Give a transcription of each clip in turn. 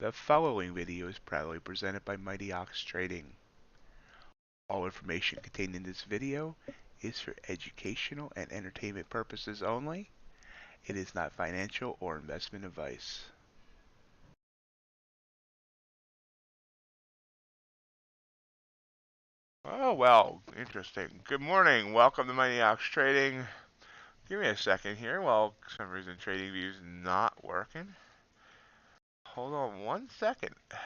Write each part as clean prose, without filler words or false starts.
The following video is proudly presented by MightyOxTrading. All information contained in this video is for educational and entertainment purposes only. It is not financial or investment advice. Oh, well, interesting. Good morning. Welcome to MightyOxTrading. Give me a second here. Well, for some reason TradingView is not working. Hold on one second. I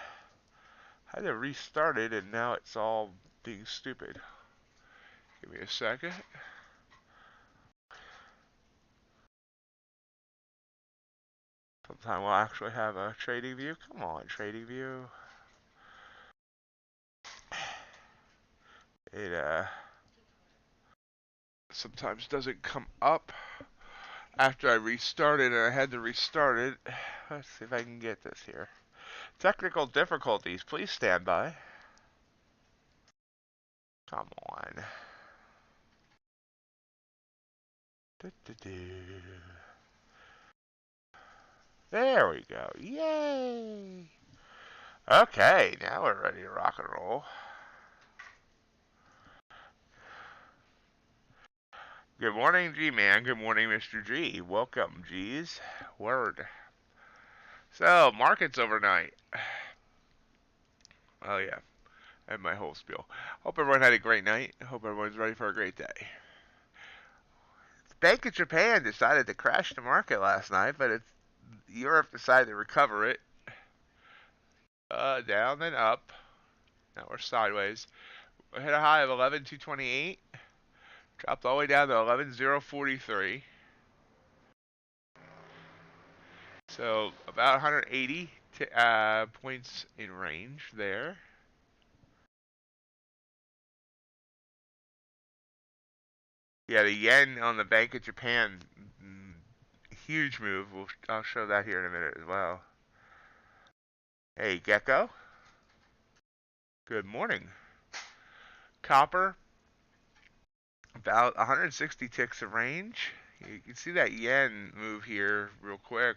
had to restart it and now it's all being stupid. Give me a second. Sometime we'll actually have a TradingView. Come on, TradingView. It sometimes doesn't come up after I restart it, and I had to restart it. Let's see if I can get this here. Technical difficulties. Please stand by. Come on. There we go. Yay! Okay, now we're ready to rock and roll. Good morning, G-Man. Good morning, Mr. G. Welcome, G's. Word. So, markets overnight. Oh, yeah. And my whole spiel. Hope everyone had a great night. Hope everyone's ready for a great day. The Bank of Japan decided to crash the market last night, but Europe decided to recover it. Down then up. Now we're sideways. We hit a high of 11,228. Dropped all the way down to 11,043. So about 180 points in range there. Yeah, the yen on the Bank of Japan, huge move. I'll show that here in a minute as well. Hey, Gecko. Good morning. Copper, about 160 ticks of range. You can see that yen move here real quick.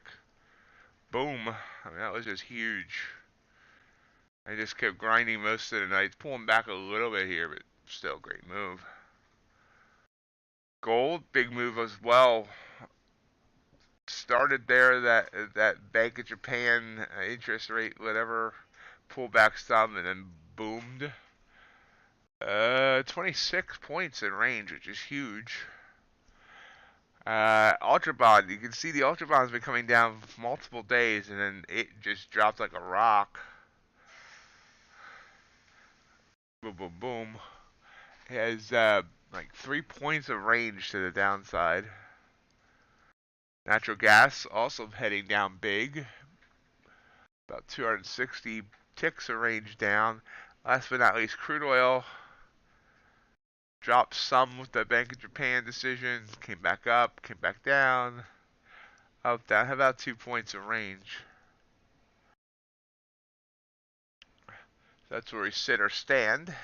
Boom. I mean, that was just huge. I just kept grinding most of the night. It's pulling back a little bit here, but still a great move. Gold, big move as well. Started there, that Bank of Japan interest rate, whatever, pulled back some and then boomed. 26 points in range, which is huge. Ultra Bond, you can see the Ultra Bond's been coming down for multiple days and then it just dropped like a rock. Boom, boom, boom. It has like 3 points of range to the downside. Natural gas also heading down big. About 260 ticks of range down. Last but not least, crude oil dropped some with the Bank of Japan decision. Came back up, came back down. Up, down. Have about 2 points of range. That's where we sit or stand.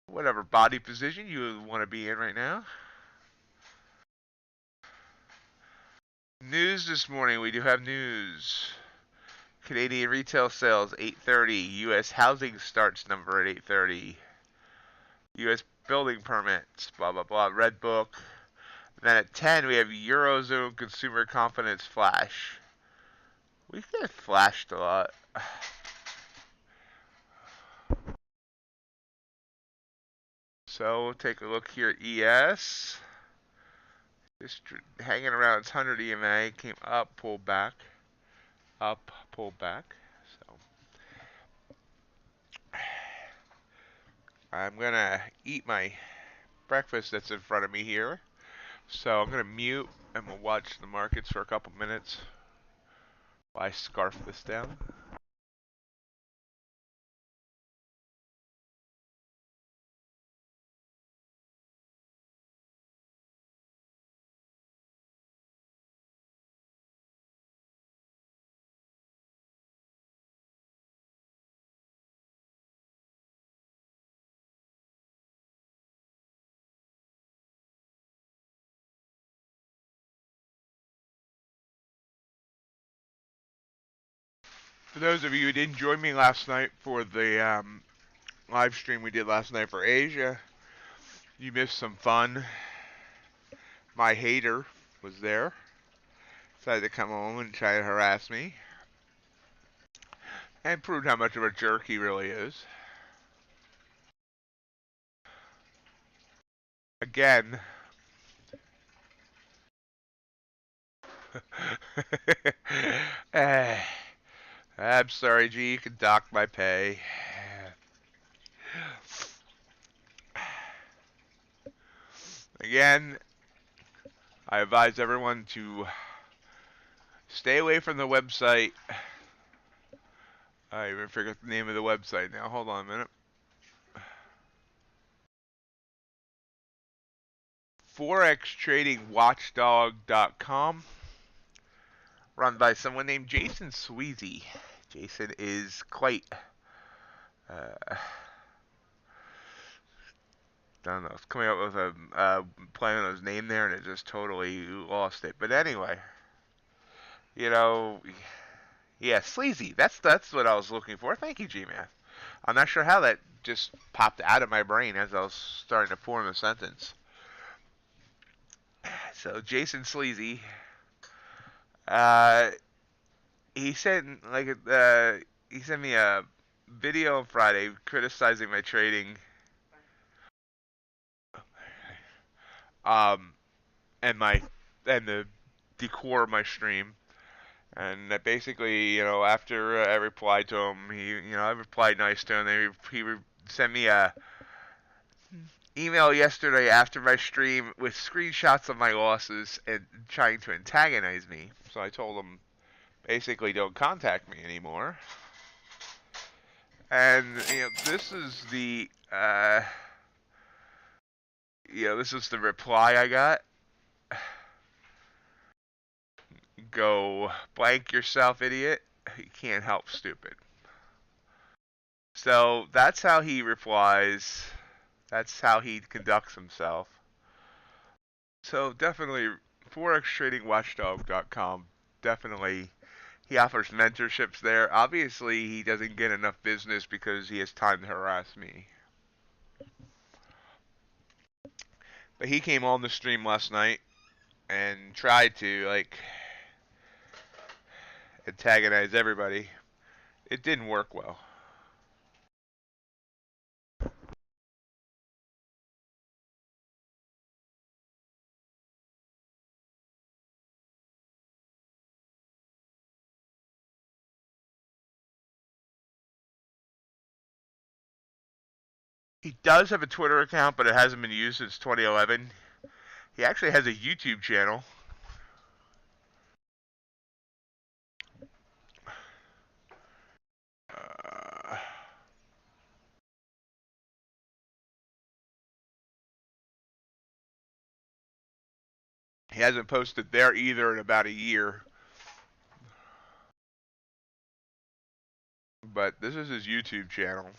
Whatever body position you want to be in right now. News this morning. We do have news. Canadian retail sales 8:30. U.S. housing starts number at 8:30. U.S. building permits. Blah blah blah. Red book. Then at 10 we have Eurozone consumer confidence flash. We get flashed a lot. So we'll take a look here at ES. Just hanging around its 100 EMA, came up, pulled back, up, pulled back. So I'm gonna eat my breakfast that's in front of me here. So I'm gonna mute and we'll watch the markets for a couple minutes while I scarf this down. For those of you who didn't join me last night for the live stream we did last night for Asia, you missed some fun. My hater was there. Decided to come home and try to harass me. And proved how much of a jerk he really is. Again. I'm sorry, G. You can dock my pay. Again, I advise everyone to stay away from the website. I even forget the name of the website now. Hold on a minute. ForexTradingWatchdog.com, run by someone named Jason Sweezy. Jason is quite, I don't know, it's coming up with a playing on his name there, and it just totally lost it. But anyway, you know, yeah, sleazy. That's what I was looking for. Thank you, Gmath. I'm not sure how that just popped out of my brain as I was starting to form a sentence. So Jason Sleazy, he sent he sent me a video on Friday criticizing my trading, um, and the decor of my stream. And that basically, after I replied to him, I replied nice to him. He sent me a email yesterday after my stream with screenshots of my losses and trying to antagonize me. So I told him, basically, don't contact me anymore. And this is the reply I got. Go blank yourself, idiot. You can't help stupid. So that's how he replies. That's how he conducts himself. So definitely, ForexTradingWatchdog.com. Definitely, he offers mentorships there. Obviously, he doesn't get enough business because he has time to harass me. But he came on the stream last night and tried to antagonize everybody. It didn't work well. He does have a Twitter account, but it hasn't been used since 2011. He actually has a YouTube channel. He hasn't posted there either in about a year. But this is his YouTube channel.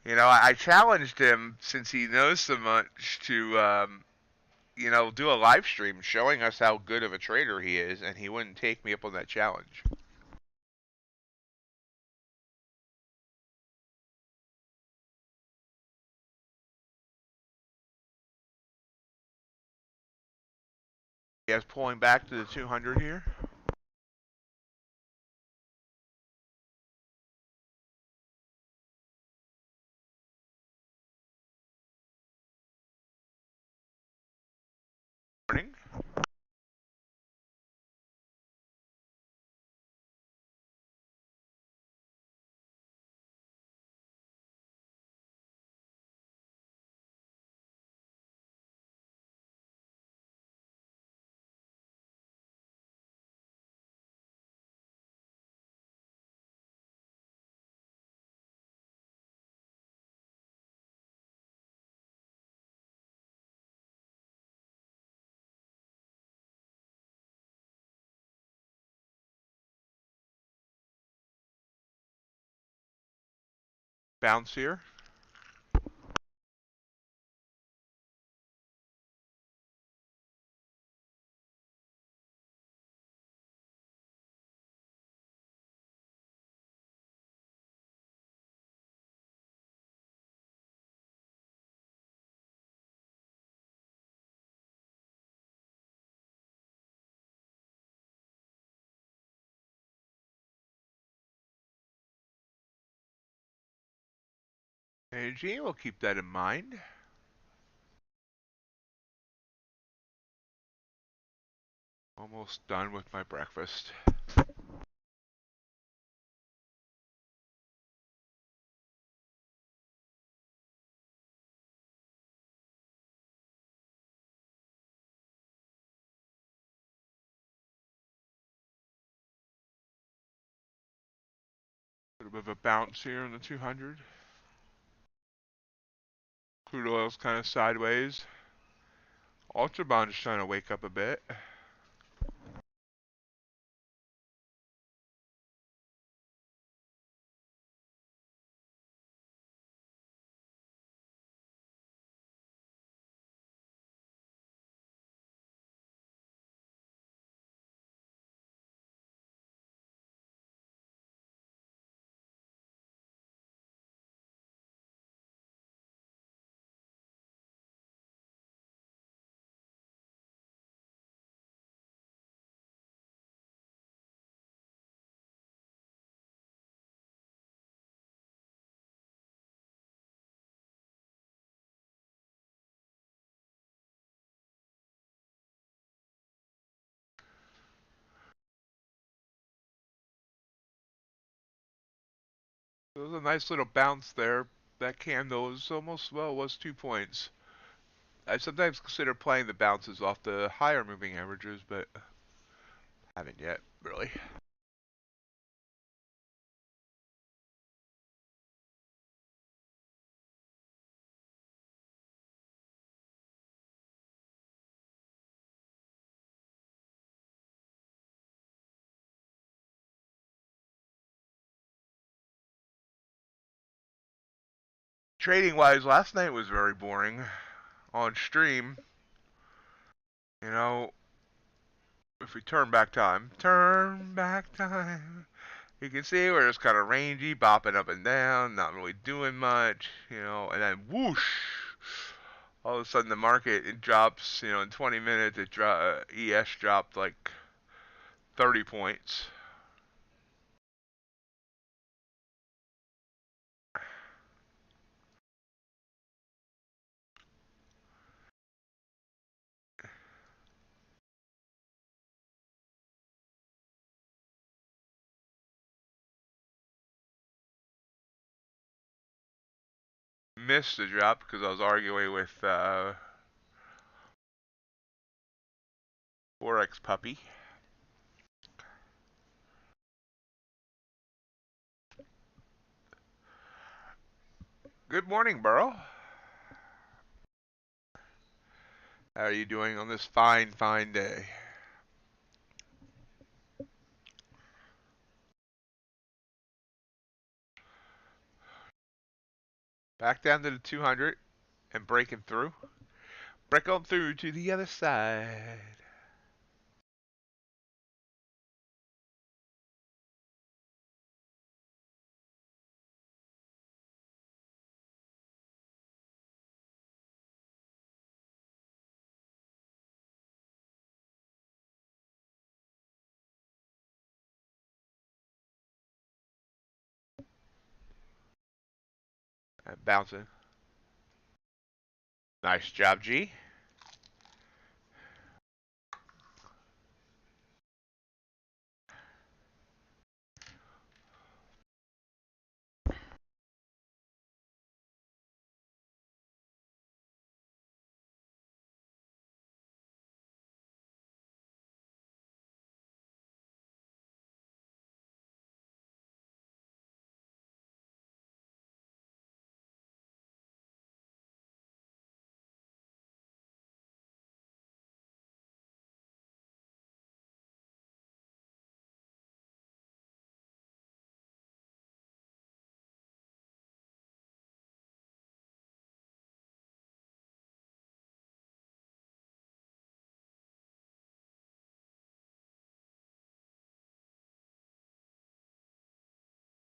I challenged him, since he knows so much, to, do a live stream showing us how good of a trader he is, and he wouldn't take me up on that challenge. He has pulling back to the 200 here. Morning. Bounce here. AG, we'll keep that in mind. Almost done with my breakfast. A little bit of a bounce here in the 200. Crude oil's kind of sideways. Ultra bond is trying to wake up a bit. It was a nice little bounce there. That candle was almost, well, it was 2 points. I sometimes consider playing the bounces off the higher moving averages, but haven't yet, really. Trading wise, last night was very boring on stream. You know, if we turn back time, you can see we're just kind of rangy, bopping up and down, not really doing much, and then whoosh, all of a sudden the market, it drops, in 20 minutes, ES dropped like 30 points. Missed the drop because I was arguing with Forex Puppy. Good morning, Burrow. How are you doing on this fine, fine day? Back down to the 200 and breaking through. Break on through to the other side. And bouncing. Nice job, G.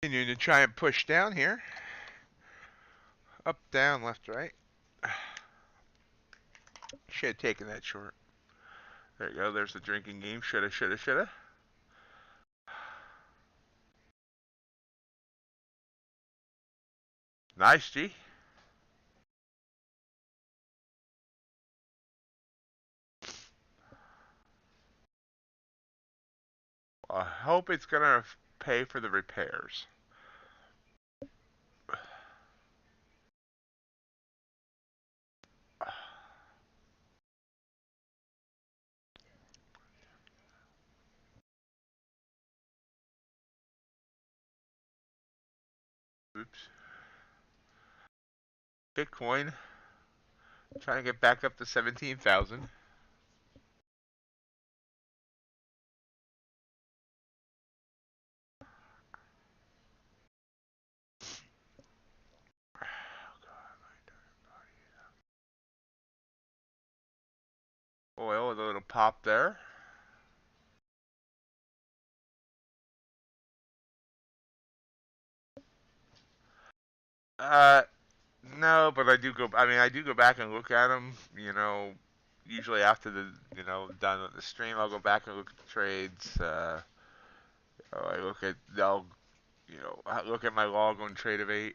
Continuing to try and push down here. Up, down, left, right. Should have taken that short. There you go. There's the drinking game. Shoulda, shoulda, shoulda. Nice, G. I hope it's gonna pay for the repairs. Oops. Bitcoin trying to get back up to 17,000. Oil with a little pop there. Uh, no, but I do go. I mean, I do go back and look at them. Usually after the done with the stream, I'll go back and look at the trades. I look at I look at my log on Tradovate,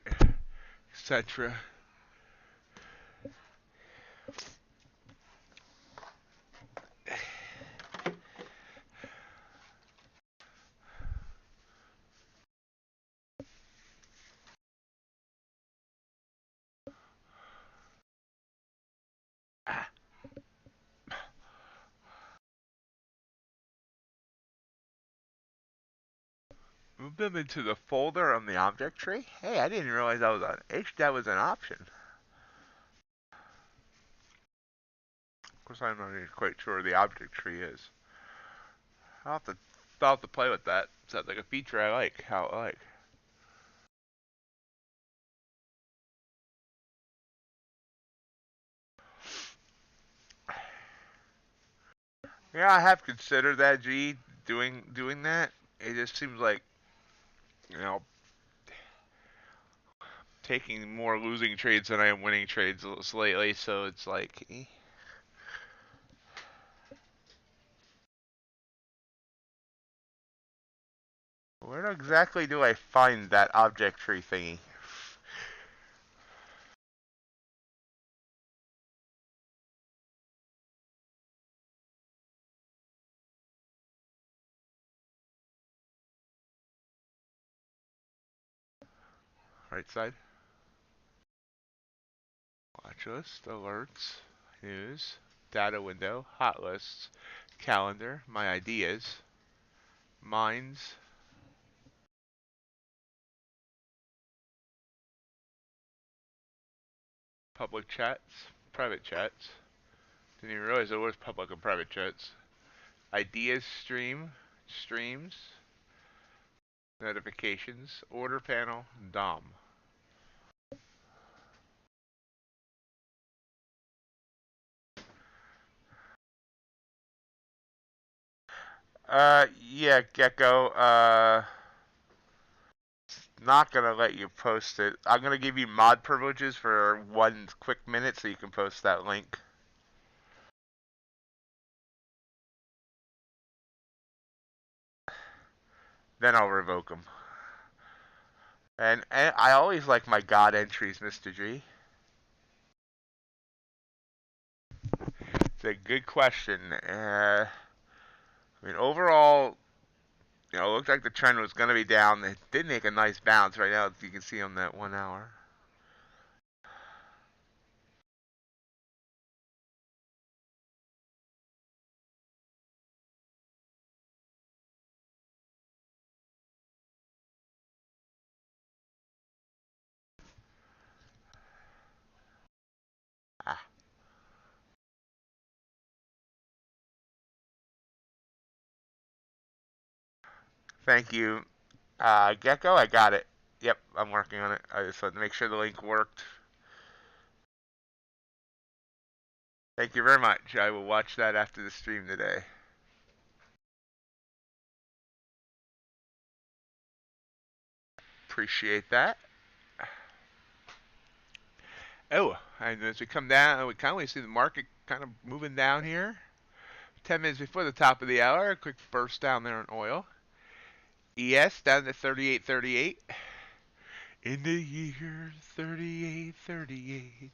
etc. Move them into the folder on the object tree. Hey, I didn't realize that was an option. Of course, I'm not even quite sure where the object tree is. I'll have to play with that. Sounds like a feature I like. How I like. Yeah, I have considered that. Doing that. It just seems like you know taking more losing trades than I am winning trades lately. So it's like. Where exactly do I find that object tree thingy? Right side. Watch list, alerts, news, data window, hot lists, calendar, my ideas, minds, public chats, private chats. Didn't even realize there was public and private chats. Ideas streams, notifications, order panel, DOM. Yeah, Gecko. Not gonna let you post it. I'm gonna give you mod privileges for 1 quick minute so you can post that link. Then I'll revoke them. And I always like my God entries, Mr. G. It's a good question. I mean, overall, it looked like the trend was going to be down. It did make a nice bounce right now, as you can see on that 1 hour. Ah, thank you. Gecko, I got it. Yep, I'm working on it. I just wanted to make sure the link worked. Thank you very much. I will watch that after the stream today. Appreciate that. Oh, and as we come down, we kind of see the market kind of moving down here. 10 minutes before the top of the hour, a quick burst down there on oil. ES down to 38.38. In the year 3838.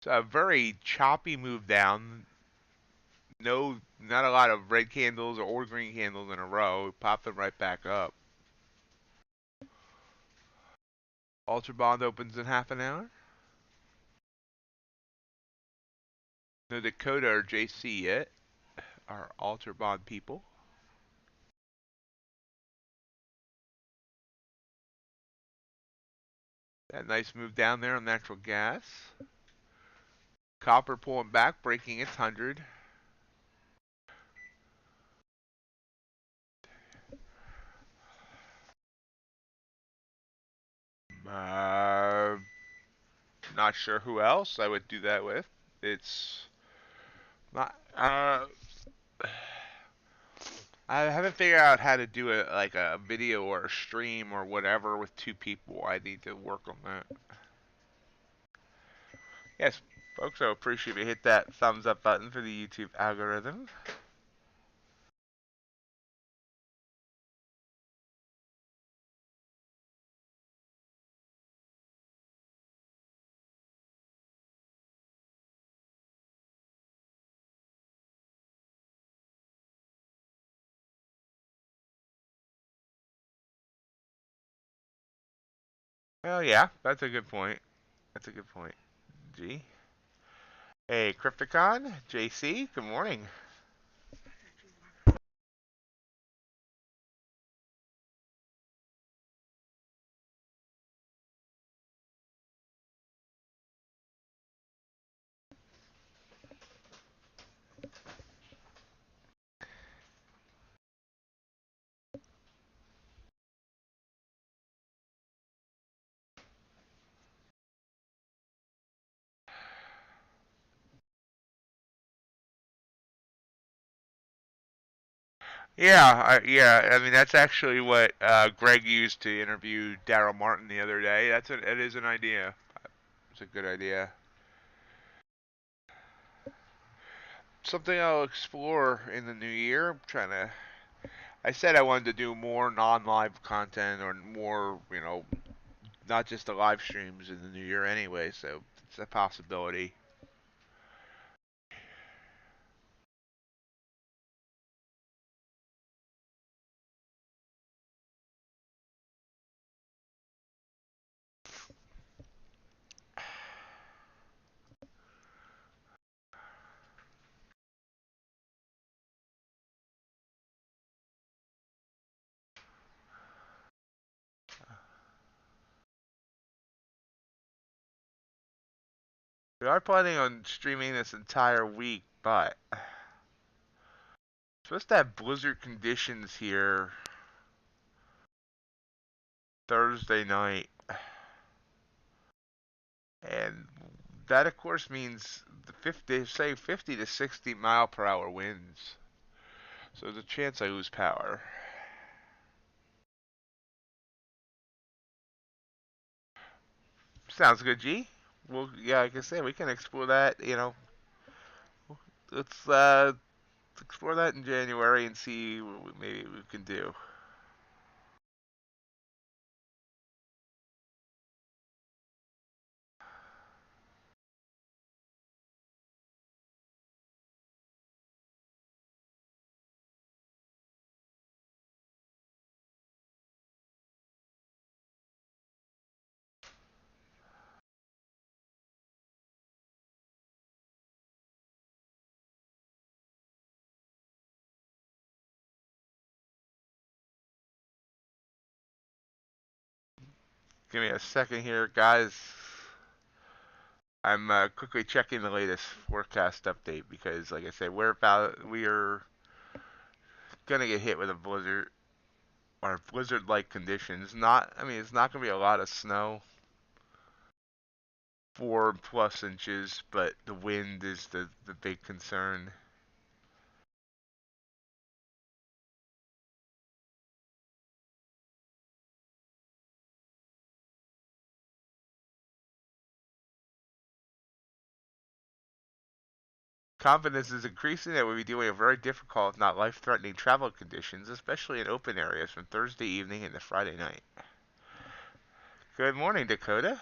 It's a very choppy move down. No, not a lot of red candles or green candles in a row. Pop them right back up. Ultra Bond opens in half an hour. No Dakota or JC yet. Our Ultra Bond people. That nice move down there on natural gas. Copper pulling back, breaking its 100. Not sure who else I would do that with. It's not. I haven't figured out how to do it like a video or a stream or whatever with two people. I need to work on that. Yes, folks, I appreciate if you hit that thumbs up button for the YouTube algorithm. Well, yeah, that's a good point. That's a good point. G. Hey, Crypticon, JC, good morning. Yeah. I mean, that's actually what Greg used to interview Daryl Martin the other day. It is an idea. It's a good idea. Something I'll explore in the new year. I said I wanted to do more non-live content or more, not just the live streams in the new year anyway. So it's a possibility. We are planning on streaming this entire week, but supposed to have blizzard conditions here Thursday night. And that, of course, means they say 50 to 60 mile per hour winds. So there's a chance I lose power. Sounds good, G. Well, yeah, like I said, we can explore that. Let's explore that in January and see what maybe we can do. Give me a second here, guys. I'm quickly checking the latest forecast update because, like I said, we are gonna get hit with a blizzard or blizzard-like conditions. It's not gonna be a lot of snow, 4+ inches, but the wind is the big concern. Confidence is increasing that we'll be dealing with very difficult, if not life-threatening travel conditions, especially in open areas from Thursday evening into Friday night. Good morning, Dakota.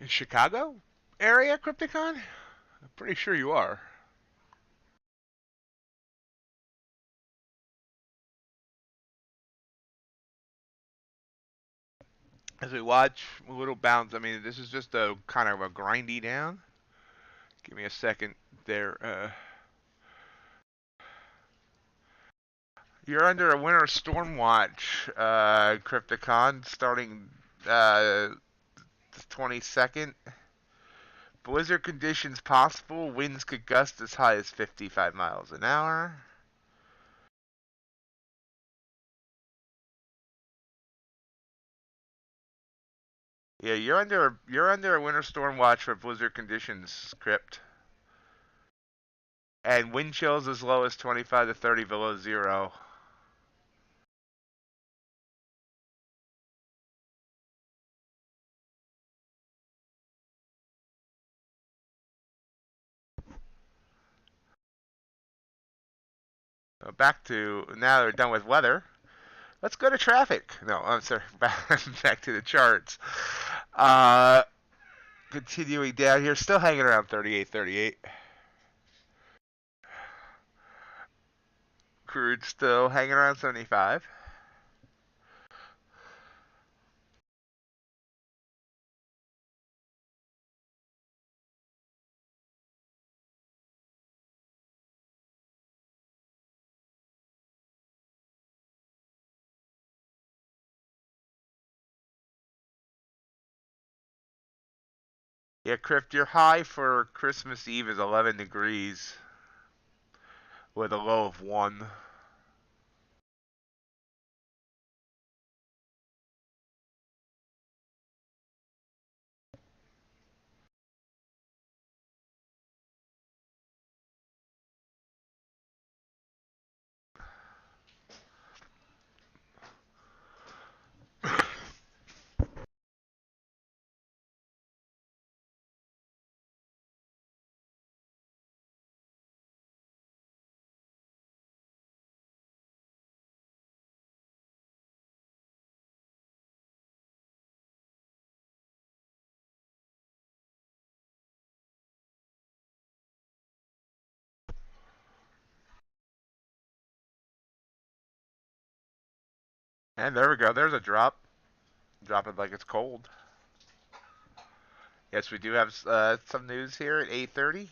In Chicago area, Crypticon? I'm pretty sure you are. As we watch a little bounce, I mean, this is just a kind of a grindy down. Give me a second there. You're under a winter storm watch, Crypticon, starting the 22nd. Blizzard conditions possible. Winds could gust as high as 55 miles an hour. Yeah, you're under a winter storm watch for blizzard conditions, Crypt. And wind chills as low as 25 to 30 below zero. So back to now that we're done with weather. Let's go to traffic. No, I'm sorry. Back to the charts. Uh, Continuing down here, still hanging around 38.38. Crude still hanging around 75. Yeah, Crypt, your high for Christmas Eve is 11 degrees with a low of 1. And there we go. There's a drop. Drop it like it's cold. Yes, we do have some news here at 8:30,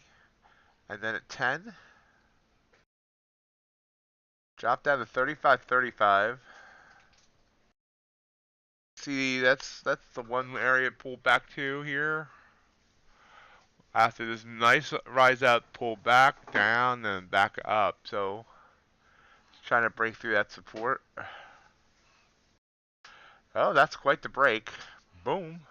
and then at 10. Drop down to 35.35. See, that's the one area it pulled back to here. After this nice rise out, pull back down and back up. So trying to break through that support. Oh, that's quite the break. Boom.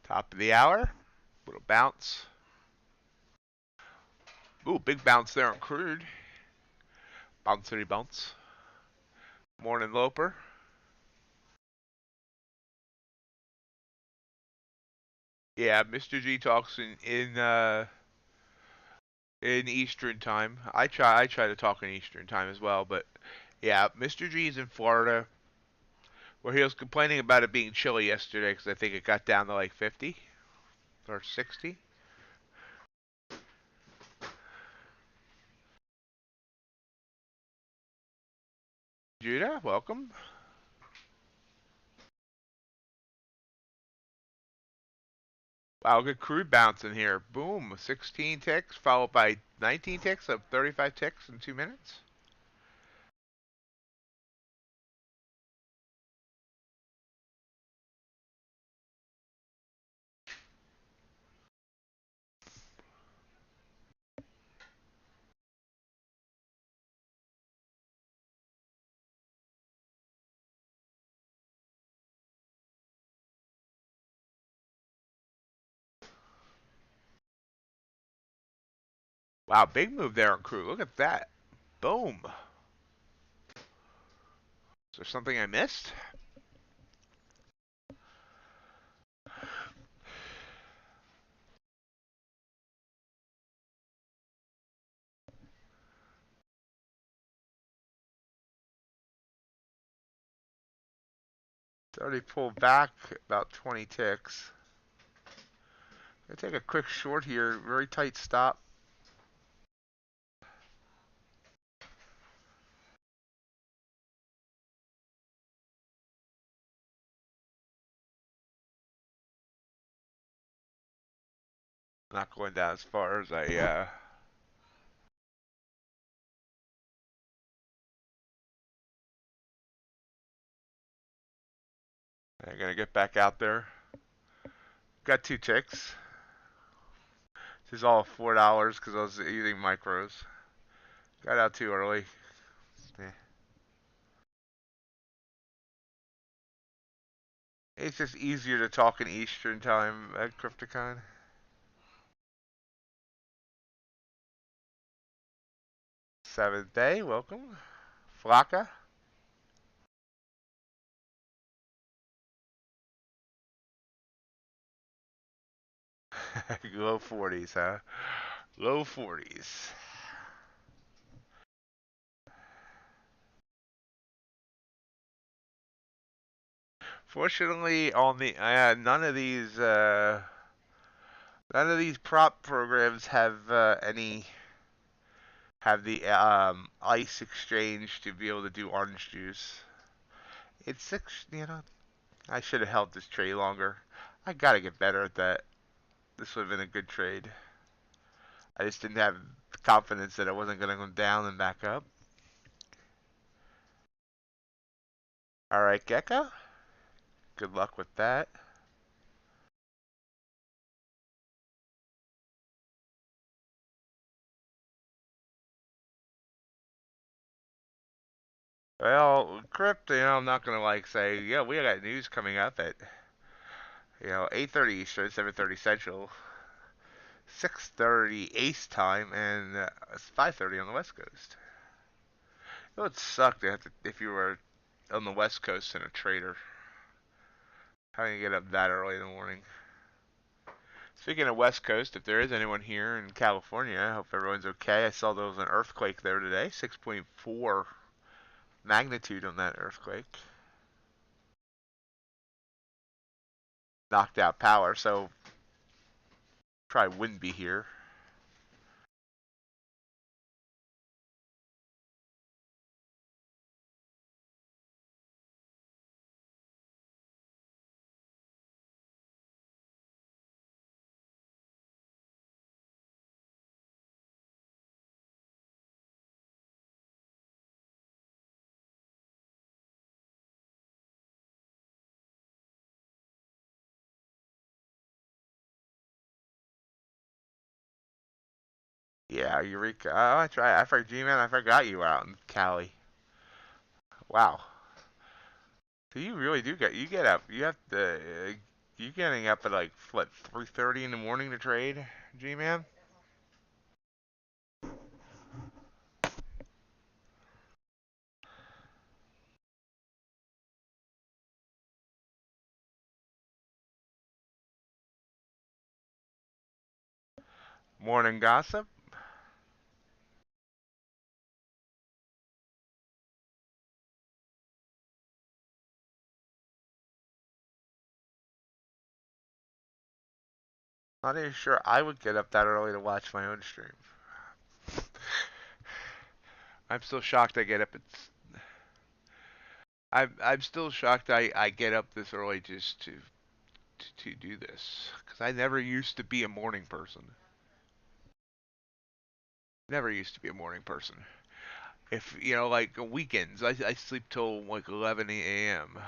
Top of the hour. Little bounce. Ooh, big bounce there on crude. Bouncery bounce. Morning Loper. Yeah, Mr. G talks in Eastern time. I try to talk in Eastern time as well, but yeah, Mr. G is in Florida, where he was complaining about it being chilly yesterday because I think it got down to like 50 or 60. Judah, welcome. Wow, good crude bounce in here. Boom, 16 ticks followed by 19 ticks of 35 ticks in 2 minutes. Wow, big move there on crude. Look at that. Boom. there something I missed? It's already pulled back about 20 ticks. Gonna take a quick short here, very tight stop. Not going down as far as I'm gonna get back out there. Got 2 ticks. This is all $4 because I was using micros. Got out too early. Yeah. It's just easier to talk in Eastern time at Crypticon. Seventh day, welcome. Flocka. Low 40s, huh? Low 40s. Fortunately, on the none of these prop programs have have the ice exchange to be able to do orange juice. It's I should have held this trade longer. I gotta get better at that. This would have been a good trade. I just didn't have confidence that it wasn't gonna go down and back up. All right, Gecko. Good luck with that. Well, Crypt, I'm not gonna say, yeah, we got news coming up at 8:30 Eastern, 7:30 Central, 6:30 Ace time, and it's 5:30 on the West Coast. It would suck to have to if you were on the West Coast and a trader having to get up that early in the morning. Speaking of West Coast, if there is anyone here in California, I hope everyone's okay. I saw there was an earthquake there today, 6.4 magnitude on that earthquake. Knocked out power, so probably wouldn't be here. Yeah, Eureka. Oh, that's right. I forgot, G-Man, I forgot you were out in Cali. Wow. So you really do you get up. You have to, you getting up at like, what, 3:30 in the morning to trade, G-Man? Morning gossip? Not even sure I would get up that early to watch my own stream. I'm still shocked I get up. I'm still shocked I get up this early just to do this because I never used to be a morning person. Never used to be a morning person. If like weekends, I sleep till like 11 a.m.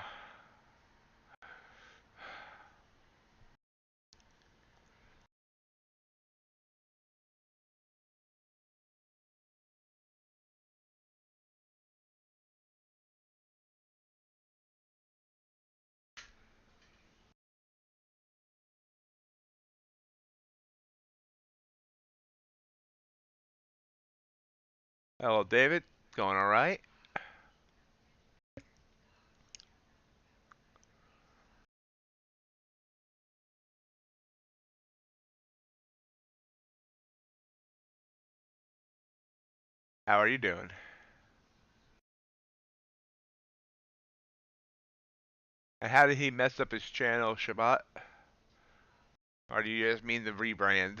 Hello, David. Going all right? How are you doing? And how did he mess up his channel, Shabbat? Or do you just mean the rebrand?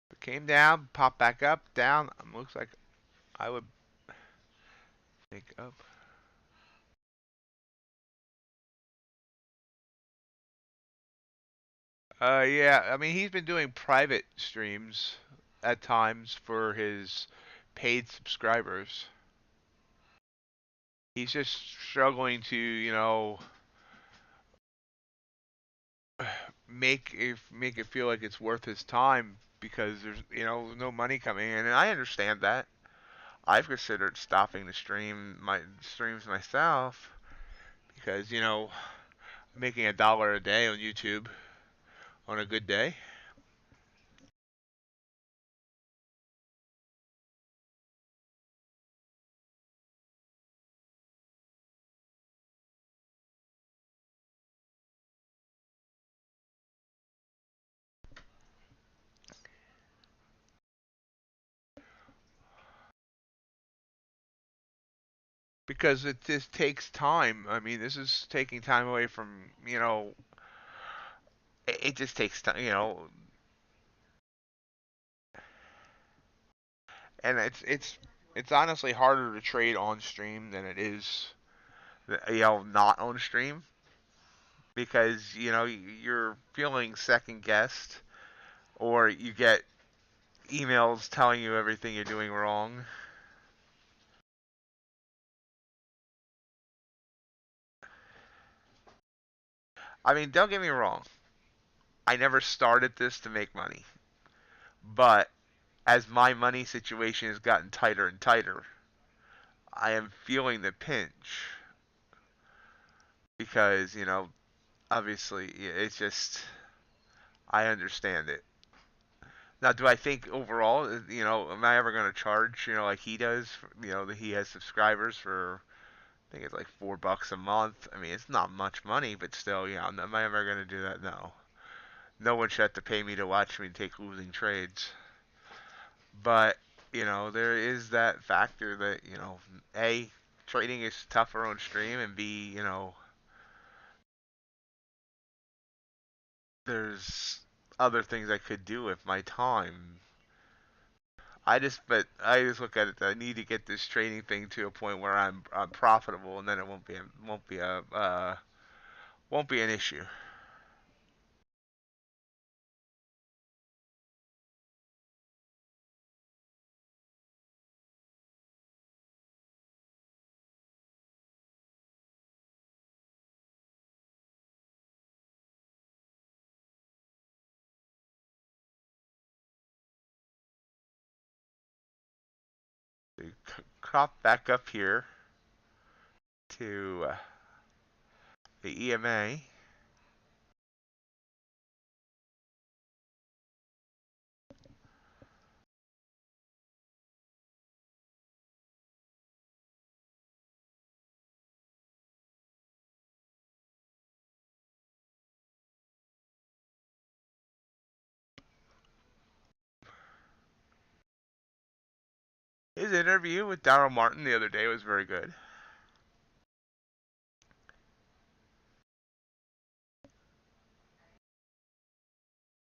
It came down, popped back up, down. Looks like I would think up. Yeah, I mean, he's been doing private streams at times for his paid subscribers. He's just struggling to, make it feel like it's worth his time because there's, no money coming in, and I understand that. I've considered stopping my streams myself because, making $1 a day on YouTube on a good day. Because it just takes time. I mean, this is taking time away from, it just takes time, and it's honestly harder to trade on stream than it is, not on stream because, you're feeling second guessed or you get emails telling you everything you're doing wrong. I mean, don't get me wrong. I never started this to make money. But as my money situation has gotten tighter and tighter, I am feeling the pinch because, obviously it's just I understand it. Now, do I think overall, am I ever going to charge, like he does, that he has subscribers for, I think it's like $4 a month. I mean, it's not much money, but still, am I ever going to do that? No. No one should have to pay me to watch me take losing trades. But, there is that factor that, A, trading is tougher on stream, and B, there's other things I could do with my time. I just look at it that I need to get this trading thing to a point where I'm profitable, and then it won't be an issue. So crop back up here to the EMA. His interview with Daryl Martin the other day was very good.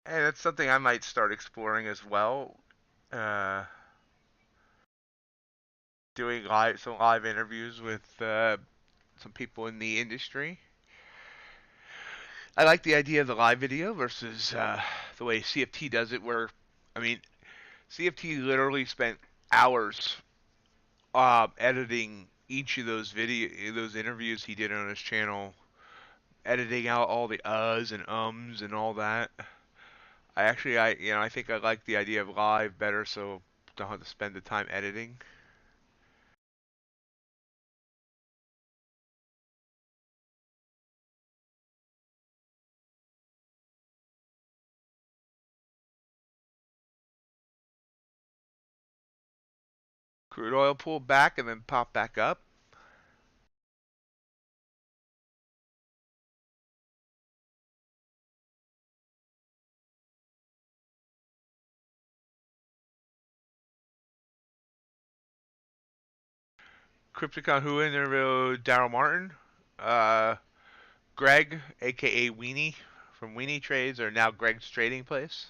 And that's something I might start exploring as well. Uh, Doing some live interviews with some people in the industry. I like the idea of the live video versus the way CFT does it, where, I mean, CFT literally spent hours editing each of those interviews he did on his channel, editing out all the uhs and ums and all that. I think I like the idea of live better, so don't have to spend the time editing. Crude oil pulled back and then popped back up. Crypticon who interviewed Daryl Martin. Greg, aka Weenie from Weenie Trades, or now Greg's Trading Place.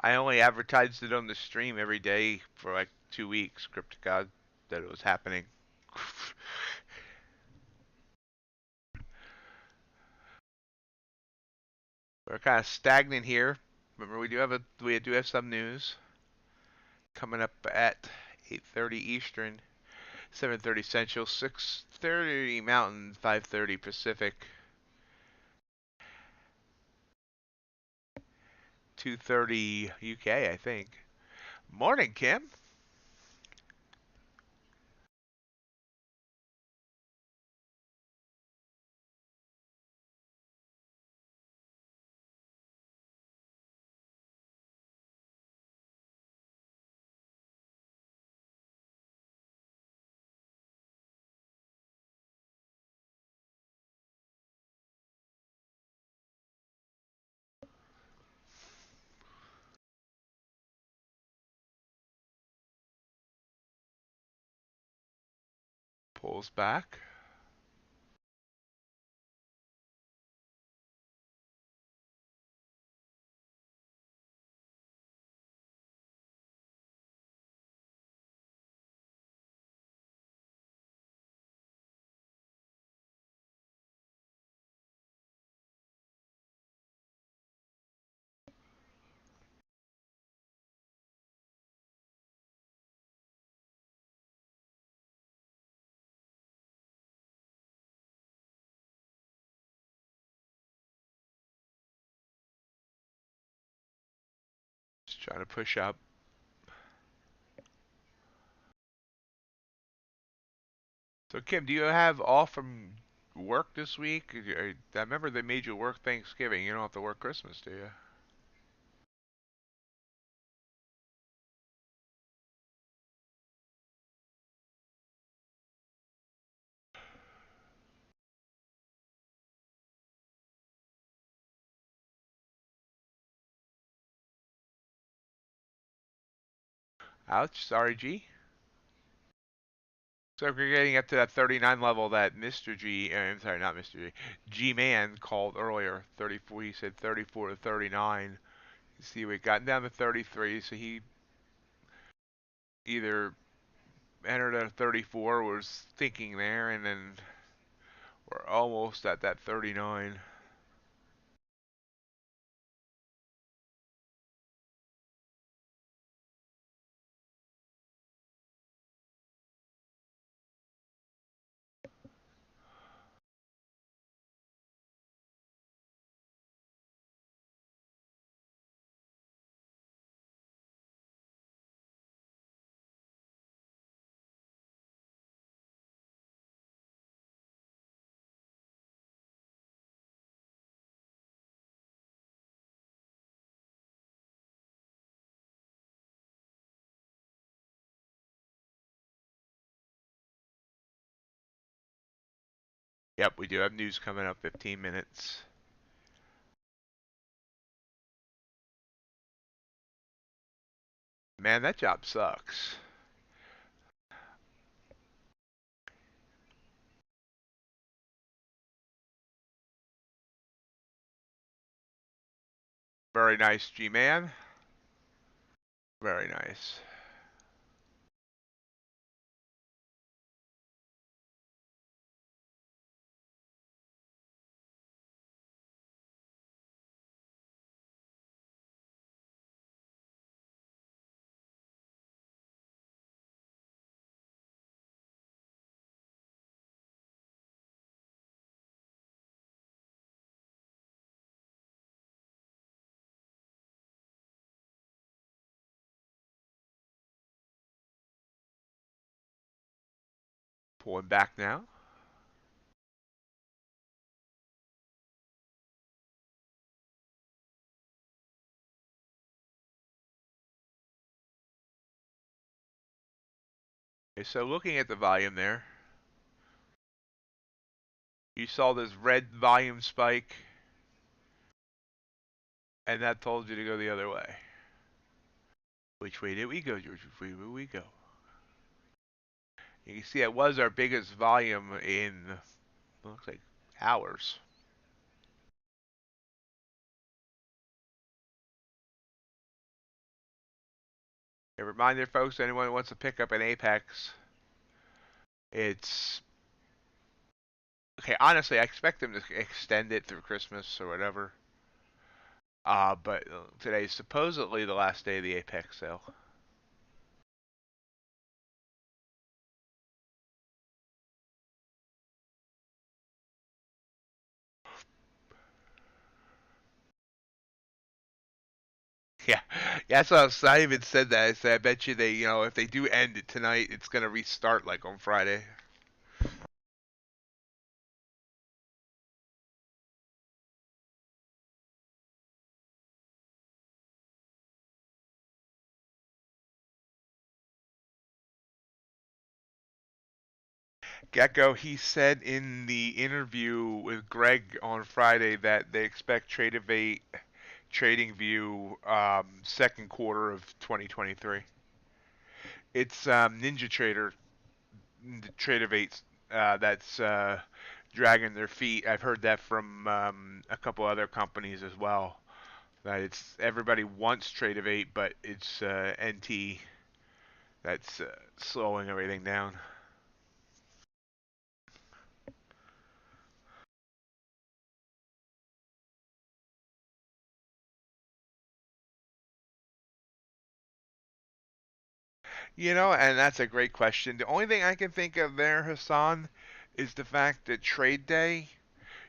I only advertised it on the stream every day for like 2 weeks, Crypticon, that it was happening. We're kind of stagnant here. Remember, we do have some news coming up at 8:30 Eastern, 7:30 Central, 6:30 Mountain, 5:30 Pacific, 2:30 UK, I think. Morning, Kim. Pulls back. Just trying to push up. So, Kim, do you have off from work this week? I remember they made you work Thanksgiving. You don't have to work Christmas, do you? Ouch. Sorry, G. So if we're getting up to that 39 level that Mr. G, I'm sorry, not Mr. G, G-Man called earlier, 34, he said 34 to 39. You see, we got down to 33, so he either entered at 34, was thinking there, and then we're almost at that 39. Yep, we do have news coming up 15 minutes. Man, that job sucks. Very nice, G-Man. Very nice. Pulling back now. Okay, so looking at the volume there, you saw this red volume spike, and that told you to go the other way. Which way did we go, George? Which way did we go? You can see it was our biggest volume in, looks like, hours. A reminder, folks, anyone who wants to pick up an Apex, it's okay. Honestly, I expect them to extend it through Christmas or whatever. But today's supposedly the last day of the Apex sale. Yeah, that's what I even said that. I said, I bet you they, if they do end it tonight, it's gonna restart like on Friday. Gecko, he said in the interview with Greg on Friday that they expect Tradovate, TradingView, second quarter of 2023. It's NinjaTrader, Tradovate, that's dragging their feet. I've heard that from a couple other companies as well. That it's everybody wants Tradovate, but it's NT that's slowing everything down. And that's a great question. The only thing I can think of there, Hassan, is the fact that Trade Day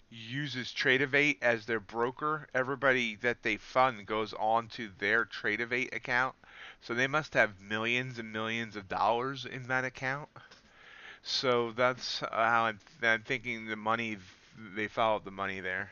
uses Tradovate as their broker. Everybody that they fund goes on to their Tradovate account. So they must have millions and millions of dollars in that account. So that's how I'm thinking the money, they followed the money there.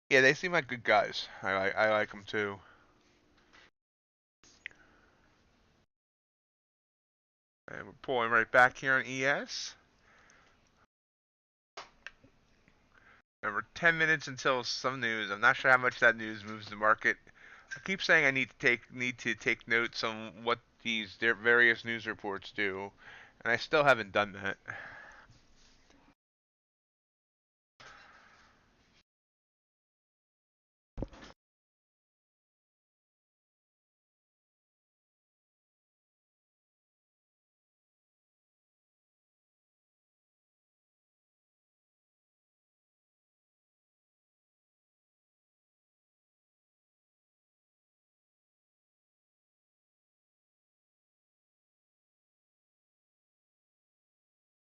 Yeah, they seem like good guys. I like them too. And we're pulling right back here on ES. And we're 10 minutes until some news. I'm not sure how much that news moves the market. I keep saying I need to take notes on what these various news reports do, and I still haven't done that.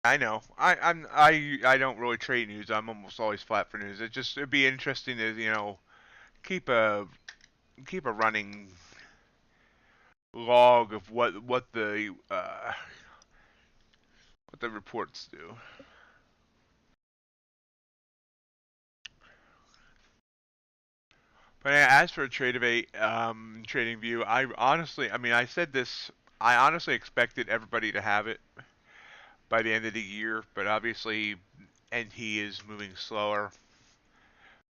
I know. I don't really trade news. I'm almost always flat for news. It'd be interesting to keep a keep a running log of what the reports do. But as for Tradovate, TradingView, I said this. I honestly expected everybody to have it by the end of the year, but obviously, NT is moving slower.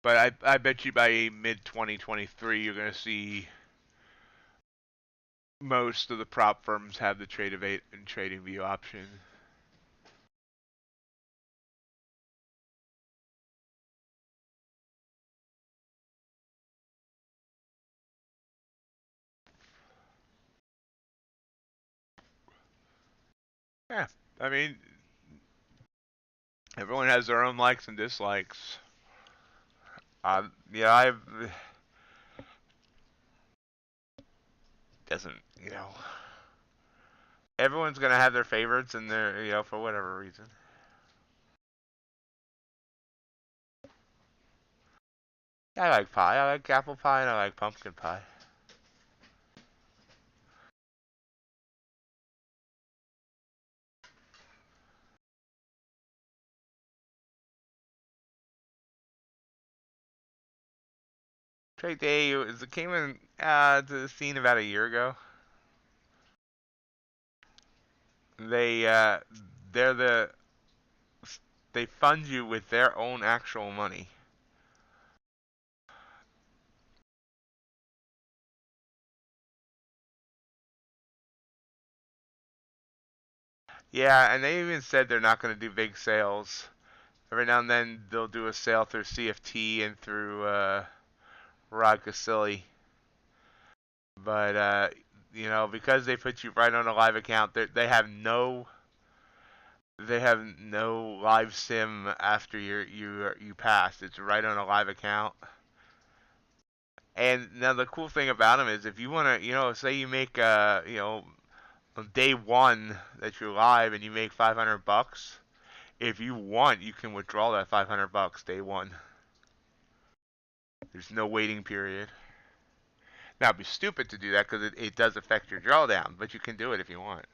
But I bet you by mid 2023, you're going to see most of the prop firms have the Tradovate and TradingView option. Yeah, I mean, everyone has their own likes and dislikes. Yeah, I've doesn't everyone's gonna have their favorites and their for whatever reason. I like pie. I like apple pie and I like pumpkin pie. Trade day it came in to the scene about a year ago. They're they fund you with their own actual money. Yeah, and they even said they're not going to do big sales. Every now and then they'll do a sale through CFT and through Rod Casilli. But you know, because they put you right on a live account, they have no live sim after you pass. It's right on a live account. And now the cool thing about them is if you want to, you know, say you make you know, on day one that you're live and you make 500 bucks, if you want, you can withdraw that 500 bucks day one. There's no waiting period. Now, it'd be stupid to do that because it does affect your drawdown, but you can do it if you want.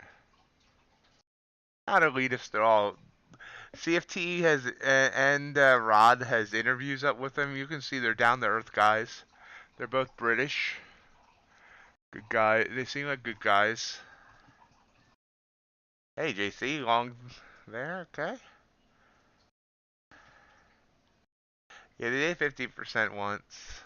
Not elitist at all. CFT has and Rod has interviews up with them. You can see they're down to earth guys. They're both British. Good guy. They seem like good guys. Hey, JC, long there, okay. Yeah, they did 50% once.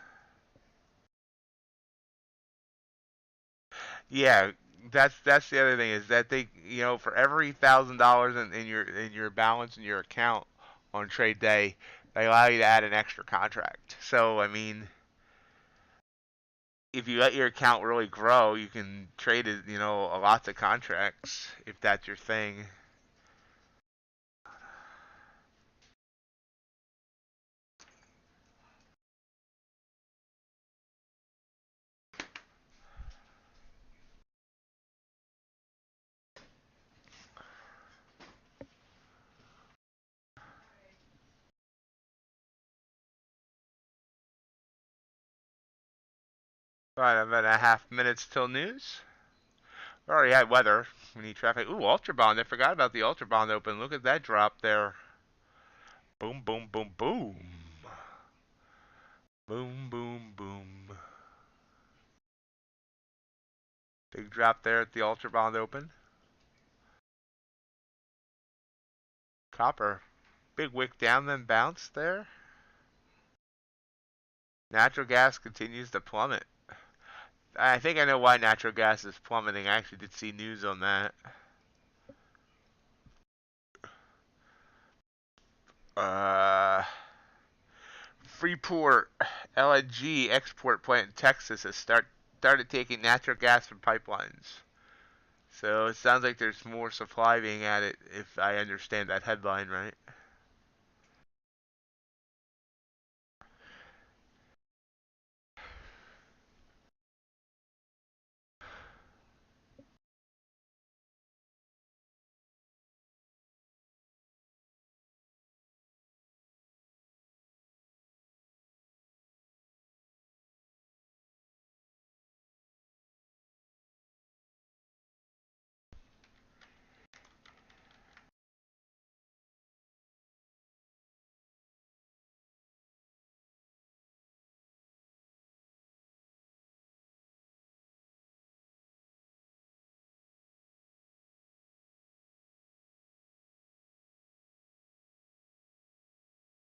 Yeah, that's the other thing is that they, you know, for every $1,000 in your balance in your account on trade day, they allow you to add an extra contract. So I mean, if you let your account really grow, you can trade it, you know, lots of contracts if that's your thing. Right, about a half minutes till news. We already had weather. We need traffic. Ooh, Ultra Bond. I forgot about the Ultra Bond open. Look at that drop there. Boom, boom, boom, boom. Boom, boom, boom. Big drop there at the Ultra Bond open. Copper. Big wick down, then bounce there. Natural gas continues to plummet. I think I know why natural gas is plummeting. I actually did see news on that. Uh, Freeport LNG export plant in Texas has started taking natural gas from pipelines. So it sounds like there's more supply being added, if I understand that headline right.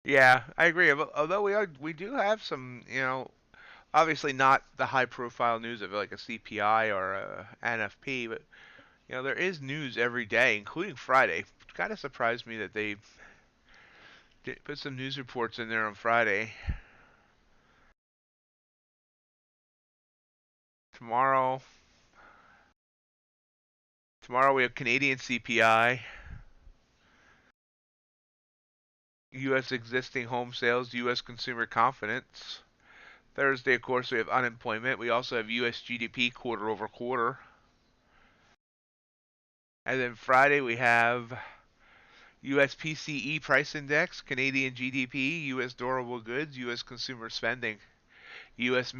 Yeah, I agree. Although we do have some, you know, obviously not the high profile news of like a CPI or a NFP, but you know, there is news every day, including Friday. It kind of surprised me that they did put some news reports in there on Friday. Tomorrow, tomorrow we have Canadian CPI, U.S. existing home sales, U.S. consumer confidence. Thursday, of course, we have unemployment. We also have U.S. GDP quarter over quarter. And then Friday, we have U.S. PCE price index, Canadian GDP, U.S. durable goods, U.S. consumer spending, U.S.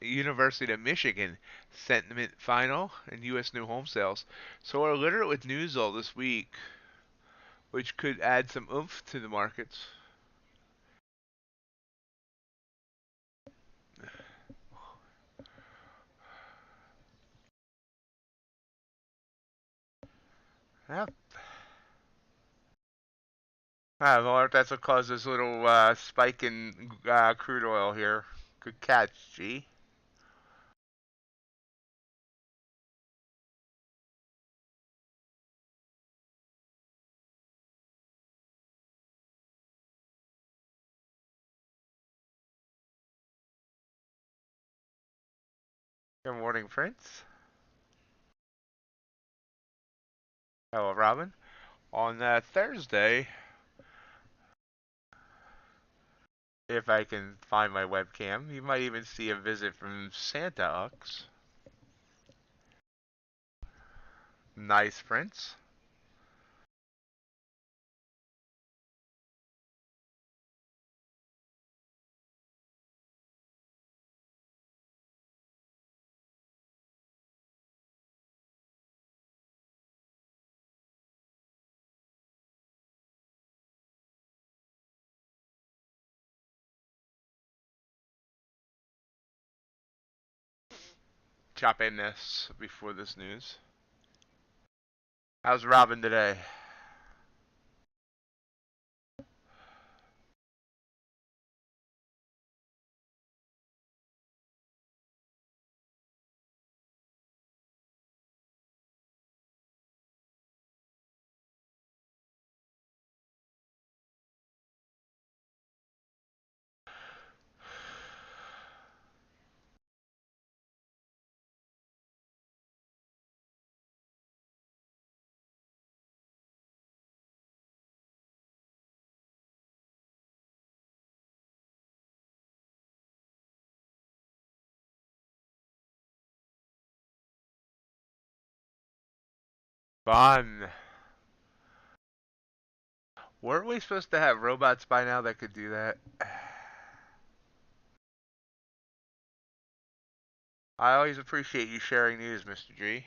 University of Michigan sentiment final, and U.S. new home sales. So we're literate with news all this week, which could add some oomph to the markets. Yep. Well, that's what caused this little spike in crude oil here. Good catch, G. Good morning, Prince. Hello, Robin. On Thursday, if I can find my webcam, you might even see a visit from NinjaTrader. Nice, Prince. Chop in this before this news. How's Robin today? Fun. Weren't we supposed to have robots by now that could do that? I always appreciate you sharing news, Mr. G.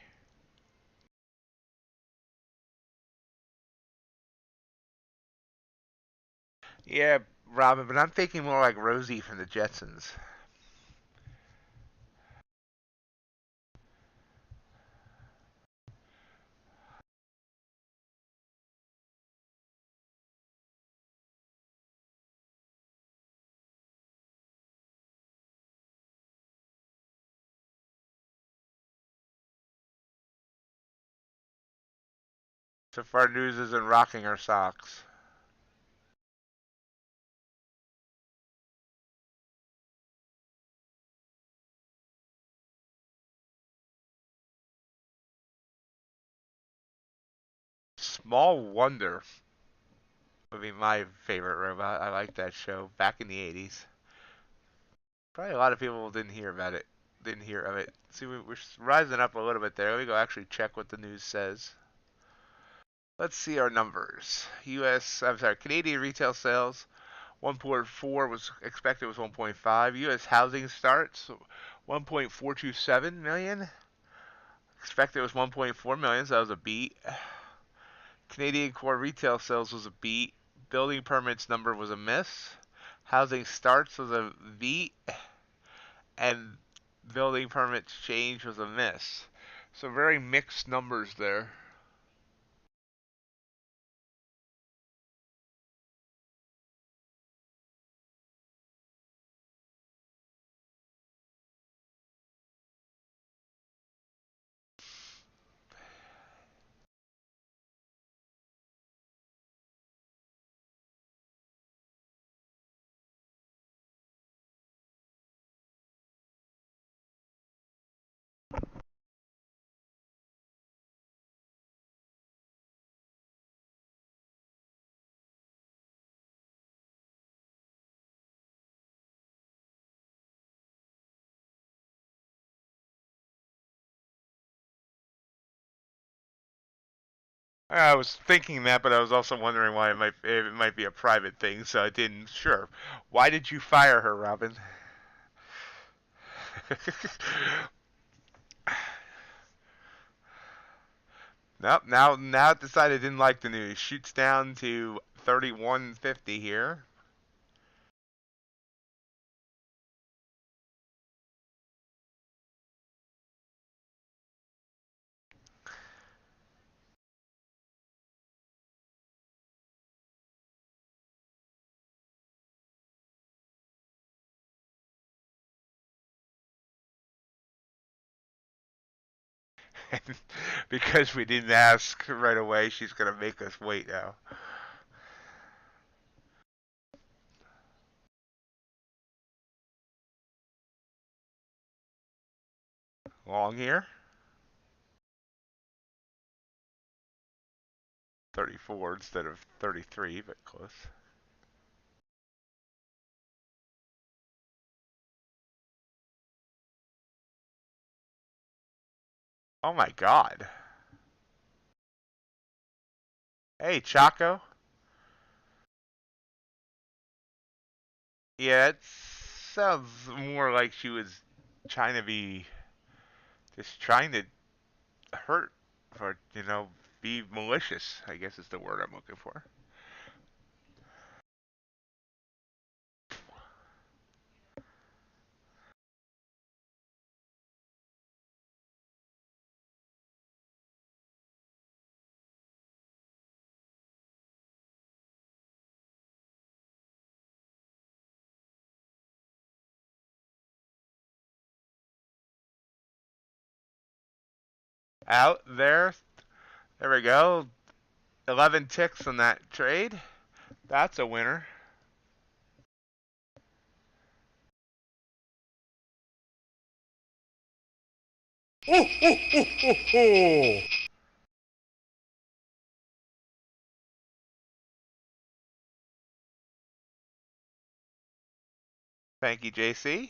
Yeah, Robin, but I'm thinking more like Rosie from the Jetsons. So far, news isn't rocking our socks. Small Wonder would be my favorite robot. I like that show back in the 80s. Probably a lot of people didn't hear about it. Didn't hear of it. See, we're rising up a little bit there. Let me go actually check what the news says. Let's see our numbers. Canadian retail sales 1.4 was expected was 1.5. U.S. housing starts 1.427 million. Expected was 1.4 million, so that was a beat. Canadian core retail sales was a beat. Building permits number was a miss. Housing starts was a beat, and building permits change was a miss. So very mixed numbers there. I was thinking that, but I was also wondering why it might be a private thing, so I didn't. Sure. Why did you fire her, Robin? Nope. Now it decided it didn't like the news. Shoots down to 31.50 here. And because we didn't ask right away, she's going to make us wait now. Long here. 34 instead of 33, but close. Oh my God. Hey, Chaco. Yeah, it sounds more like she was trying to be, just trying to hurt, or, be malicious, I guess is the word I'm looking for. Out there. There we go. 11 ticks on that trade. That's a winner. Oh, oh, oh, oh, oh. Thank you, JC.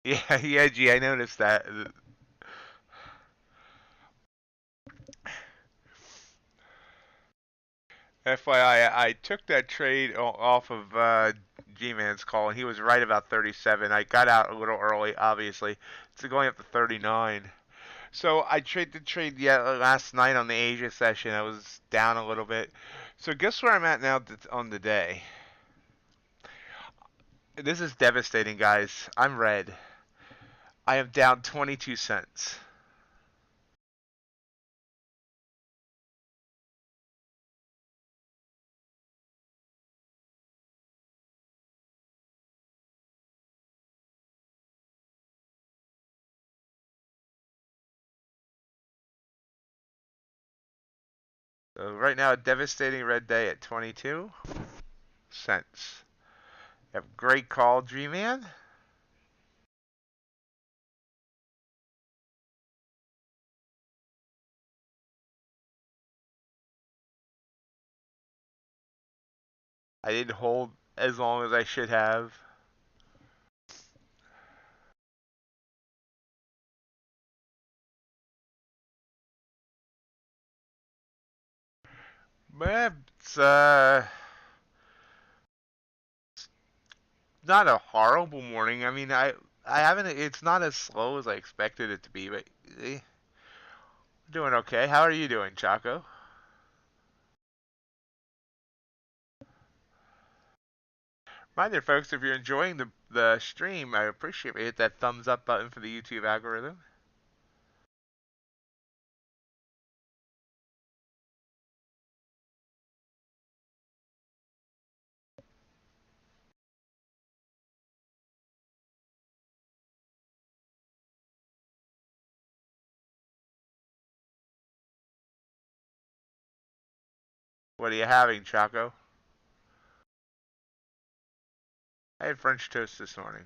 Yeah, yeah, G, I noticed that. FYI, I took that trade off of G-Man's call, and he was right about 37. I got out a little early, obviously. It's going up to 39. So I traded the trade last night on the Asia session. I was down a little bit. So guess where I'm at now on the day? This is devastating, guys. I'm red. I am down 22 cents. So right now, a devastating red day at 22 cents. You have great call, G-Man. I didn't hold as long as I should have. But it's not a horrible morning. I mean, I haven't. It's not as slow as I expected it to be, but doing okay. How are you doing, Chaco? Reminder, folks, if you're enjoying the stream, I appreciate it. Hit that thumbs up button for the YouTube algorithm. What are you having, Chaco? I had French toast this morning.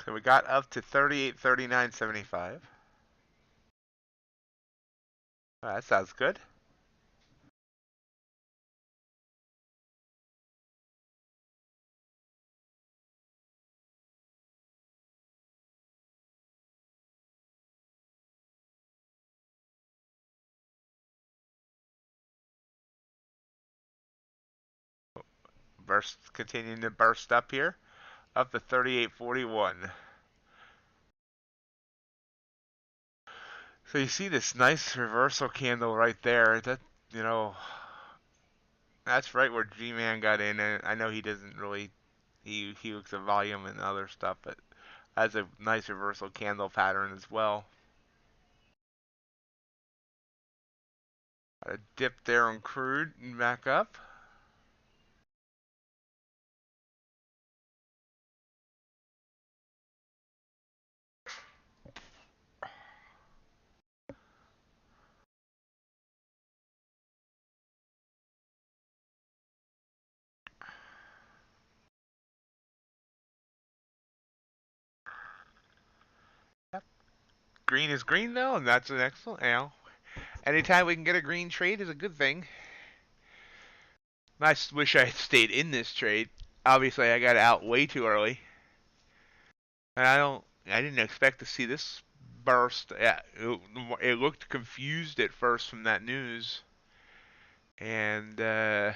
So we got up to 38, 39.75. That sounds good. Continuing to burst up here, up to 38.41. So you see this nice reversal candle right there. That, you know, That's right where G-Man got in, and I know he doesn't really he looks at volume and other stuff, but has a nice reversal candle pattern as well. Got a dip there on crude and back up. Yep. Green is green though, and that's an excellent. Anytime we can get a green trade is a good thing. I wish I had stayed in this trade. Obviously, I got out way too early, and I didn't expect to see this burst. Yeah, it looked confused at first from that news, and uh,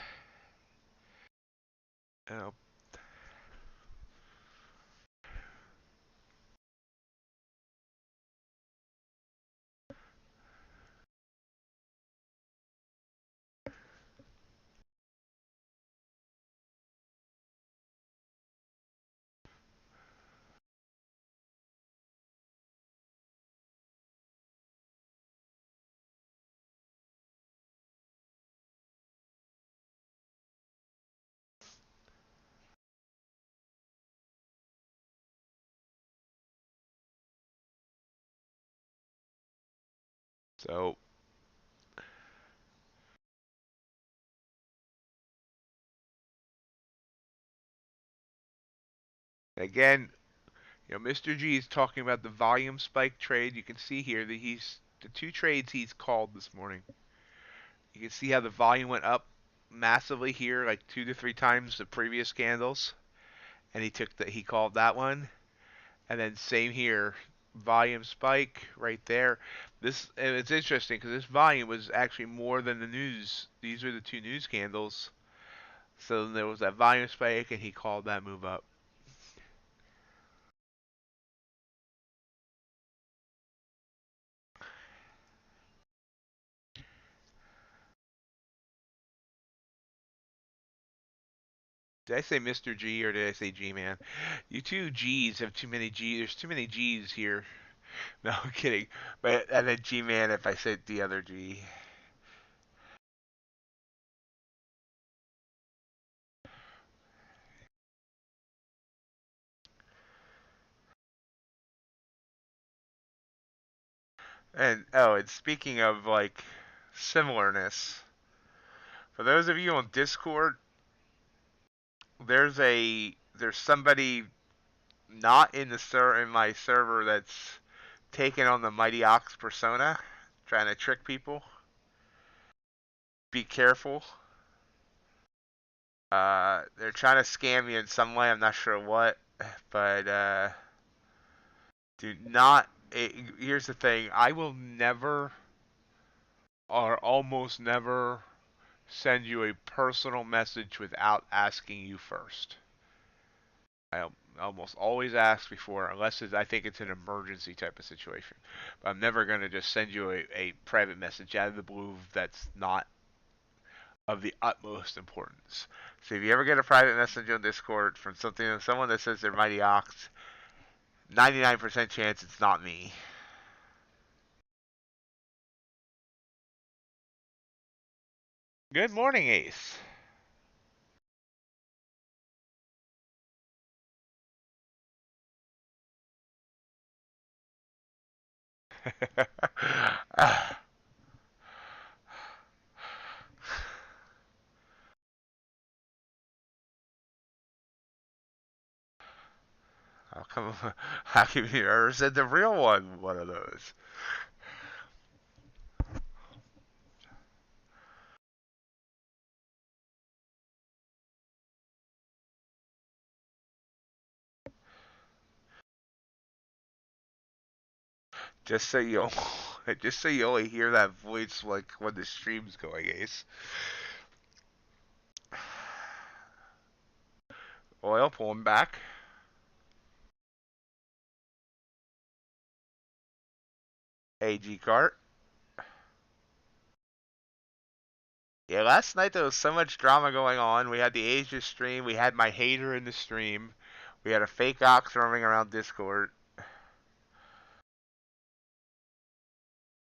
so again, Mr. G is talking about the volume spike trade. You can see here that the two trades he's called this morning. You can see how the volume went up massively here, like 2 to 3 times the previous candles, and he called that one. And then same here, volume spike right there. And it's interesting because this volume was actually more than the news. These were the two news candles. So there was that volume spike, and he called that move up. Did I say Mr. G or did I say G man? You two G's have too many G's. There's too many G's here. No, I'm kidding. But and then G man if I said the other G. And speaking of like similarness, for those of you on Discord, there's somebody not in my server that's taken on the Mighty Ox persona, trying to trick people. Be careful. They're trying to scam you in some way. I'm not sure what, but do not. Here's the thing: I will never, or almost never, send you a personal message without asking you first. I almost always ask before, unless I think it's an emergency type of situation. But I'm never going to just send you a private message out of the blue that's not of the utmost importance. So if you ever get a private message on Discord from someone that says they're Mighty Ox, 99% chance it's not me. Good morning, Ace. How come? How come you ever said the real one of those? Just so you, just so you only hear that voice like when the stream's going, Ace. Oil pulling back. AG cart. Yeah, last night there was so much drama going on. We had the Asia stream. We had my hater in the stream. We had a fake ox roaming around Discord.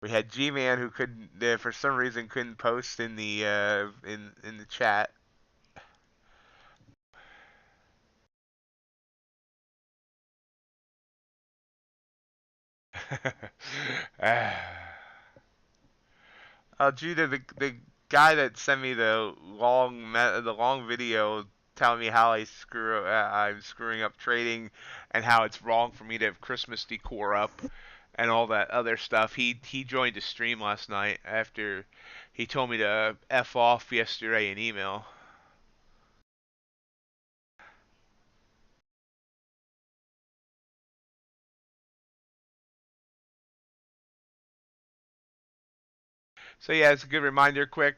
We had G-Man who couldn't, for some reason, couldn't post in the in the chat. Judah, the guy that sent me the long video telling me how I'm screwing up trading and how it's wrong for me to have Christmas decor up and all that other stuff. He joined the stream last night after he told me to F off yesterday in email. So yeah, it's a good reminder. Quick,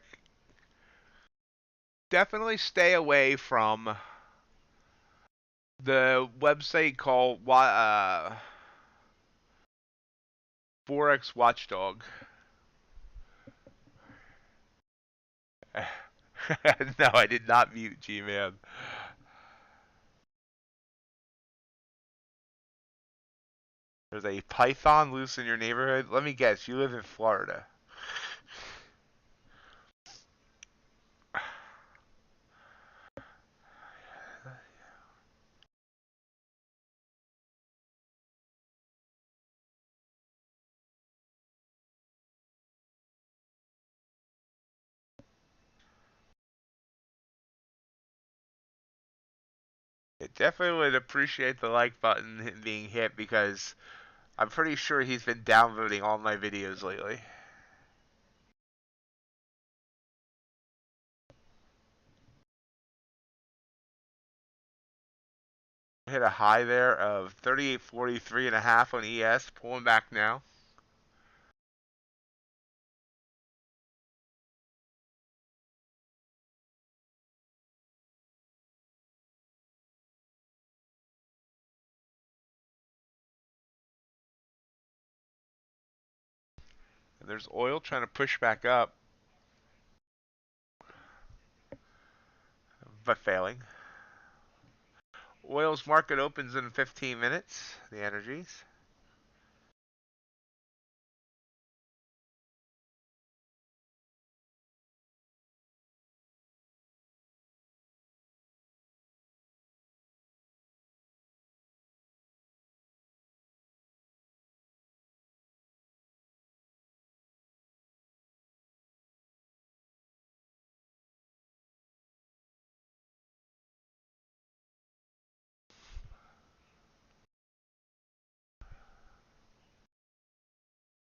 definitely stay away from the website called Forex Watchdog. No, I did not mute G-Man. There's a python loose in your neighborhood. Let me guess, you live in Florida. I definitely would appreciate the like button being hit because I'm pretty sure he's been downvoting all my videos lately. Hit a high there of 38.43.5 on ES, pulling back now. And there's oil trying to push back up, but failing. Oil's market opens in 15 minutes, the energies.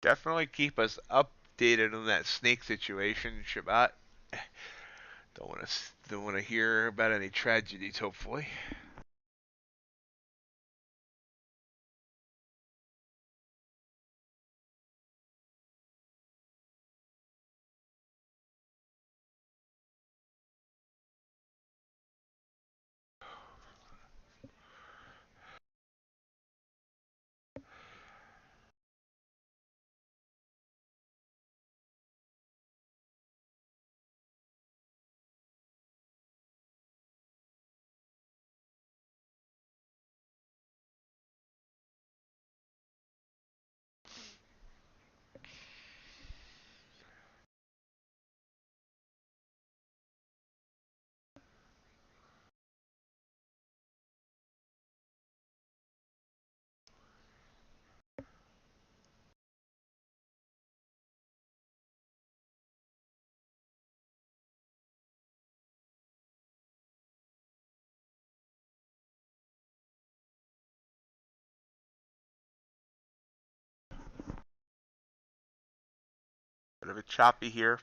Definitely keep us updated on that snake situation, Shabbat. Don't want to hear about any tragedies, hopefully. Bit of a choppy here.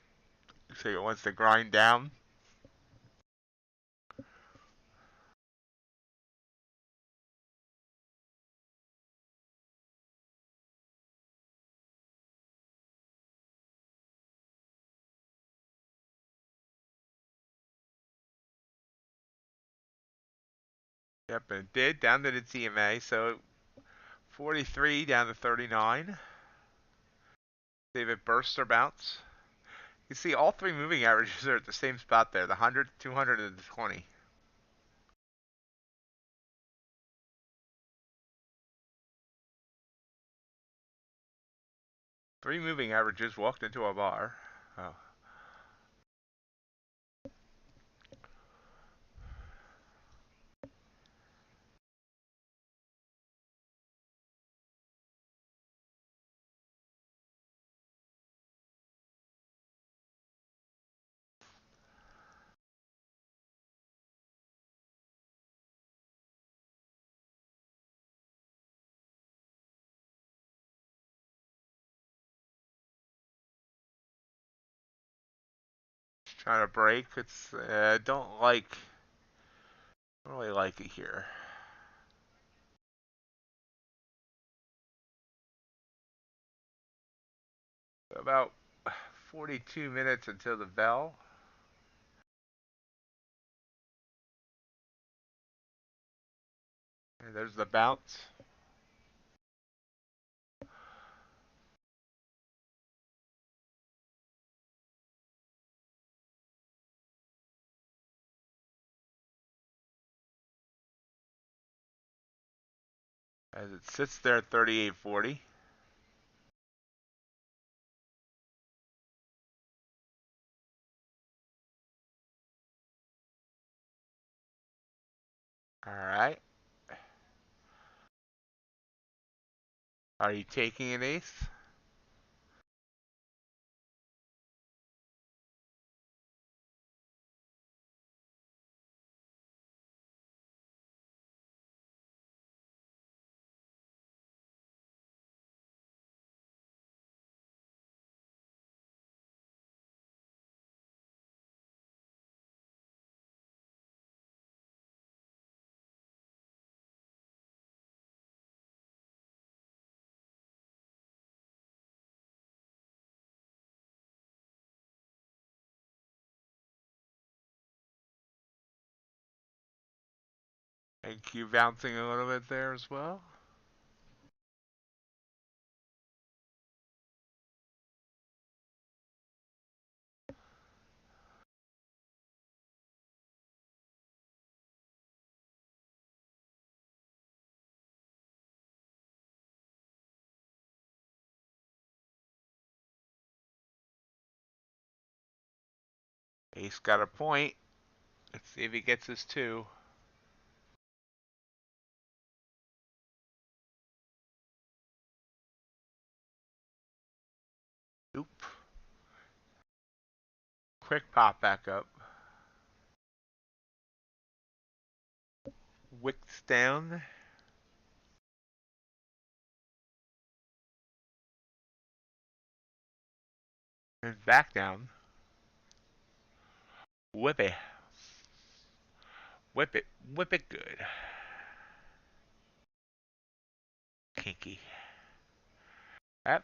Looks like it wants to grind down. Yep, and it did down to the TMA. So 43 down to 39. See if it bursts or bounce. You see all three moving averages are at the same spot there, the 100, 200, and the 20. Three moving averages walked into a bar. Oh. Trying to break. It's don't really like it here. About 42 minutes until the bell. And there's the bounce. As it sits there at 38.40. All right. Are you taking an ace? Thank you, bouncing a little bit there as well. Ace got a point. Let's see if he gets his two. Oop. Quick pop back up. Wicks down. And back down. Whip it. Whip it. Whip it good. Kinky. Yep.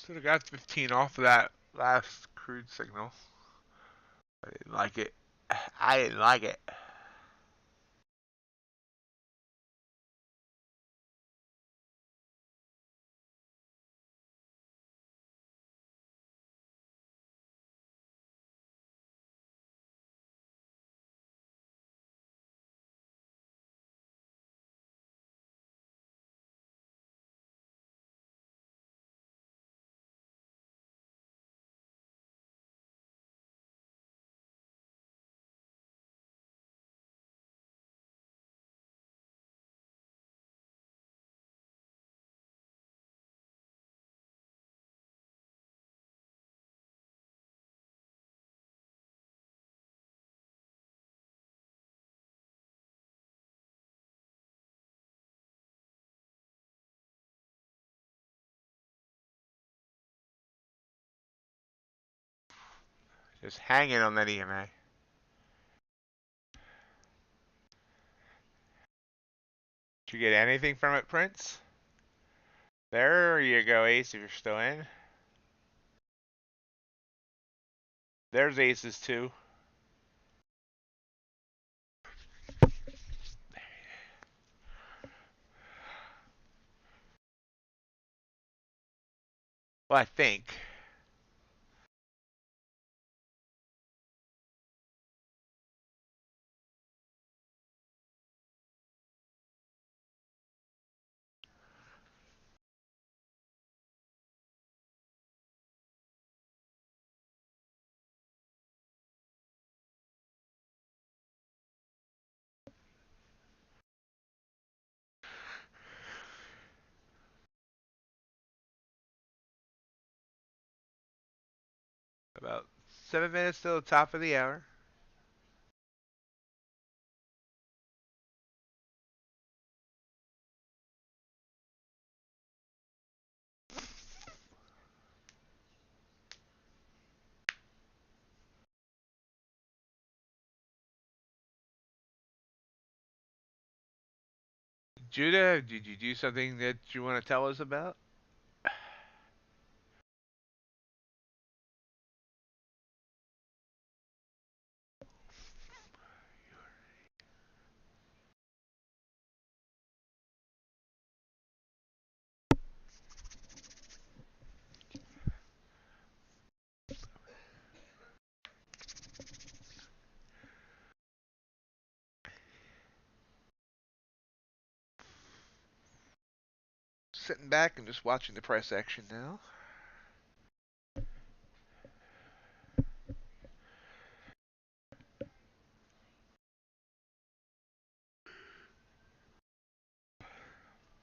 Should have got 15 off of that last crude signal. I didn't like it. I didn't like it. Just hanging on that EMA. Did you get anything from it, Prince? There you go, Ace, if you're still in. There's aces too. Well, I think. About 7 minutes till the top of the hour. Judah, did you do something that you want to tell us about? Sitting back and just watching the price action now.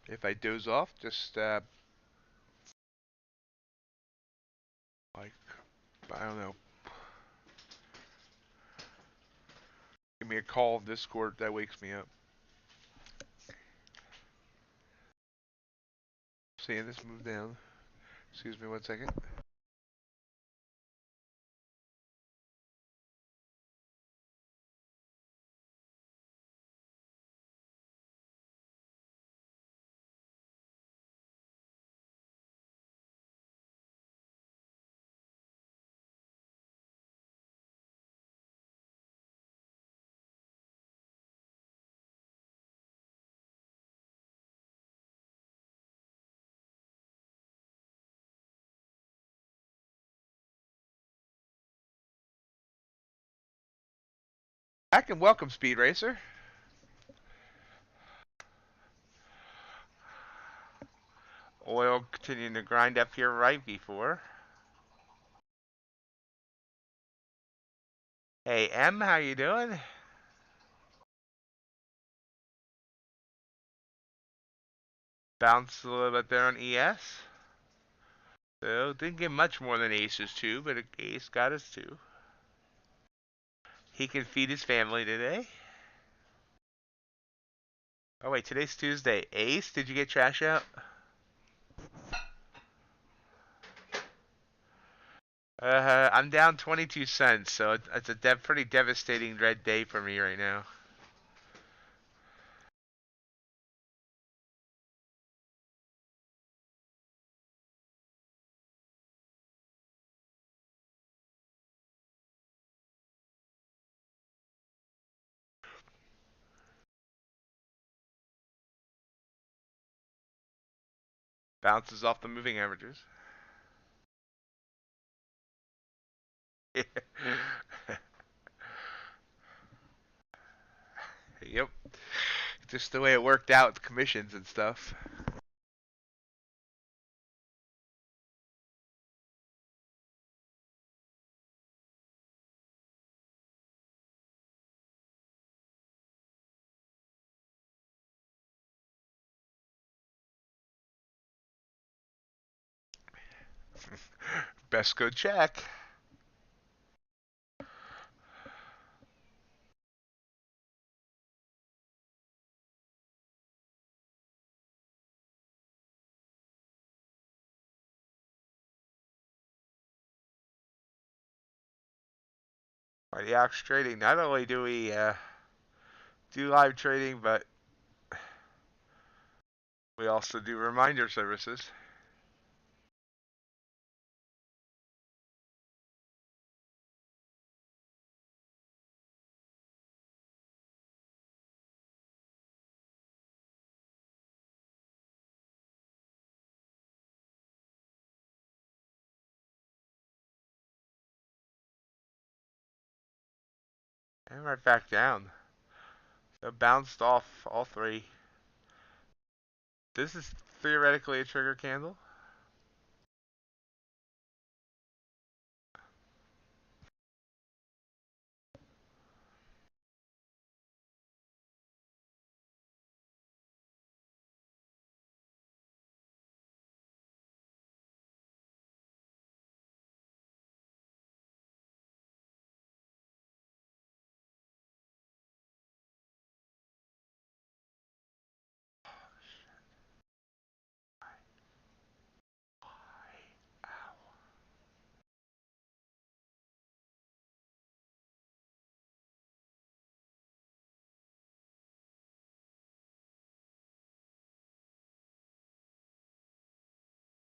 If I doze off, just like, I don't know, give me a call in Discord. That wakes me up. Seeing this move down. Excuse me 1 second. Back and welcome, Speed Racer. Oil continuing to grind up here right before. Hey, M, how you doing? Bounced a little bit there on ES. So, didn't get much more than aces two, but ace got us two. He can feed his family today. Oh wait, today's Tuesday. Ace, did you get trash out? I'm down 22 cents, so it's a pretty devastating red day for me right now. Bounces off the moving averages. Yep. Just the way it worked out with commissions and stuff. Best go check. MightyOxTrading. Not only do we do live trading, but we also do reminder services. And right back down. So bounced off all three. This is theoretically a trigger candle.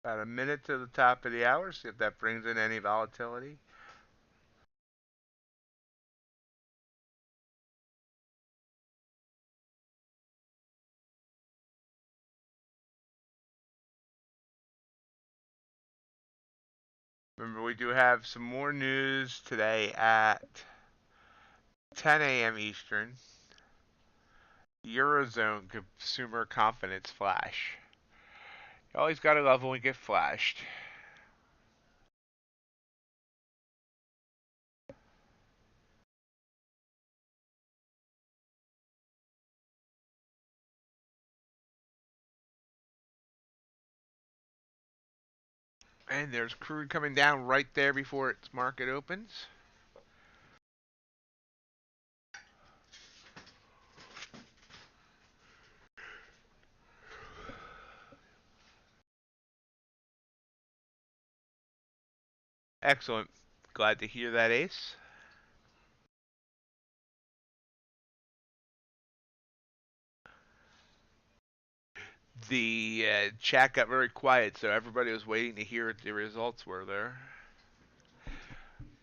About a minute to the top of the hour, see if that brings in any volatility. Remember, we do have some more news today at 10 a.m. Eastern. Eurozone consumer confidence flash. You always gotta love when we get flashed. And there's crude coming down right there before its market opens. Excellent. Glad to hear that, Ace. The chat got very quiet, so everybody was waiting to hear what the results were there.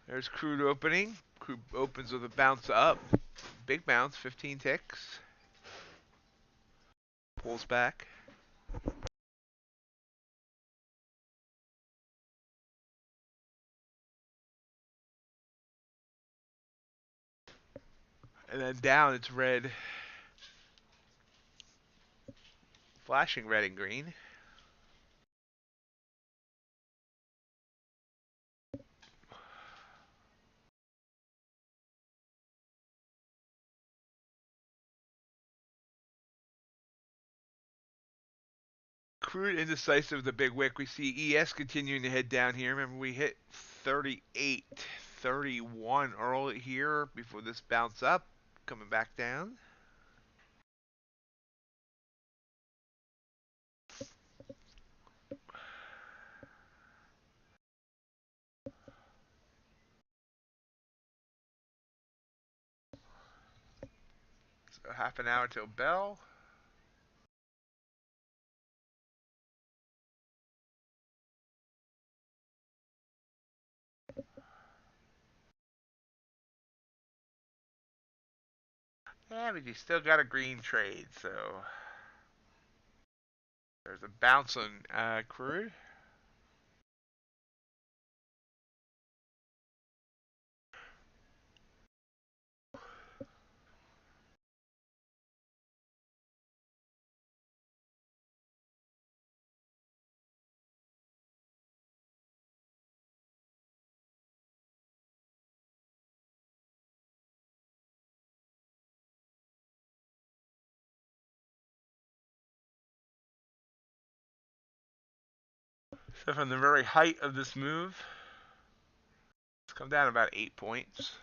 There's crude opening. Crude opens with a bounce up. Big bounce, 15 ticks. Pulls back. And then down it's red. Flashing red and green. Crude indecisive, the big wick. We see ES continuing to head down here. Remember, we hit 38, 31 early here before this bounce up. Coming back down. So half an hour till bell. Yeah, but you still got a green trade, so there's a bounce on crude. So from the very height of this move, it's come down about 8 points.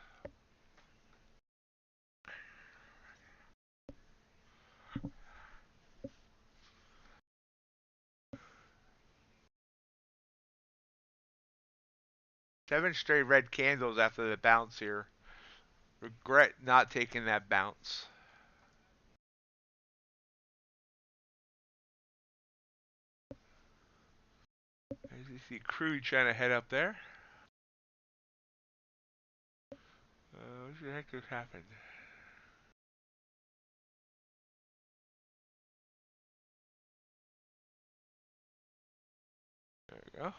Seven straight red candles after the bounce here. Regret not taking that bounce. As you see crude trying to head up there. What the heck just happened? There we go.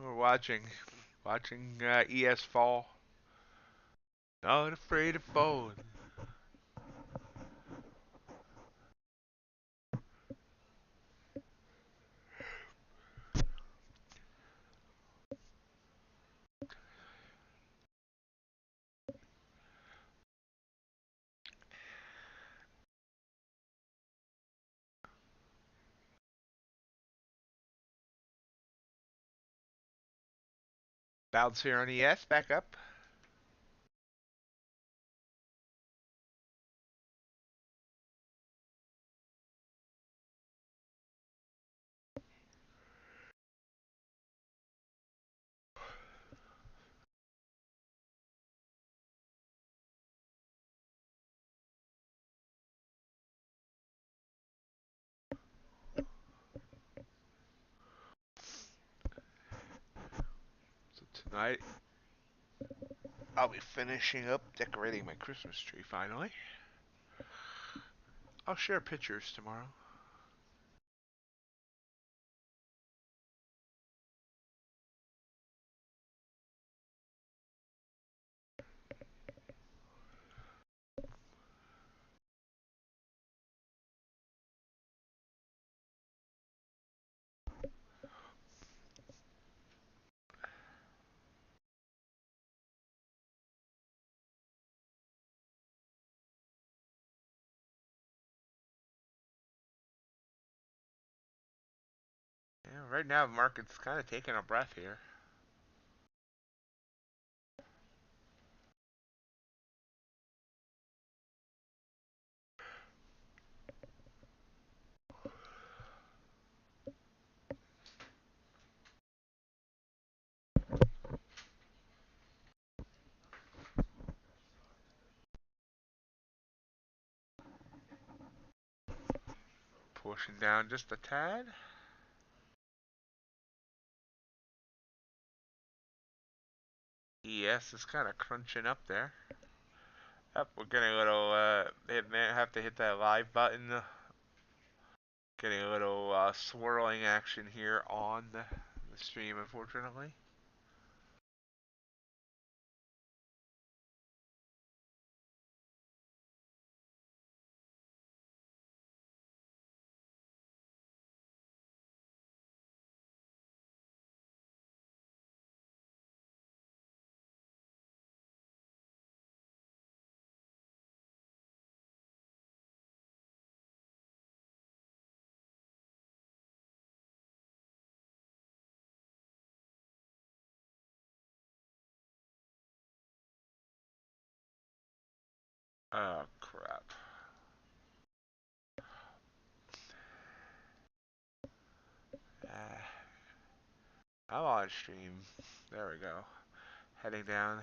We're watching ES fall. Not afraid of falling. Bounce here on ES, back up. So tonight, I'll be finishing up decorating my Christmas tree finally. I'll share pictures tomorrow. Yeah, right now the market's kind of taking a breath here. Pushing down just a tad. ES is kind of crunching up there. Up, we're getting a little, have to hit that live button. Getting a little swirling action here on the stream, unfortunately. Oh, crap. I'm on stream. There we go. Heading down.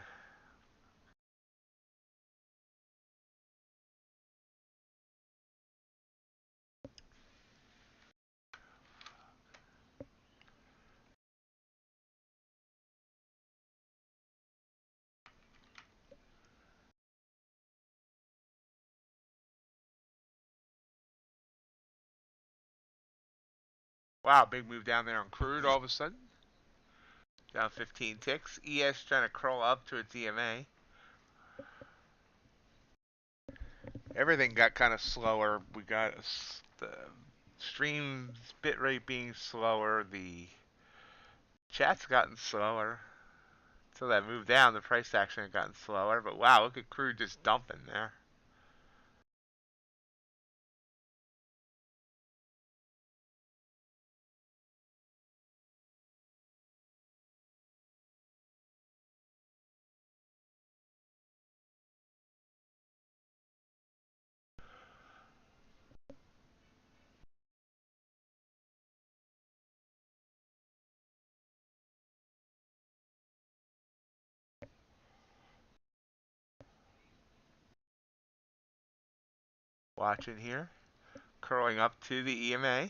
Wow, big move down there on crude all of a sudden. Down 15 ticks. ES trying to crawl up to its EMA. Everything got kind of slower. We got the stream bitrate being slower. The chat's gotten slower. So that move down, the price action had gotten slower. But wow, look at crude just dumping there. Watching here. Curling up to the EMA.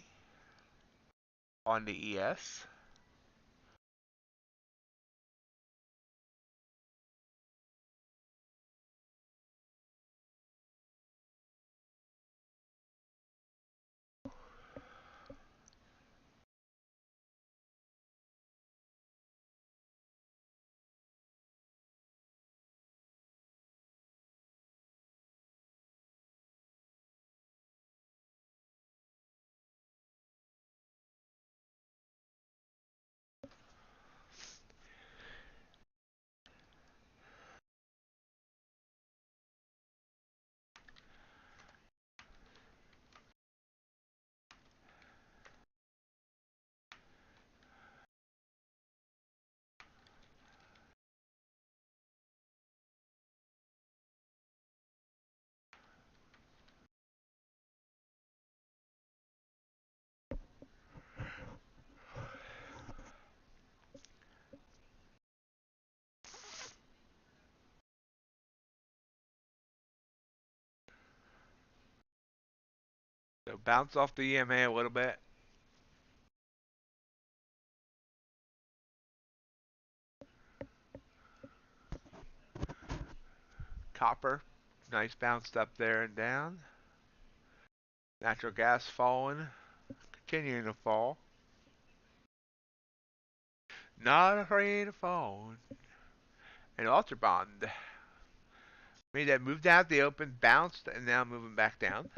On the ES. Bounce off the EMA a little bit. Copper, nice bounced up there and down. Natural gas falling, continuing to fall. Not afraid of falling. And Ultra Bond made that move down at the open, bounced, and now moving back down.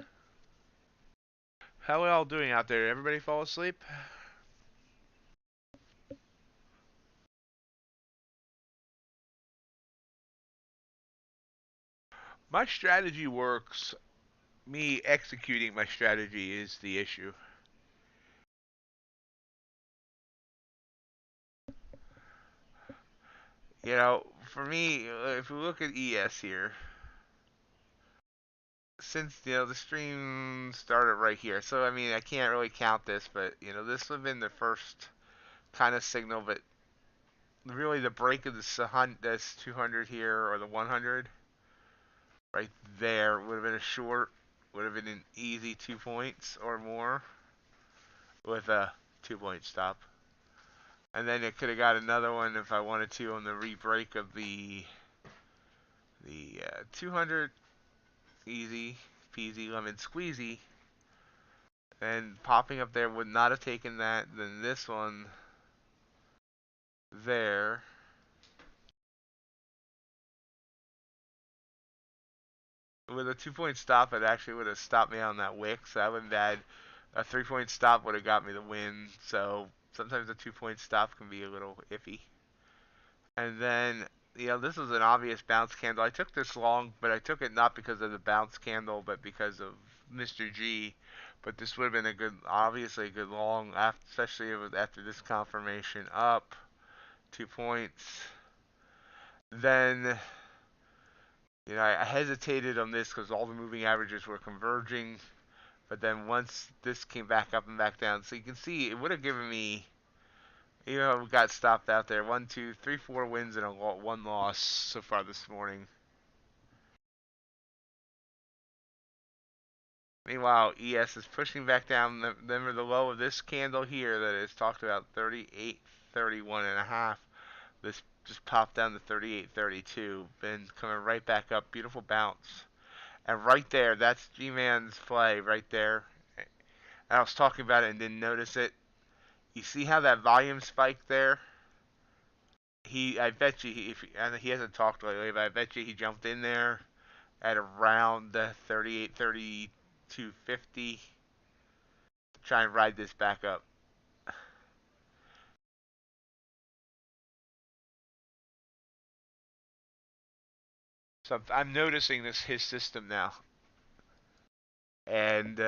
How are we all doing out there? Everybody fall asleep? My strategy works. Me executing my strategy is the issue. You know, for me, if we look at ES here, since the stream started right here, so I mean I can't really count this, but this would have been the first kind of signal, but really the break of this 200 here or the 100 right there would have been a short, would have been an easy 2 points or more with a 2 point stop. And then it could have got another one if I wanted to on the re-break of the 200, easy peasy lemon squeezy. And popping up there would not have taken that. Then this one there. With a 2 point stop, it actually would have stopped me on that wick, so that would have been bad. A 3 point stop would have got me the win, so sometimes a 2 point stop can be a little iffy. And then, this was an obvious bounce candle. I took this long, but I took it not because of the bounce candle, but because of Mr. G. But this would have been obviously a good long, especially after this confirmation up 2 points. Then, I hesitated on this because all the moving averages were converging. But then once this came back up and back down, so you can see it would have given me, we got stopped out there. 1, 2, 3, 4 wins and one loss so far this morning. Meanwhile, ES is pushing back down. Remember the low of this candle here that is talked about 38.31.5. This just popped down to 38.32. Then coming right back up. Beautiful bounce. And right there, that's G-Man's play right there. I was talking about it and didn't notice it. You see how that volume spiked there? I bet you, and he hasn't talked lately, but I bet you he jumped in there at around 38, 32.50 to try and ride this back up. So I'm noticing his system now, and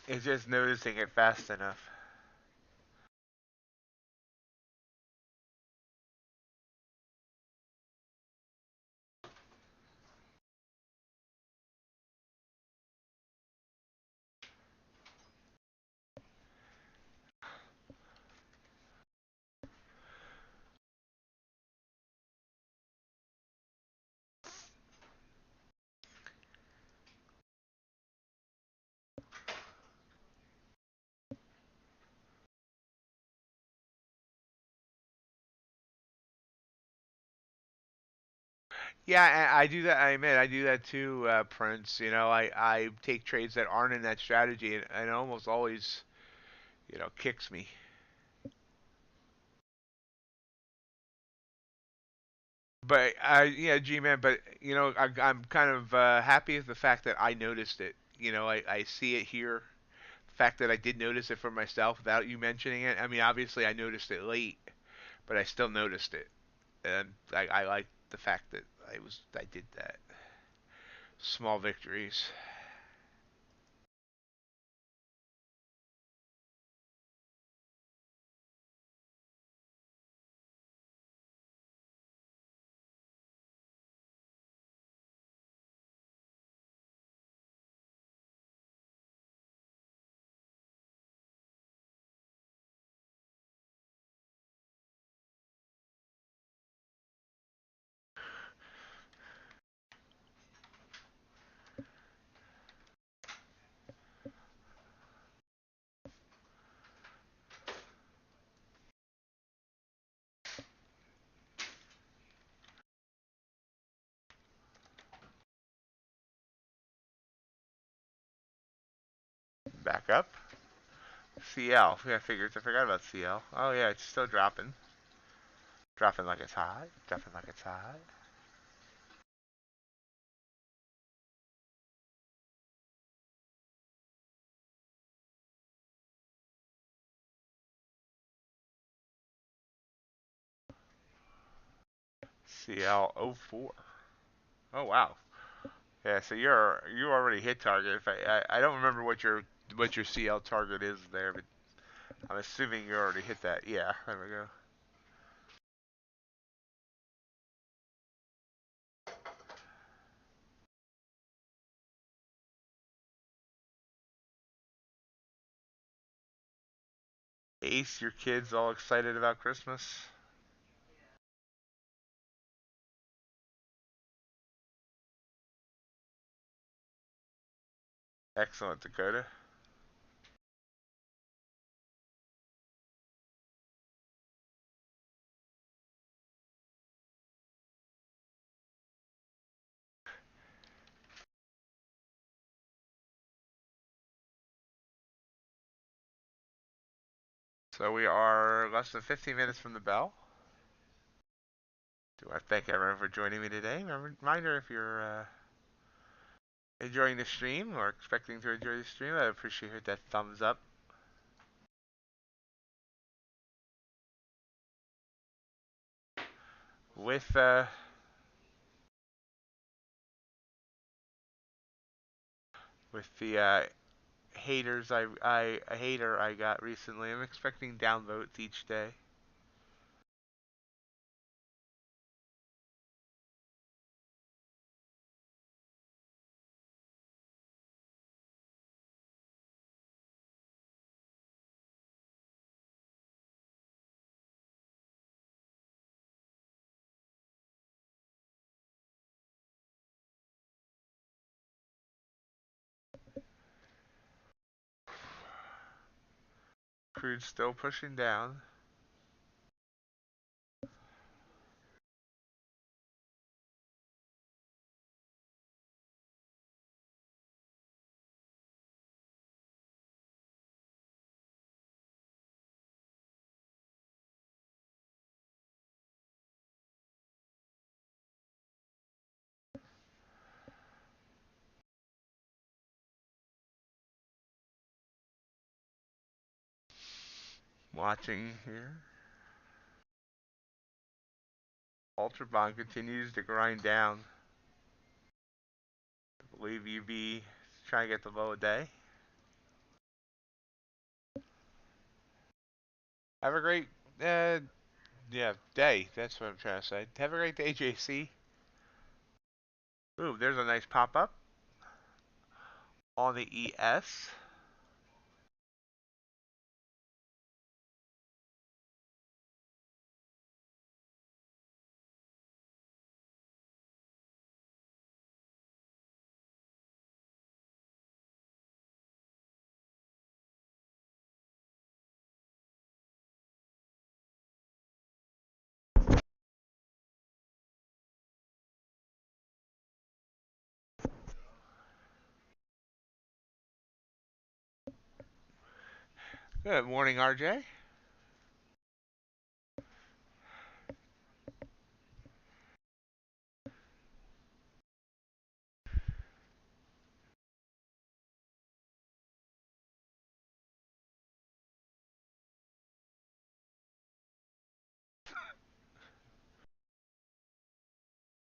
it's just noticing it fast enough. Yeah, I do that. I admit I do that too, Prince. I take trades that aren't in that strategy, and it almost always, kicks me. But yeah, G-Man. But I'm kind of happy with the fact that I noticed it. I see it here. The fact that I did notice it for myself without you mentioning it. I mean, obviously I noticed it late, but I still noticed it, and I like the fact that I did that. Small victories. Back up. CL. Yeah, I forgot about CL. Oh yeah, it's still dropping. Dropping like it's hot. Dropping like it's hot. CL04. Oh wow. Yeah, so you already hit target. If I don't remember what your CL target is there, but I'm assuming you already hit that. Yeah, there we go. Ace, your kids all excited about Christmas? Excellent, Dakota. So we are less than 15 minutes from the bell. Do I thank everyone for joining me today? Reminder, if you're enjoying the stream or expecting to enjoy the stream, I appreciate that thumbs up. With the haters a hater I got recently, I'm expecting downvotes each day. Crude still pushing down. Watching here. Ultra Bond continues to grind down. I believe UB trying to get the low a day. Have a great day. That's what I'm trying to say. Have a great day, JC. Ooh, there's a nice pop up on the ES. Good morning, RJ. Of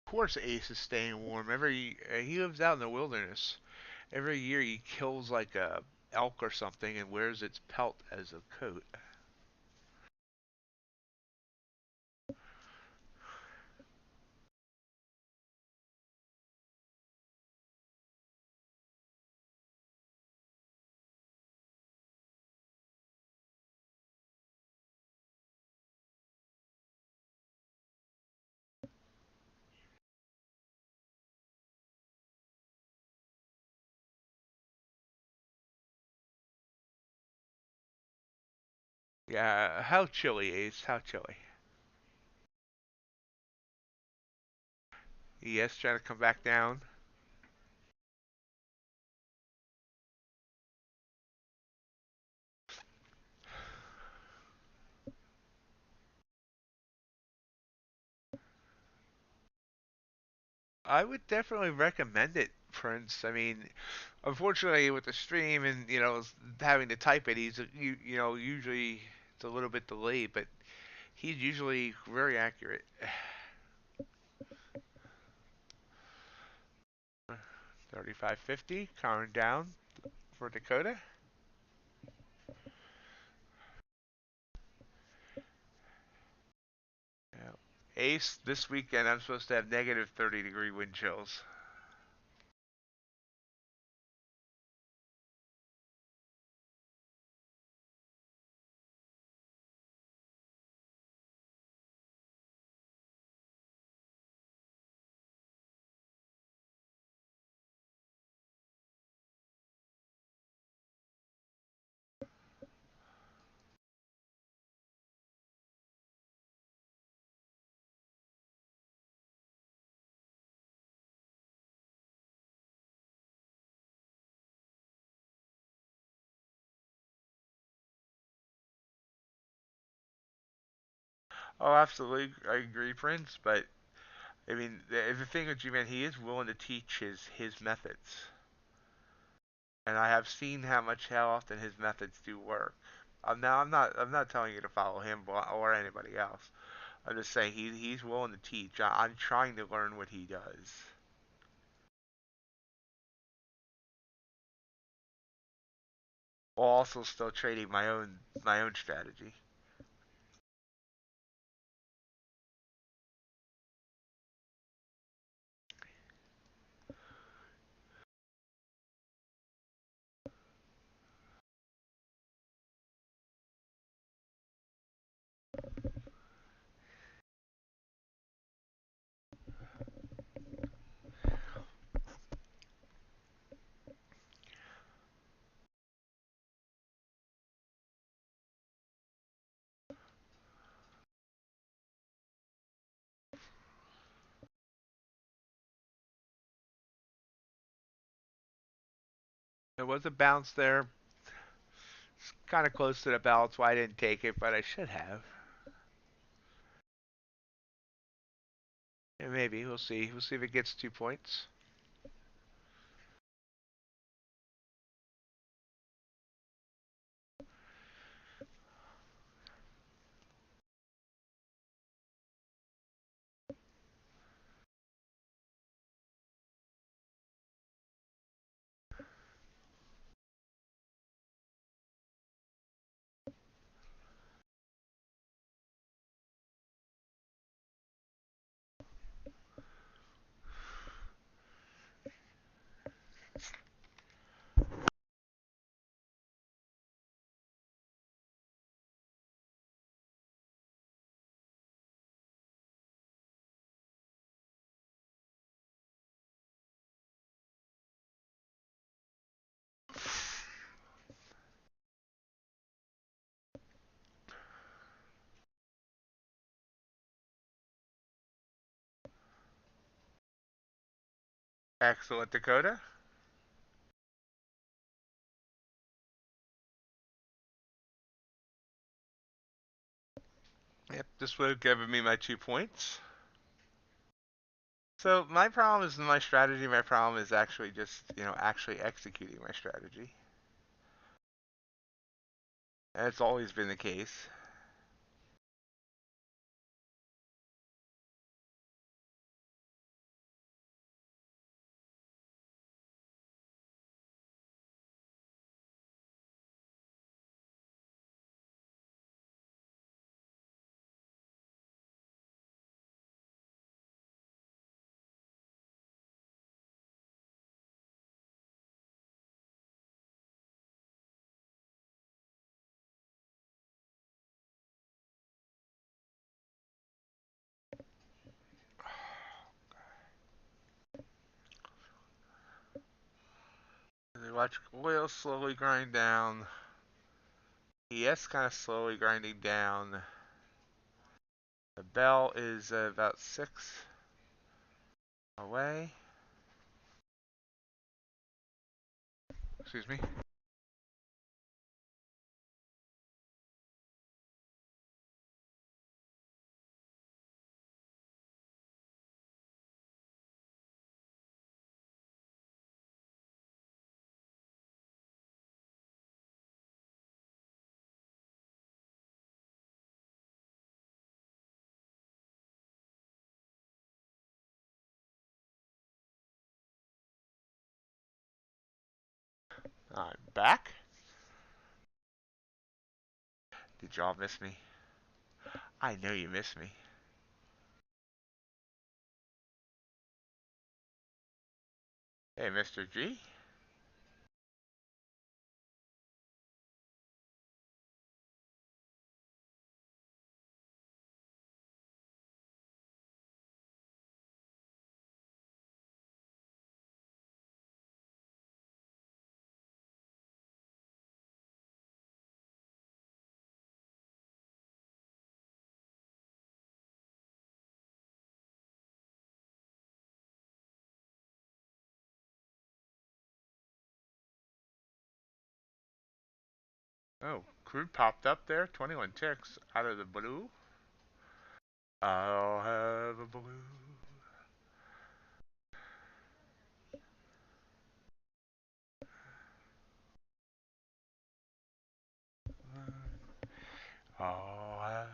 course, Ace is staying warm. He lives out in the wilderness. Every year he kills like a elk or something and wears its pelt as a coat. Yeah, how chilly, Ace? How chilly? ES trying to come back down. I would definitely recommend it, Prince. I mean, unfortunately, with the stream and having to type it, usually it's a little bit delayed, but he's usually very accurate. 35.50, calming down for Dakota. Ace, this weekend I'm supposed to have negative 30-degree wind chills. Oh, absolutely, I agree, Prince. But I mean, the thing with G-Man, he is willing to teach his methods, and I have seen how often his methods do work. I'm not telling you to follow him or anybody else. I'm just saying he's willing to teach. I'm trying to learn what he does, while also still trading my own strategy. There was a bounce there, kind of close to the balance. Why I didn't take it, but I should have. And maybe we'll see. We'll see if it gets 2 points. Excellent, Dakota. Yep, this would have given me my 2 points. So my problem isn't my strategy. My problem is actually just actually executing my strategy, and it's always been the case. Watch oil slowly grind down. ES kind of slowly grinding down. The bell is about 6 away. Excuse me. I'm back. Did y'all miss me? I know you miss me. Hey, Mr. G. Oh, crude popped up there. 21 ticks out of the blue. I'll have a blue. I'll have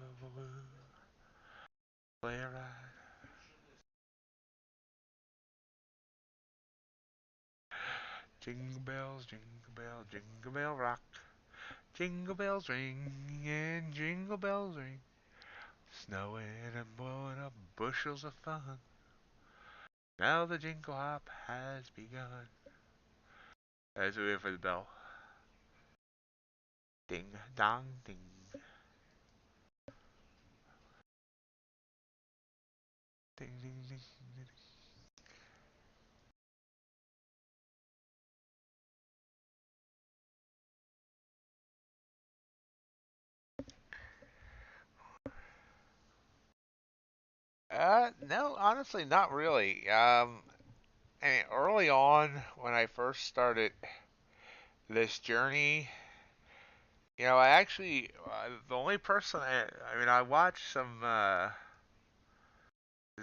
a blue. Play a ride. Jingle bells, jingle bell rock. Jingle bells ring and jingle bells ring. Snowing and blowing up bushels of fun. Now the jingle hop has begun. As we wait for the bell. Ding dong ding. Ding ding ding ding. No, honestly, not really. I mean, early on when I first started this journey, I actually the only person I mean, I watched some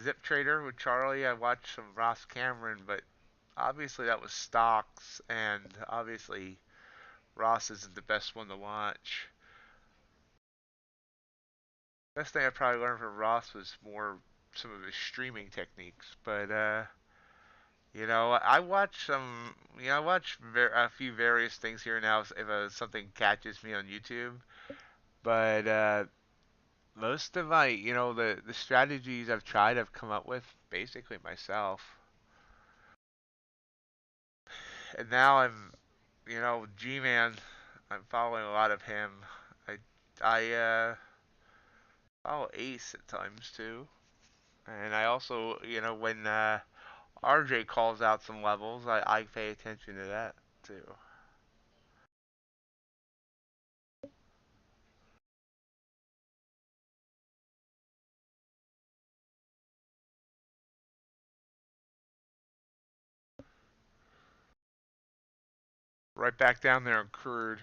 Zip Trader with Charlie. I watched some Ross Cameron, but obviously that was stocks, and obviously Ross isn't the best one to watch. Best thing I probably learned from Ross was more some of his streaming techniques, but I watch some. I watch a few various things here and now if something catches me on YouTube. But most of my, the strategies I've tried, I've come up with basically myself. And now G-Man. I'm following a lot of him. I follow Ace at times too, and I also, when RJ calls out some levels, I pay attention to that too. Right back down there on crude.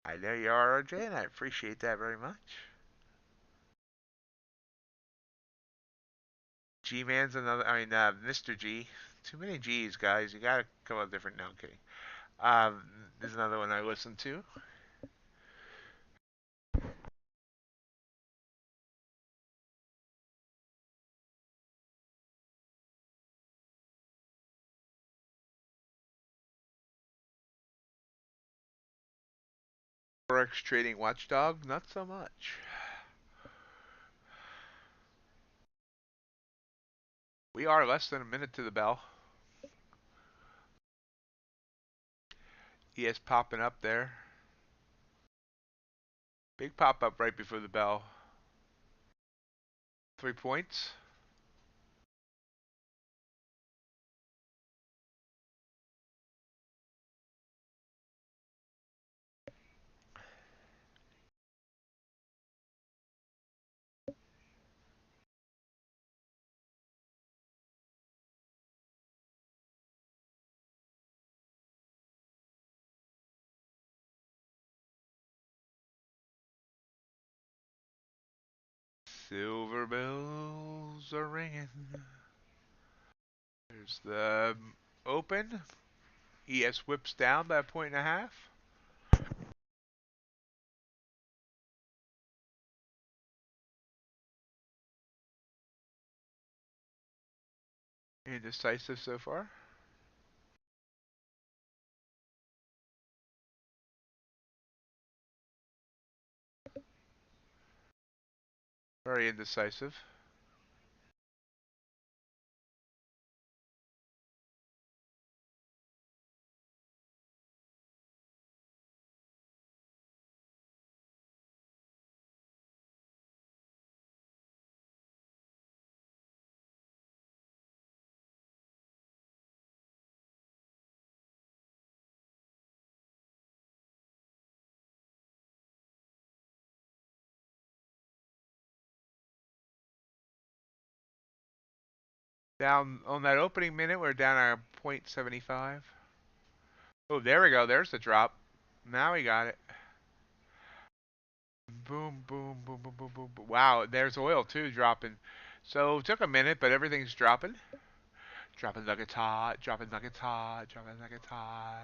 I know you are, RJ, and I appreciate that very much. G-Man's another, I mean, Mr. G. Too many G's, guys. You gotta come up with different. No, I'm kidding. There's another one I listen to. Forex Trading Watchdog, not so much. We are less than a minute to the bell. ES popping up there. Big pop up right before the bell. 3 points. Silver bells are ringing. There's the open. ES whips down by 1.5 points. Indecisive so far. Very indecisive. Down on that opening minute, we're down our 0.75. Oh, there we go. There's the drop. Now we got it. Boom, boom, boom, boom, boom, boom, boom. Wow, there's oil too dropping. So it took a minute, but everything's dropping. Dropping nuggets hot, dropping nuggets hot, dropping nuggets hot.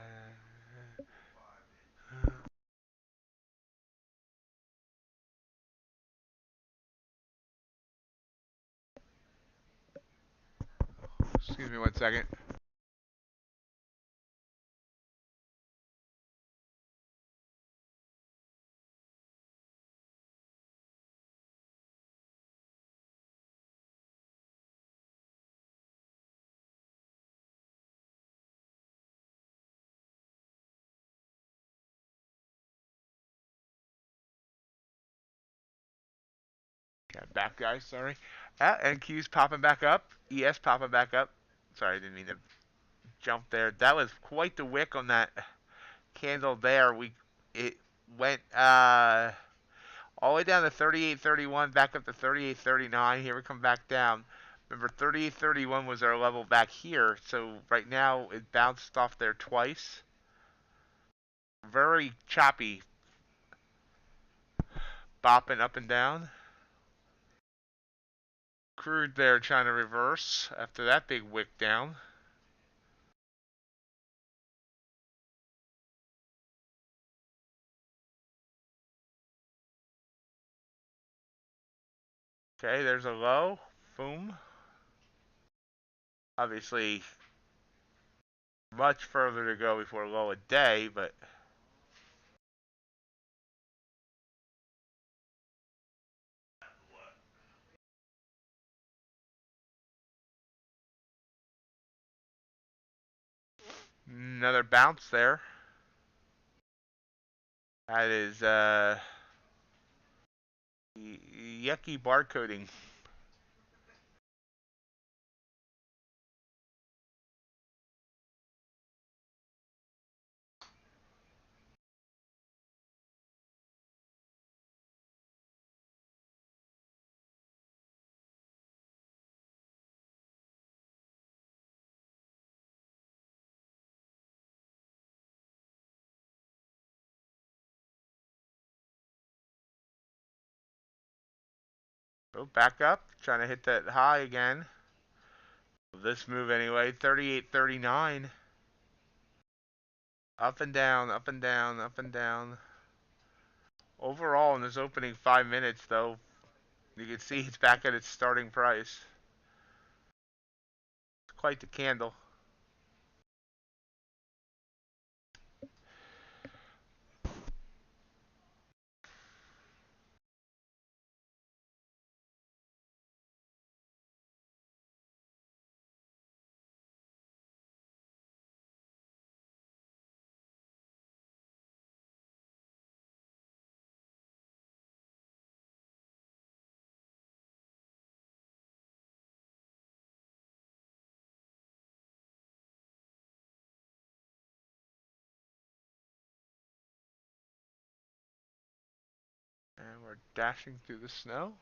Excuse me 1 second. Got back, guys. Sorry. NQ's popping back up. ES popping back up. Sorry, I didn't mean to jump there. That was quite the wick on that candle there. It went all the way down to 38.31, back up to 38.39. Here we come back down. Remember, 38.31 was our level back here. So right now it bounced off there twice. Very choppy, bopping up and down. Crude there trying to reverse after that big wick down. Okay, there's a low. Boom. Obviously, much further to go before low a day, but another bounce there. That is yucky barcoding. Oh, back up, trying to hit that high again. This move anyway, 38.39. Up and down, up and down, up and down. Overall, in this opening 5 minutes, though, you can see it's back at its starting price. It's quite the candle. And we're dashing through the snow.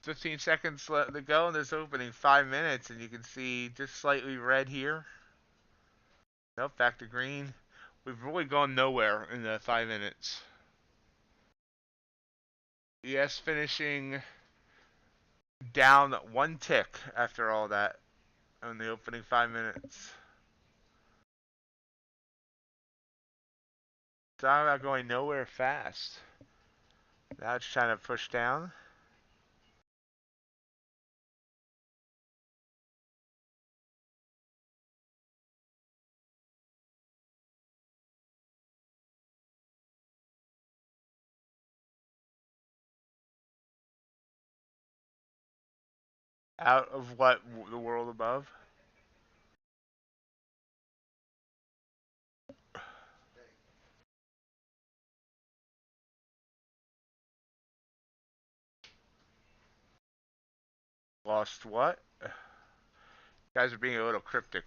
15 seconds left to go in this opening 5 minutes, and you can see just slightly red here. Nope, back to green. We've really gone nowhere in the 5 minutes. ES finishing down 1 tick after all that in the opening 5 minutes. Talking about going nowhere fast. Now it's trying to push down. Out of what? The world above? Lost what? You guys are being a little cryptic.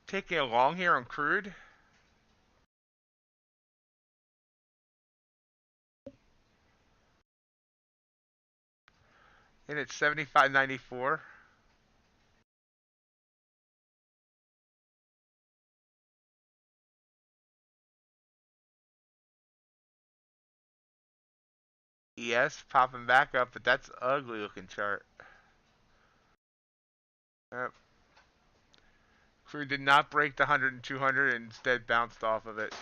Taking a long here on crude. And it's 75.94. ES popping back up, but that's ugly looking chart. Yep. Crude did not break the 100 and 200 and instead bounced off of it.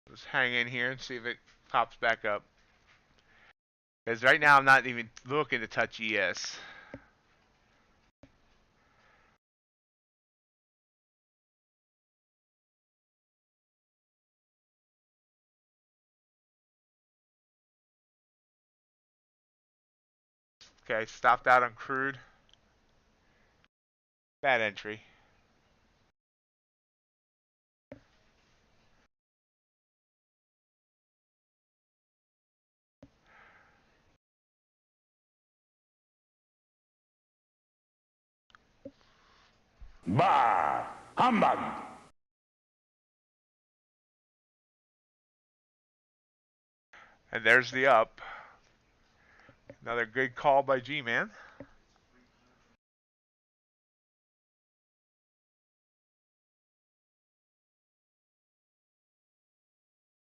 Let's hang in here and see if it pops back up. Because right now I'm not even looking to touch ES. Okay, stopped out on crude. Bad entry. Bah! Humbug! And there's the up. Another good call by G-Man.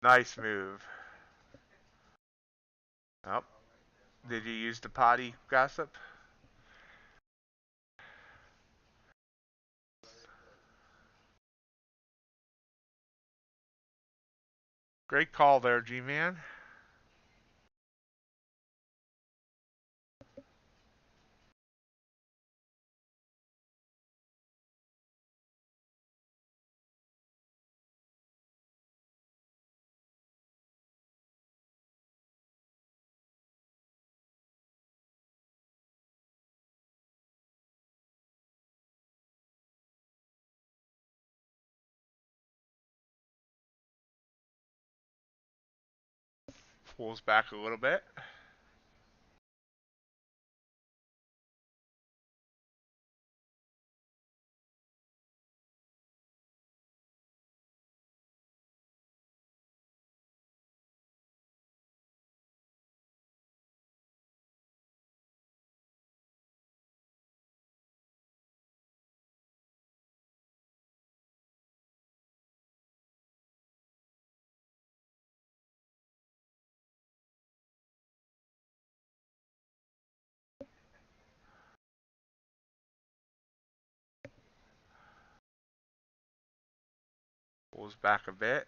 Nice move. Oh, did you use the potty, Gossip? Great call there, G-Man. Pulls back a little bit. Pulls back a bit.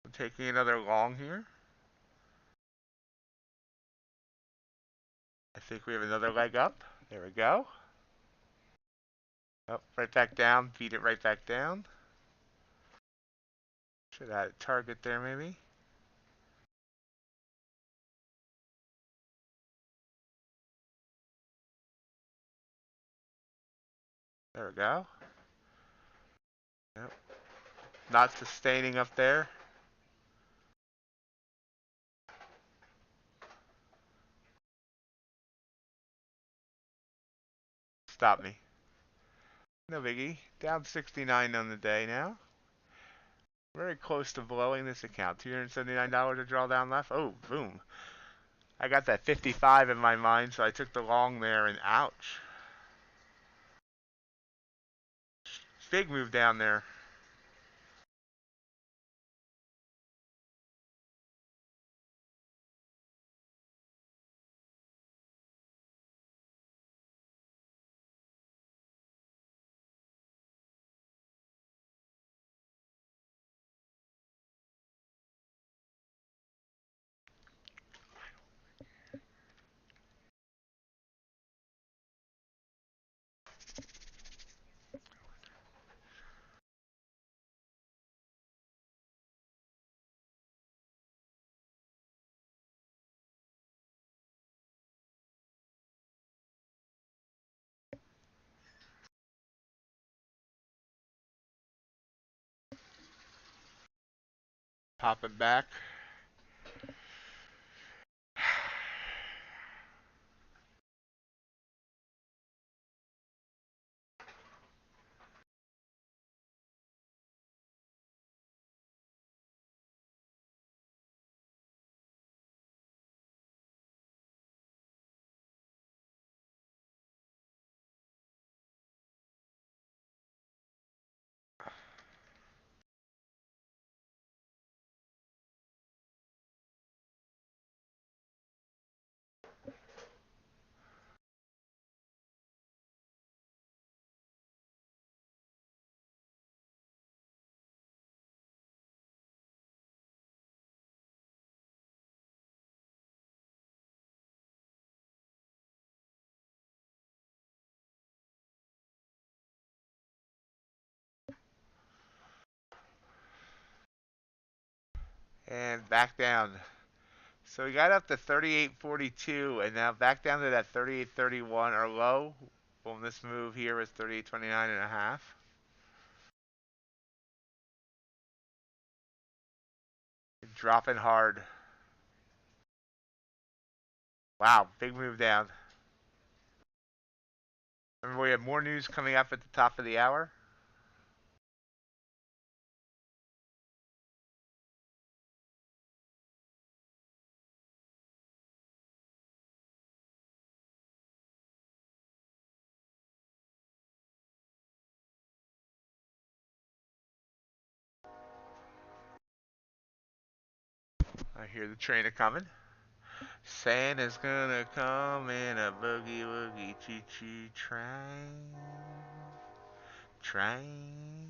I'm taking another long here. I think we have another leg up. There we go. Up, right back down. Feed it right back down. Should add a target there, maybe. There we go. Yep. Not sustaining up there. Stop me. No biggie. Down 69 on the day now. Very close to blowing this account. $279 to draw down left. Oh, boom. I got that 55 in my mind, so I took the long there, and ouch. big move down there. Popping back. And back down. So we got up to 38.42 and now back down to that 38.31. Our low on this move here was 38.29.5. Dropping hard. Wow, big move down. Remember, we have more news coming up at the top of the hour. I hear the train coming. Santa's gonna come in a boogie woogie choo choo train. Train.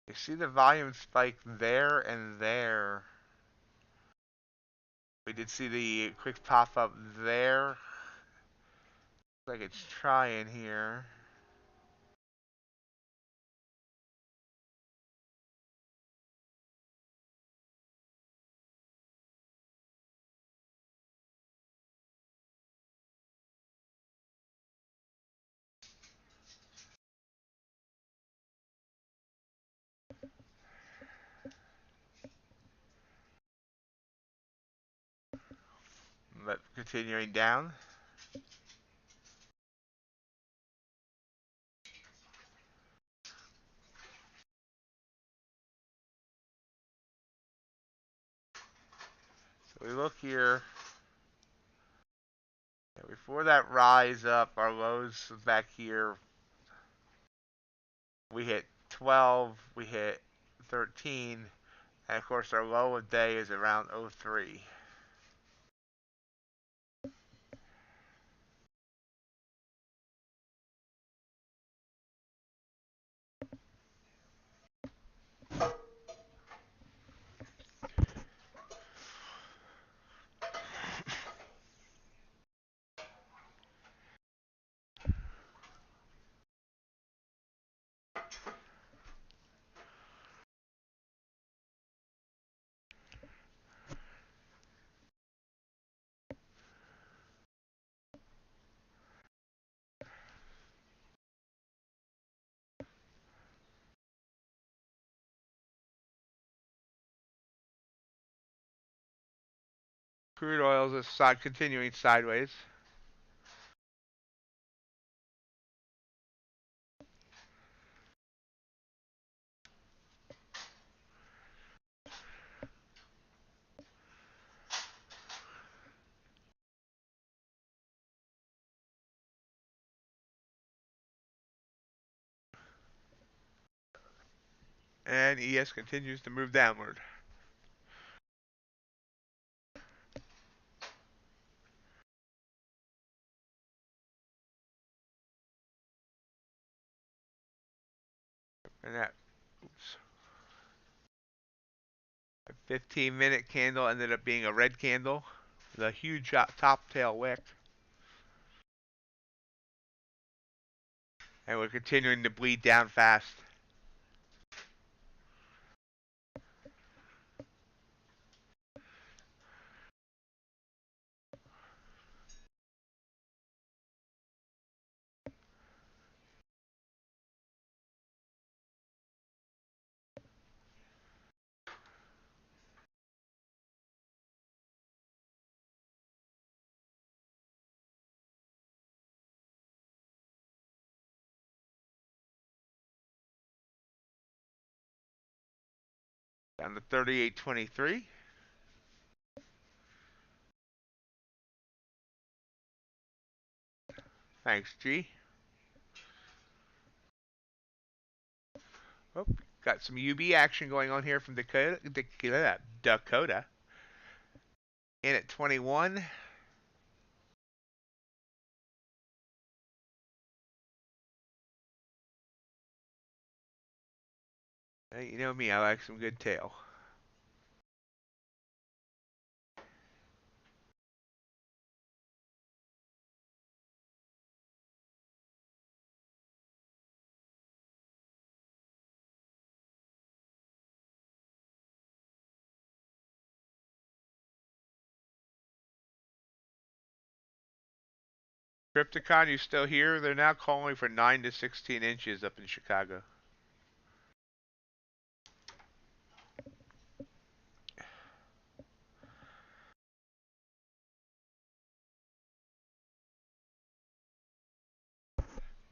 You see the volume spike there and there. We did see the quick pop up there. Looks like it's trying here. But continuing down. So we look here. Before that rise up, our lows back here. We hit 12, we hit 13, and of course our low of day is around 03. Crude oil is continuing sideways. And ES continues to move downward. And that, oops, a 15-minute candle ended up being a red candle with a huge top tail wick. And we're continuing to bleed down fast. Down to 38.23. Thanks, G. Oh, got some UB action going on here from Dakota. In at 21. Hey, you know me, I like some good tail. Crypticon, you still here? They're now calling for 9 to 16 inches up in Chicago.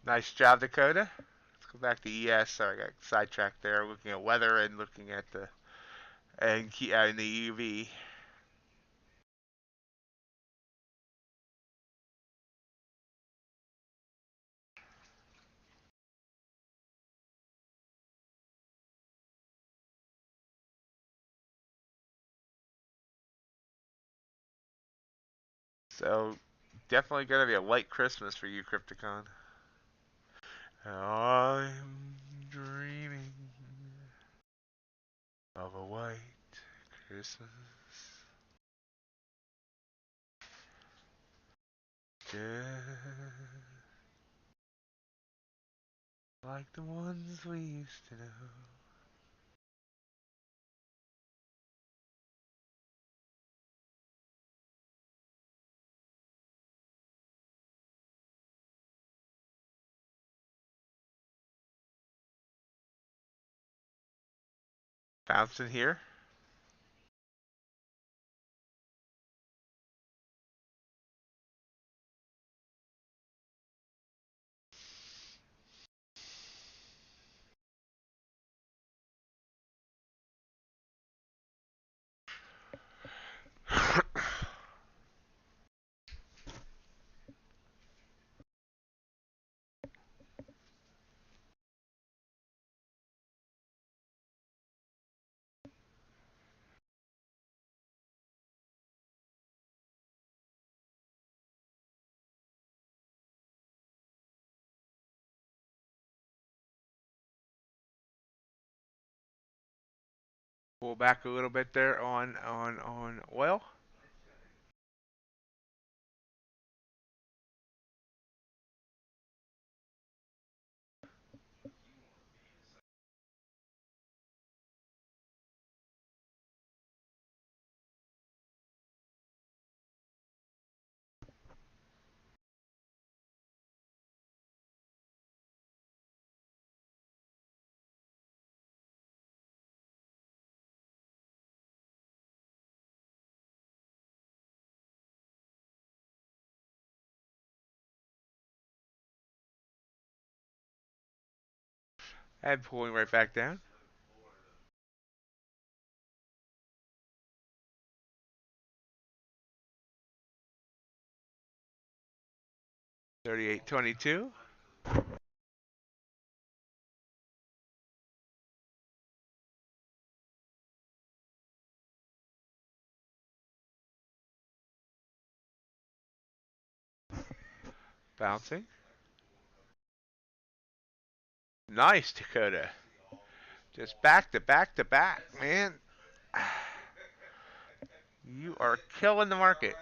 Nice job, Dakota. Let's go back to ES. Sorry, I got sidetracked there. Looking at weather and looking at the and the UV. So definitely gonna be a white Christmas for you, Crypticon. I'm dreaming of a white Christmas. Just like the ones we used to know. Bouncing here. Pull back a little bit there on oil. And pulling right back down. $38.22. Bouncing. Nice, Dakota. Just back to back to back, man. You are killing the market.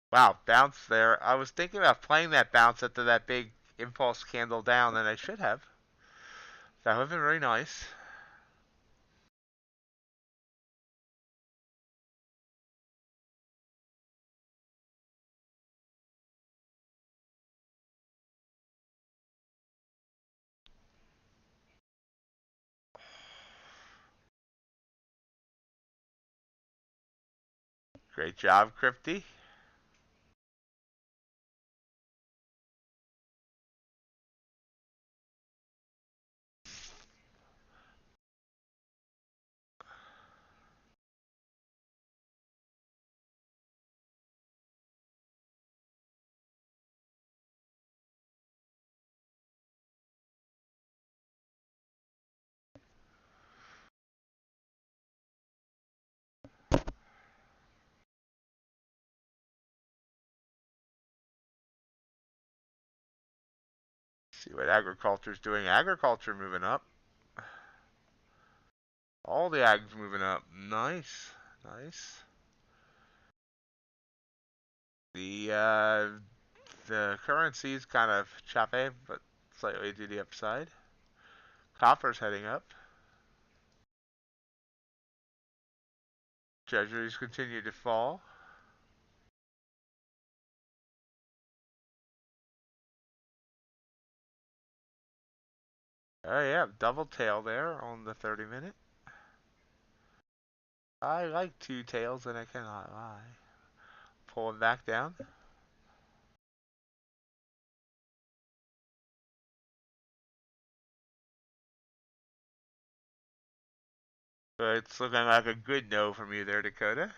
Wow, bounce there. I was thinking about playing that bounce after that big impulse candle down, and I should have. That would have been very nice. Great job, Crypty. See what agriculture's doing. Agriculture moving up. All the ag's moving up. Nice. Nice. The currency's kind of choppy, but slightly to the upside. Copper's heading up. Treasuries continue to fall. Oh yeah, double tail there on the 30-minute. I like two tails and I cannot lie. Pulling back down. But it's looking like a good no from you there, Dakota.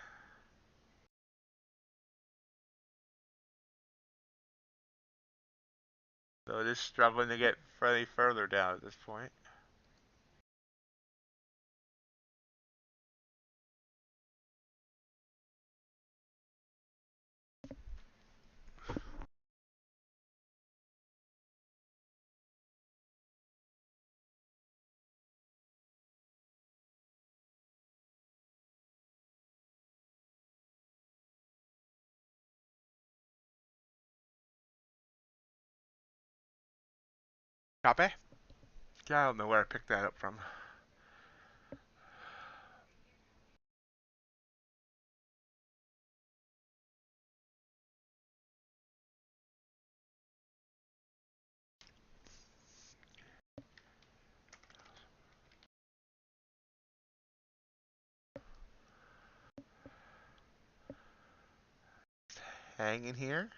So it is struggling to get any further down at this point. Copy? Yeah, I don't know where I picked that up from. Hanging here.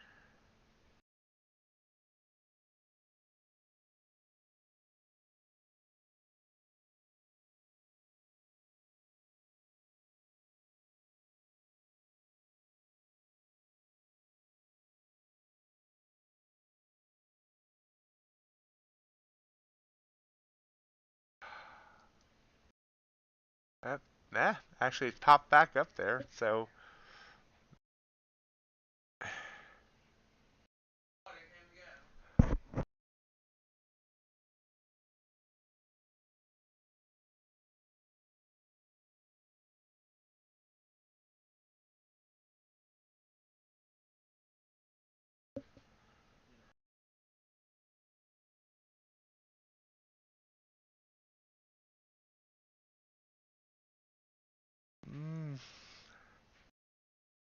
Actually it popped back up there, so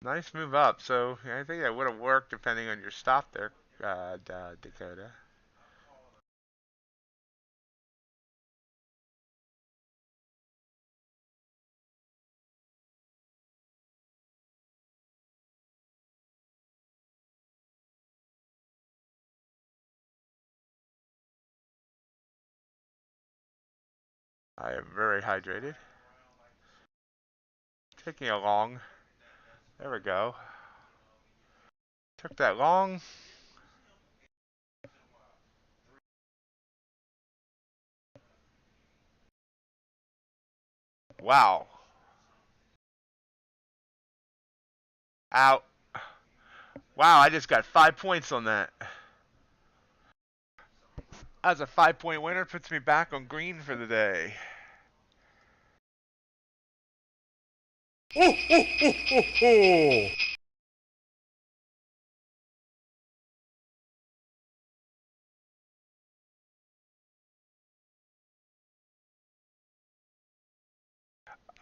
nice move up. So I think that would have worked depending on your stop there, Dakota. I am very hydrated. Taking a long. There we go. Took that long. Wow. Out. Wow, I just got 5 points on that. That's a 5-point winner. Puts me back on green for the day.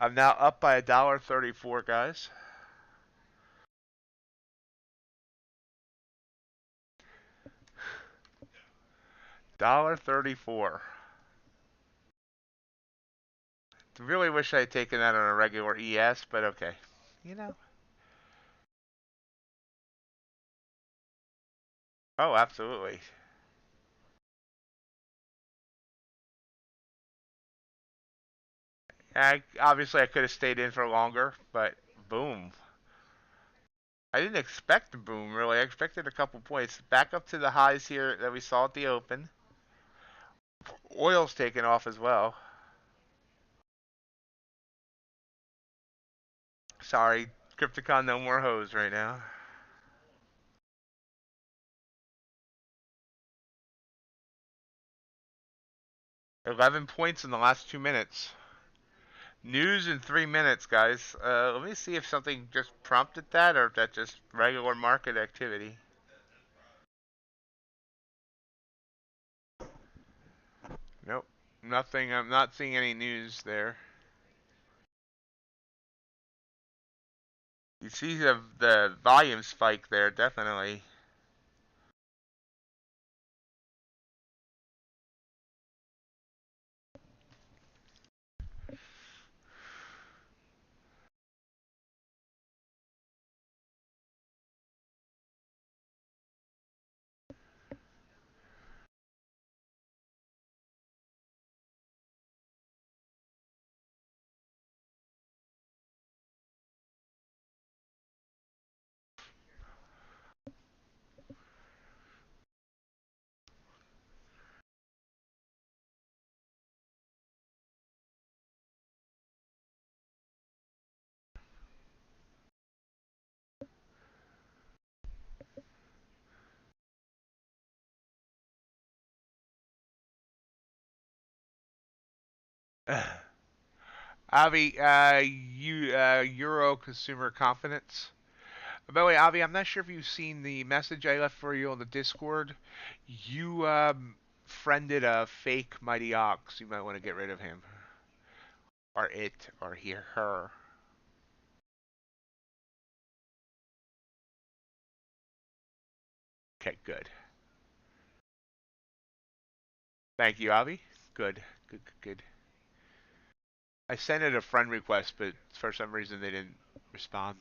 I'm now up by $1.34, guys. $1.34. Really wish I had taken that on a regular ES, but okay. You know. Oh, absolutely. Obviously, I could have stayed in for longer, but boom. I didn't expect a boom, really. I expected a couple points. Back up to the highs here that we saw at the open. Oil's taken off as well. Sorry, Crypticon, no more hose right now. $11 points in the last 2 minutes. News in 3 minutes, guys. Let me see if something just prompted that or if that's just regular market activity. Nope, nothing. I'm not seeing any news there. You see the volume spike there, definitely. Avi, Euro consumer confidence. By the way, Avi, I'm not sure if you've seen the message I left for you on the Discord. You friended a fake Mighty Ox. You might want to get rid of him. Or it, or he, her. Okay, good. Thank you, Avi. Good, good, good. I sent it a friend request, but for some reason they didn't respond.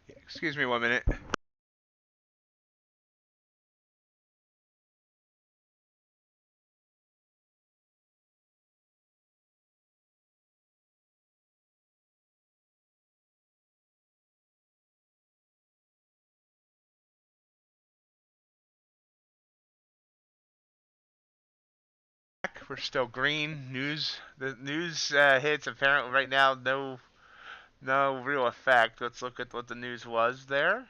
Excuse me 1 minute. We're still green. The news hits apparently right now. No real effect. Let's look at what the news was there.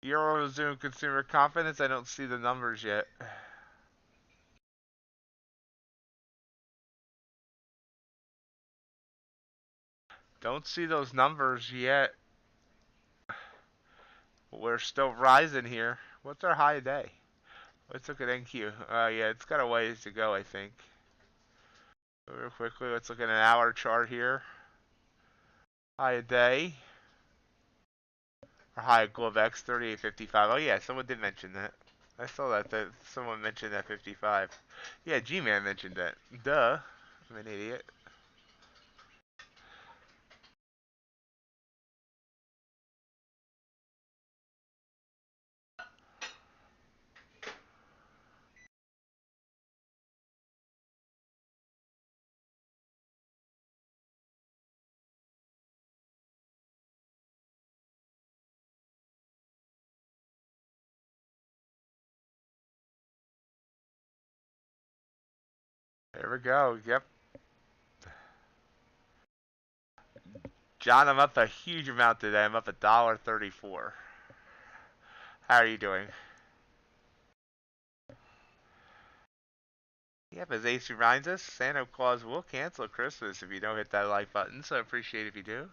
Eurozone consumer confidence. I don't see the numbers yet. Don't see those numbers yet. We're still rising here. What's our high day? Let's look at NQ. Yeah, it's got a ways to go, I think. Real quickly, let's look at an hour chart here. High a day. Or high at GloveX 38.55. Oh yeah, someone did mention that. I saw that someone mentioned that 55. Yeah, G-Man mentioned that. Duh. I'm an idiot. There we go. Yep. John, I'm up a huge amount today. I'm up $1.34. How are you doing? Yep, as Ace reminds us, Santa Claus will cancel Christmas if you don't hit that like button, so I appreciate it if you do.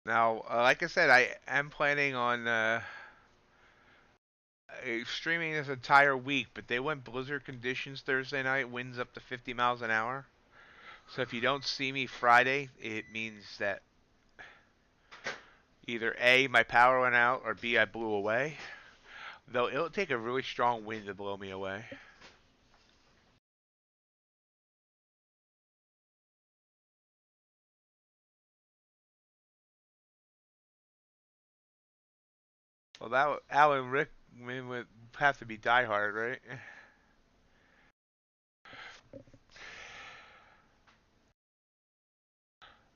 Now, like I said, I am planning on streaming this entire week, but they went blizzard conditions Thursday night, winds up to 50 miles an hour. So if you don't see me Friday, it means that either A, my power went out, or B, I blew away. Though it'll take a really strong wind to blow me away. Well, that Alan Rickman would have to be Die Hard, right?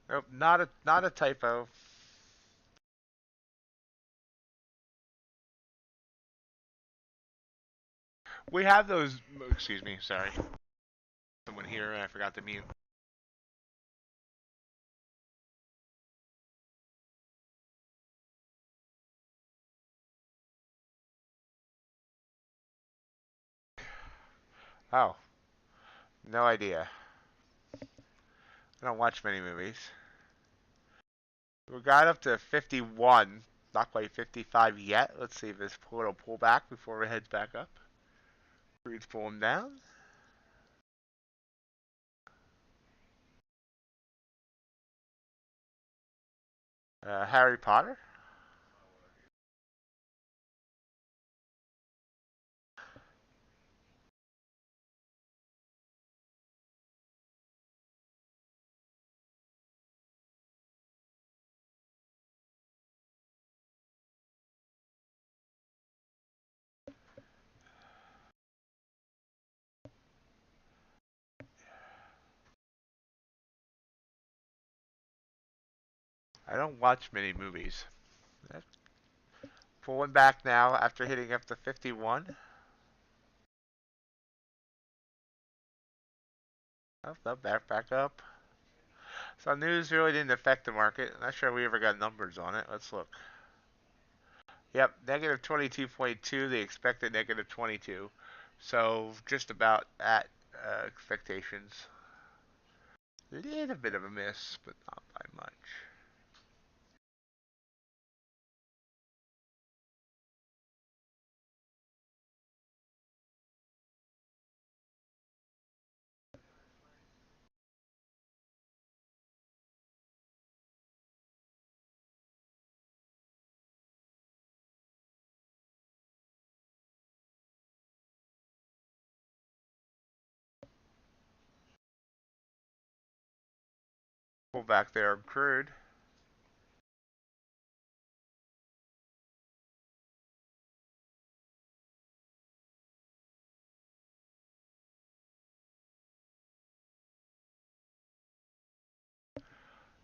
Nope, not a typo. We have those. Excuse me, sorry. Someone here, and I forgot to mute. Oh, no idea. I don't watch many movies. We got up to 51, not quite 55 yet. Let's see if this will pull back before it heads back up. Reed's pulling down. Harry Potter. I don't watch many movies. Pulling back now after hitting up to 51. Oh, no, back up. So news really didn't affect the market. I'm not sure we ever got numbers on it. Let's look. Yep, negative 22.2. They expected negative 22. So just about at expectations. A little bit of a miss, but not by much. Pull back there on crude.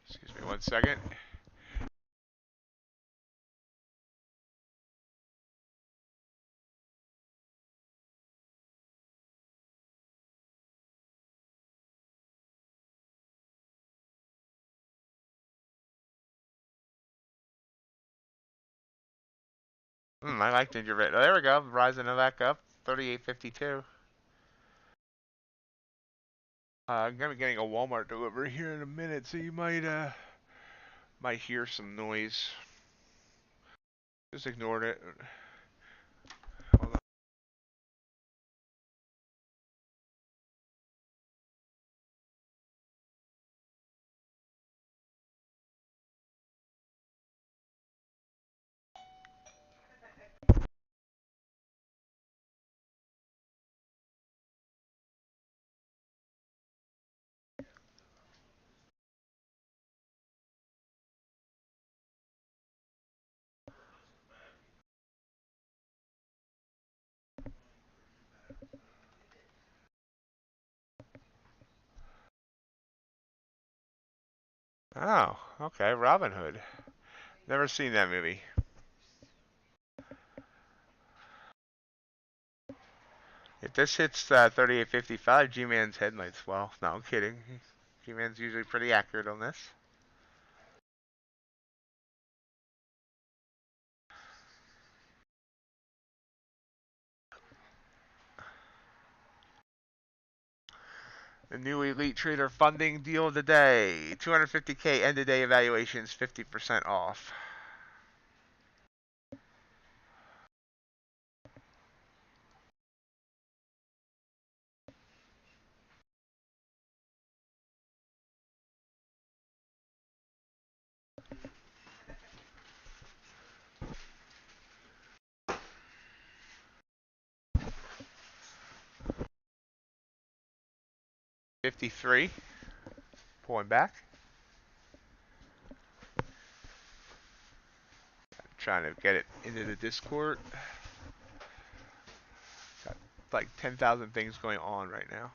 Excuse me 1 second. I like NinjaTrader. Oh, there we go. Rising back up. 38.52. I'm gonna be getting a Walmart delivery here in a minute, so you might hear some noise. Just ignored it. Hold on. Oh, okay, Robin Hood. Never seen that movie. If this hits 38.55, G-Man's head might swell. No, I'm kidding. G-Man's usually pretty accurate on this. The new Elite Trader funding deal of the day. 250K end of day evaluations, 50% off. $53. Pulling back. Trying to get it into the Discord. Got like 10,000 things going on right now.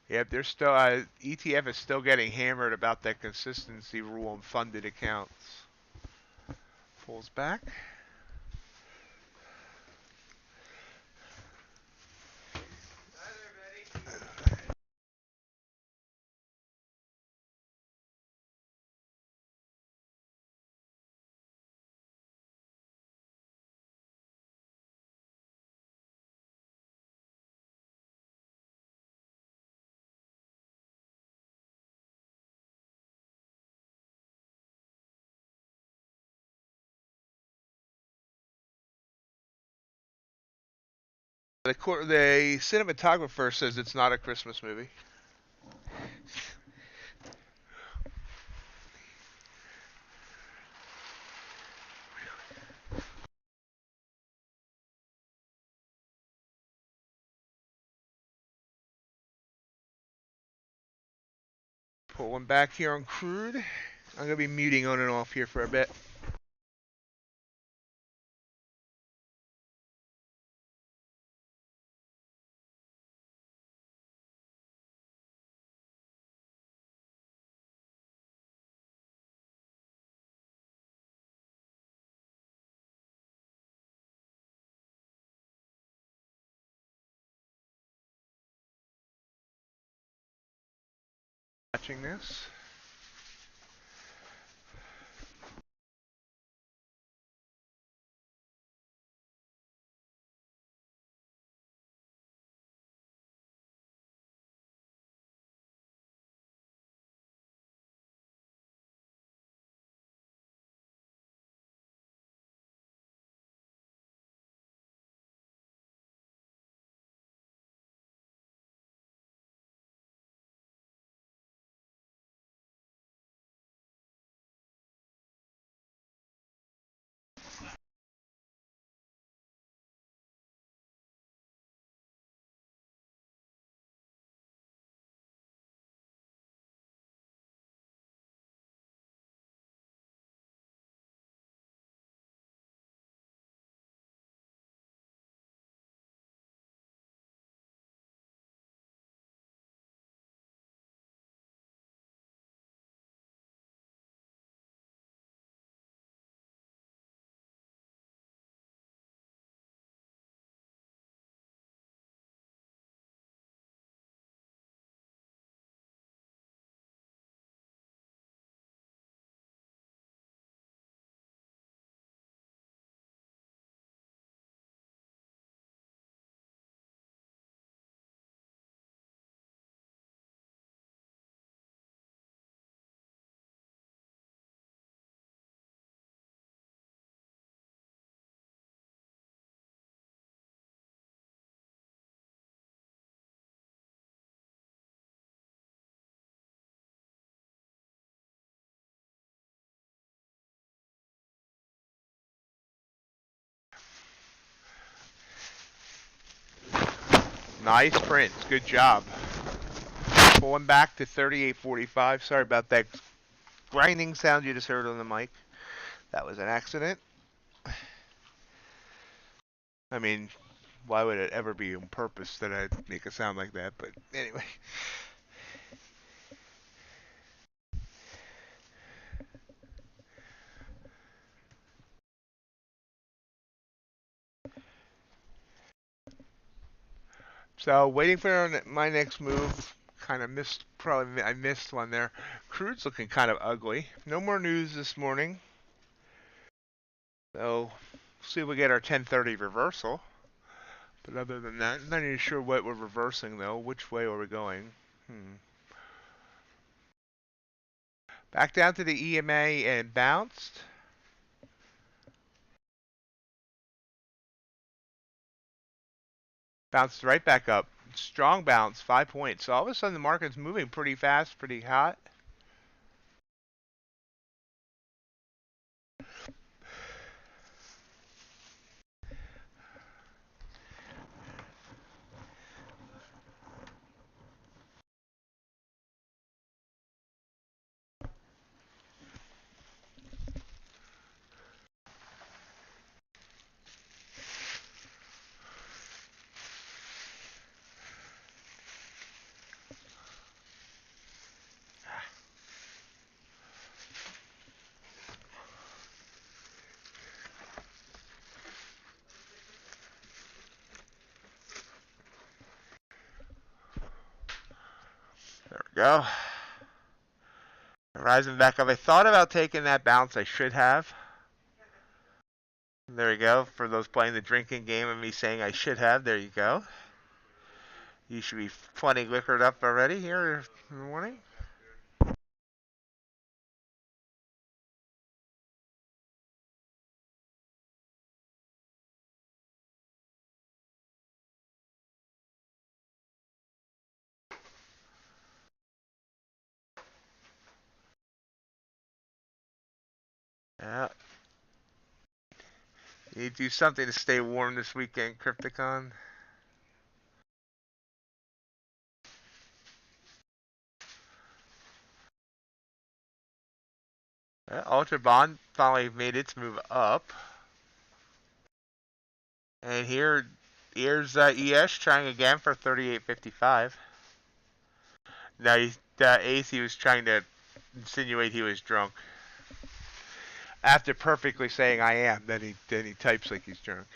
Yep, there's still ETF is still getting hammered about that consistency rule on funded accounts. Pulls back. The cinematographer says it's not a Christmas movie. Pulling back here on crude. I'm going to be muting on and off here for a bit. Watching this. Nice prints. Good job. Pulling back to 38.45. Sorry about that grinding sound you just heard on the mic. That was an accident. I mean, Why would it ever be on purpose that I'd make a sound like that? But anyway. So waiting for my next move. Kind of missed, probably I missed one there. Crude's looking kind of ugly. No more news this morning. So see if we get our 1030 reversal. But other than that, I'm not even sure what we're reversing though. Which way are we going? Back down to the EMA and bounced. Bounced right back up. Strong bounce, 5 points. So all of a sudden the market's moving pretty fast, pretty hot. There we go. Rising back up. I thought about taking that bounce. I should have. There you go. For those playing the drinking game of me saying I should have, there you go. You should be plenty liquored up already here in the morning. Yeah. You need to do something to stay warm this weekend, Crypticon. Ultra Bond finally made its move up. And here's ES trying again for 38.55. Now AC was trying to insinuate he was drunk. After perfectly saying I am, then he types like he's drunk.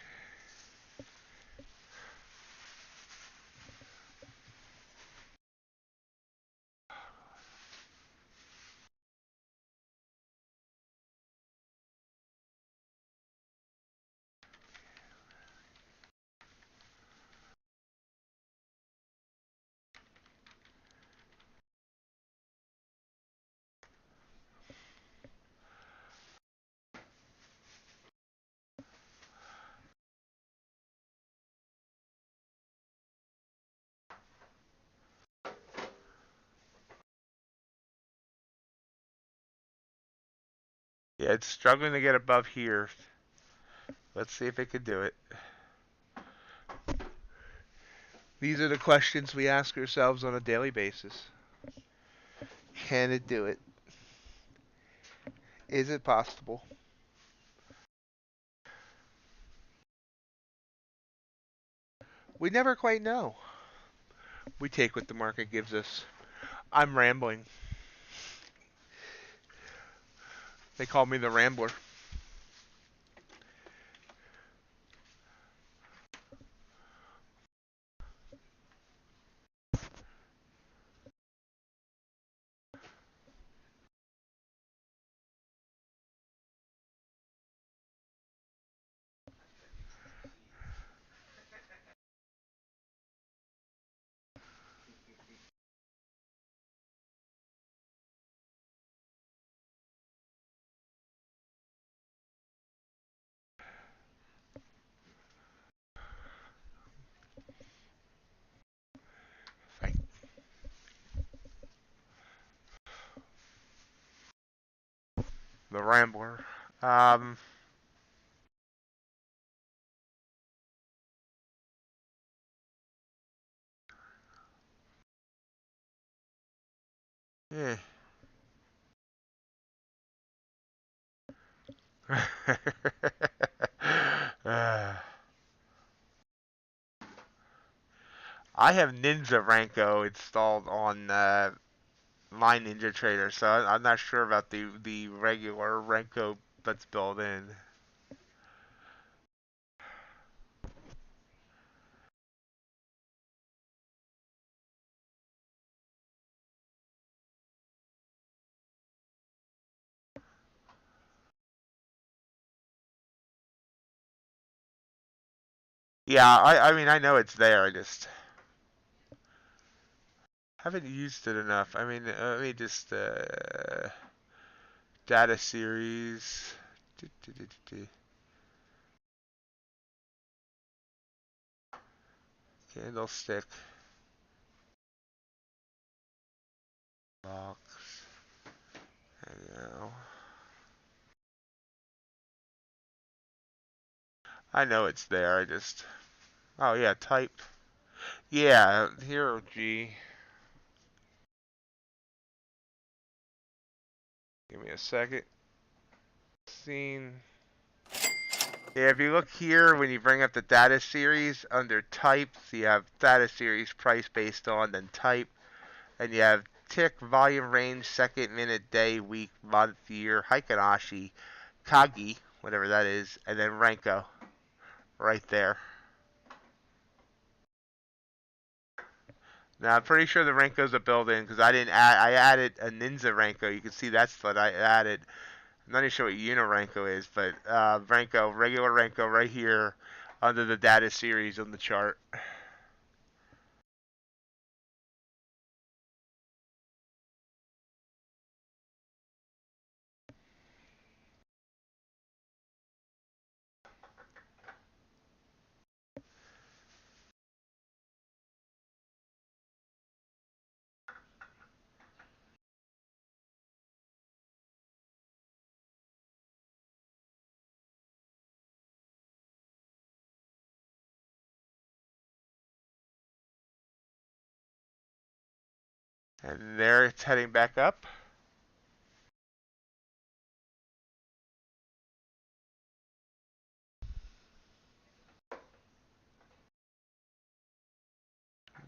Yeah, it's struggling to get above here. Let's see if it can do it. These are the questions we ask ourselves on a daily basis. Can it do it? Is it possible? We never quite know. We take what the market gives us. I'm rambling. They call me the Rambler. The Rambler. Yeah. I have NinjaRanko installed on my NinjaTrader, so I'm not sure about the regular Ranko that's built in. Yeah, I mean I know it's there. I just haven't used it enough. I mean, let me just data series. Candlestick. Box. There you go. I know it's there. I just. Oh yeah, type. Yeah, hero G. Give me a second. Scene. Yeah, if you look here, when you bring up the data series, under types, you have data series price based on, then type, and you have tick, volume range, second, minute, day, week, month, year, Hikanashi, Kagi, whatever that is, and then Renko, right there. Now, I'm pretty sure the Renko's a built-in, because I added a Ninja Renko. You can see that's what I added. I'm not even sure what Unirenko is, but Renko, regular Renko right here under the data series on the chart. And there it's heading back up.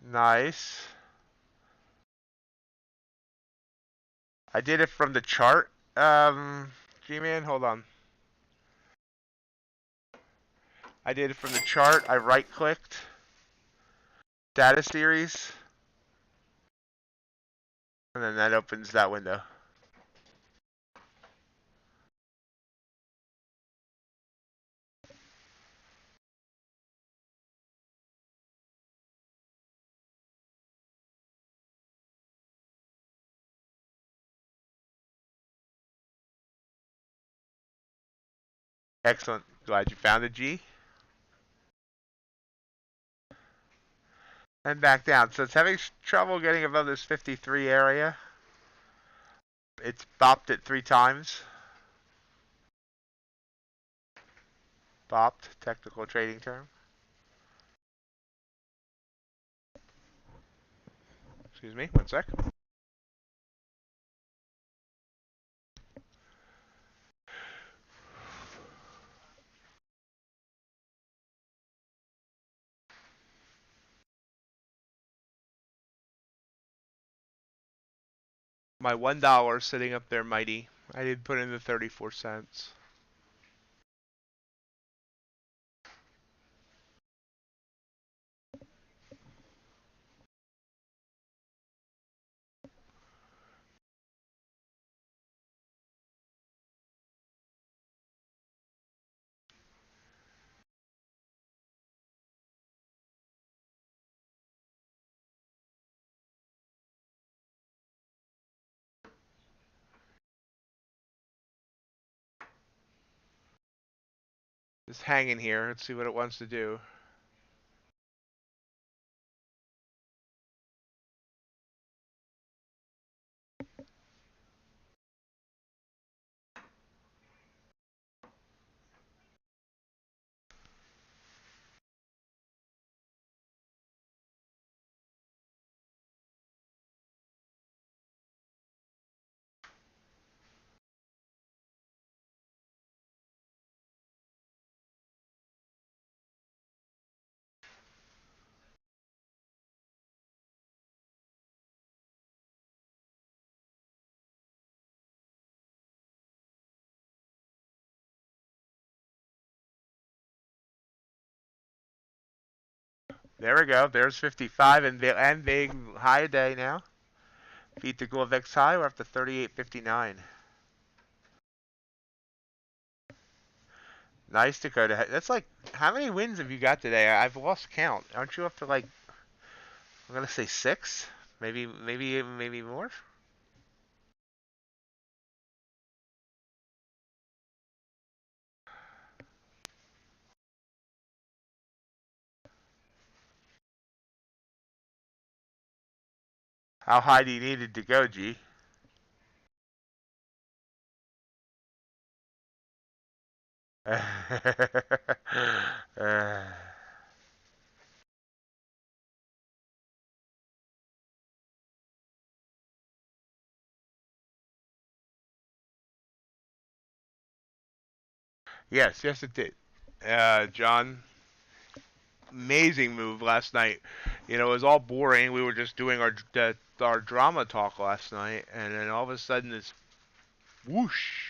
Nice. I did it from the chart. G-Man, hold on. I did it from the chart. I right-clicked. Data series. And then that opens that window. Excellent. Glad you found the G. And back down. So it's having trouble getting above this 53 area. It's bopped it 3 times. Bopped, technical trading term. Excuse me, 1 sec. My $1 sitting up there, Mighty. I did put in the 34 cents. Just hanging here. Let's see what it wants to do. There we go. There's 55 and big high day now. Beat the Glovex high. We're up to 38.59. Nice, Dakota. That's like, how many wins have you got today? I've lost count. Aren't you up to like, I'm gonna say 6? Maybe more? How high do you need it to go, G? Yes, it did. John, amazing move last night. You know, it was all boring. We were just doing our drama talk last night, and then all of a sudden this whoosh.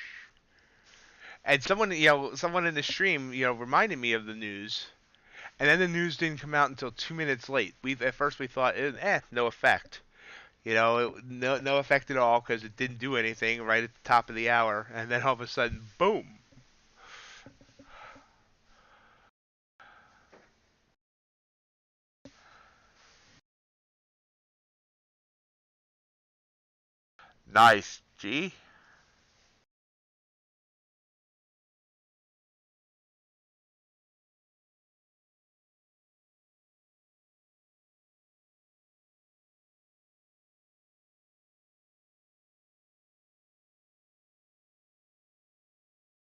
And someone in the stream, reminded me of the news. And then the news didn't come out until 2 minutes late. At first we thought, no effect. No effect at all because it didn't do anything right at the top of the hour. And then all of a sudden, boom. Nice, G.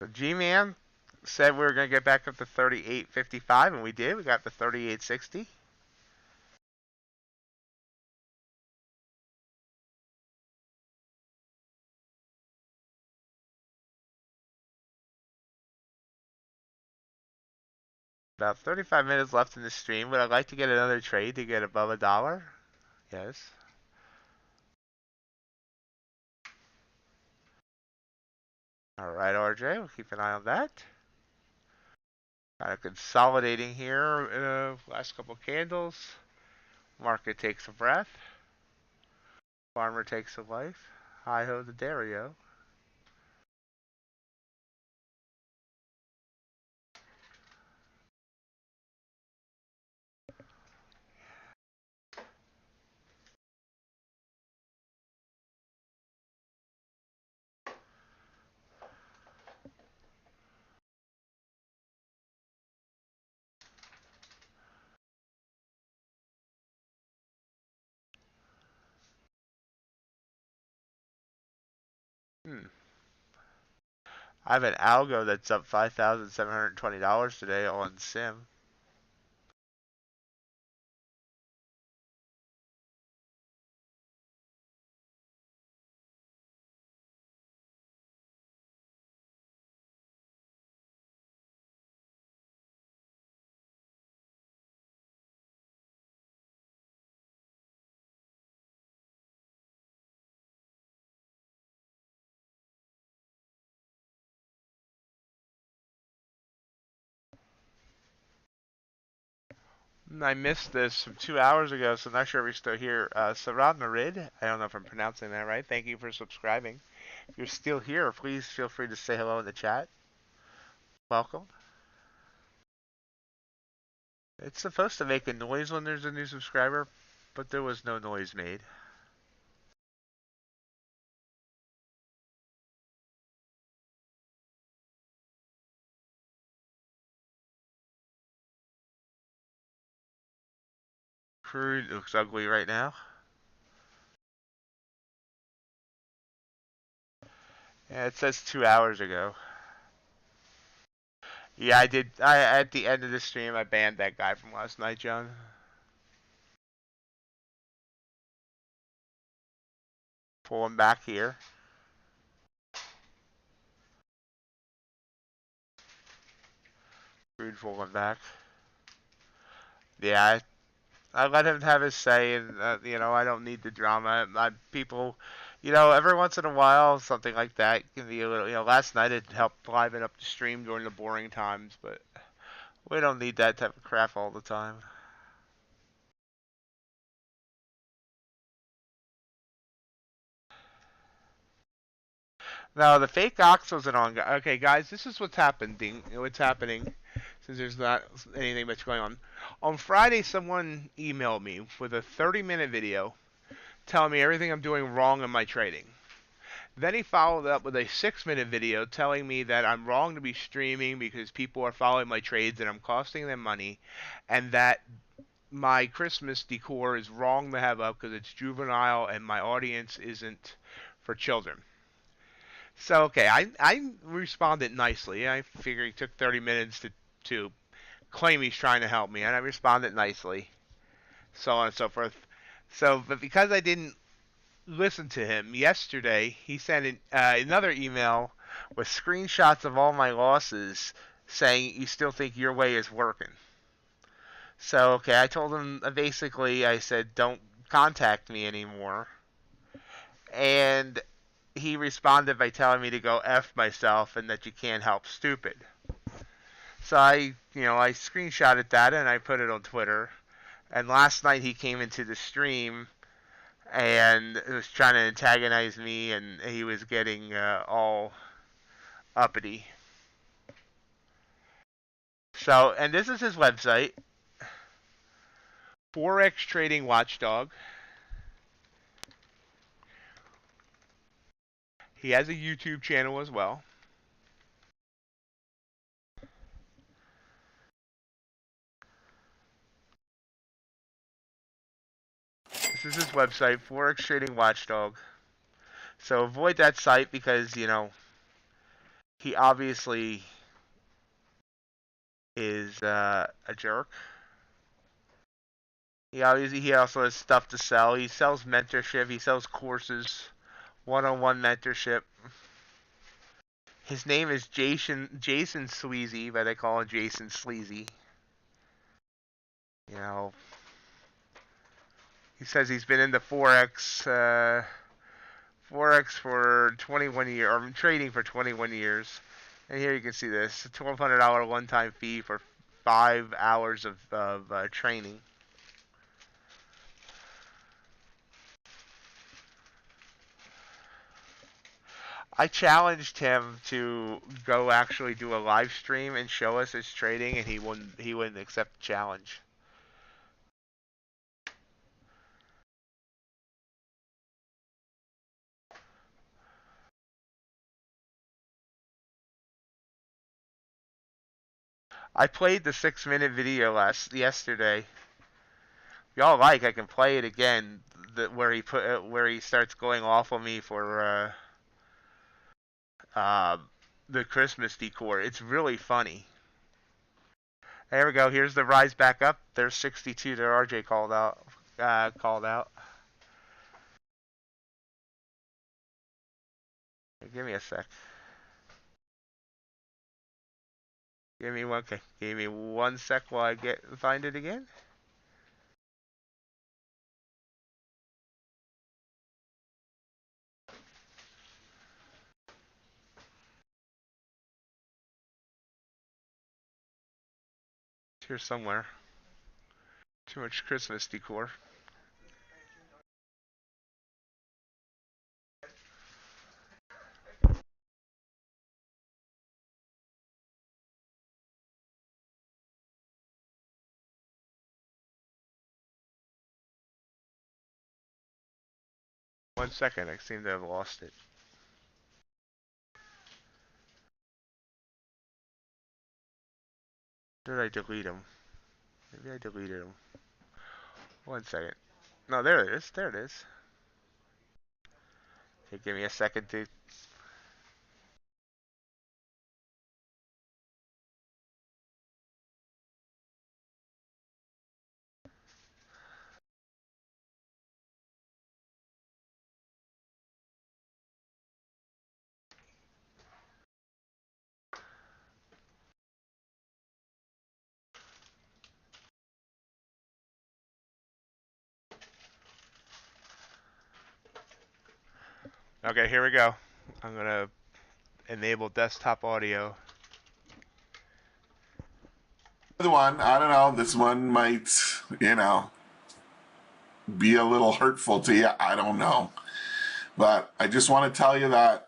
So G-Man said we were going to get back up to 38.55, and we did. We got to 38.60. About 35 minutes left in the stream. Would I like to get another trade to get above $1? Yes. All right, RJ, we'll keep an eye on that. Kind of consolidating here. Last couple candles. Market takes a breath. Farmer takes a life. Hi-ho the Dario. I have an algo that's up $5,720 today on Sim. I missed this from 2 hours ago, so I'm not sure if you're still here. Sarad Narid, I don't know if I'm pronouncing that right. Thank you for subscribing. If you're still here, please feel free to say hello in the chat. Welcome. It's supposed to make a noise when there's a new subscriber, but there was no noise made. Crude looks ugly right now. Yeah, it says 2 hours ago. Yeah, I did. At the end of the stream, I banned that guy from last night, John. Pull him back here. Crude pulling back. Yeah, I let him have his say, and I don't need the drama. People, every once in a while, something like that can be a little. Last night it helped liven up the stream during the boring times, but we don't need that type of crap all the time. No, the fake ox wasn't on. Okay, guys, this is what's happening. What's happening, since there's not anything much going on. On Friday, someone emailed me with a 30-minute video telling me everything I'm doing wrong in my trading. Then he followed up with a 6-minute video telling me that I'm wrong to be streaming because people are following my trades and I'm costing them money, and that my Christmas decor is wrong to have up because it's juvenile and my audience isn't for children. So, okay, I responded nicely. I figure he took 30 minutes to claim he's trying to help me, and I responded nicely, so on and so forth. So, but because I didn't listen to him yesterday, he sent another email with screenshots of all my losses saying you still think your way is working. So, okay, I told him basically, I said, don't contact me anymore. And he responded by telling me to go F myself and that you can't help stupid. So I screenshotted that and I put it on Twitter. And last night he came into the stream and was trying to antagonize me, and he was getting all uppity. So, and this is his website, Forex Trading Watchdog. He has a YouTube channel as well. This is his website, Forex Trading Watchdog. So avoid that site because, he obviously is a jerk. He also has stuff to sell. He sells mentorship. He sells courses, one-on-one mentorship. His name is Jason Sleazy, but I call him Jason Sleazy. He says he's been into Forex for 21 years, or trading for 21 years. And here you can see this, a $1,200 one-time fee for 5 hours of training. I challenged him to go actually do a live stream and show us his trading, and he wouldn't accept the challenge. I played the 6-minute video yesterday. If y'all like, I can play it again. Where he starts going off on me for the Christmas decor. It's really funny. There we go. Here's the rise back up. There's 62 that RJ called out. Give me a sec. Give me one sec while I find it again. It's here somewhere. Too much Christmas decor. One second, I seem to have lost it. Did I delete them? Maybe I deleted them. One second. No, there it is. There it is. Okay, give me a second to... Okay, here we go. I'm gonna enable desktop audio. The one, I don't know, this one might, be a little hurtful to you. I don't know. But I just want to tell you that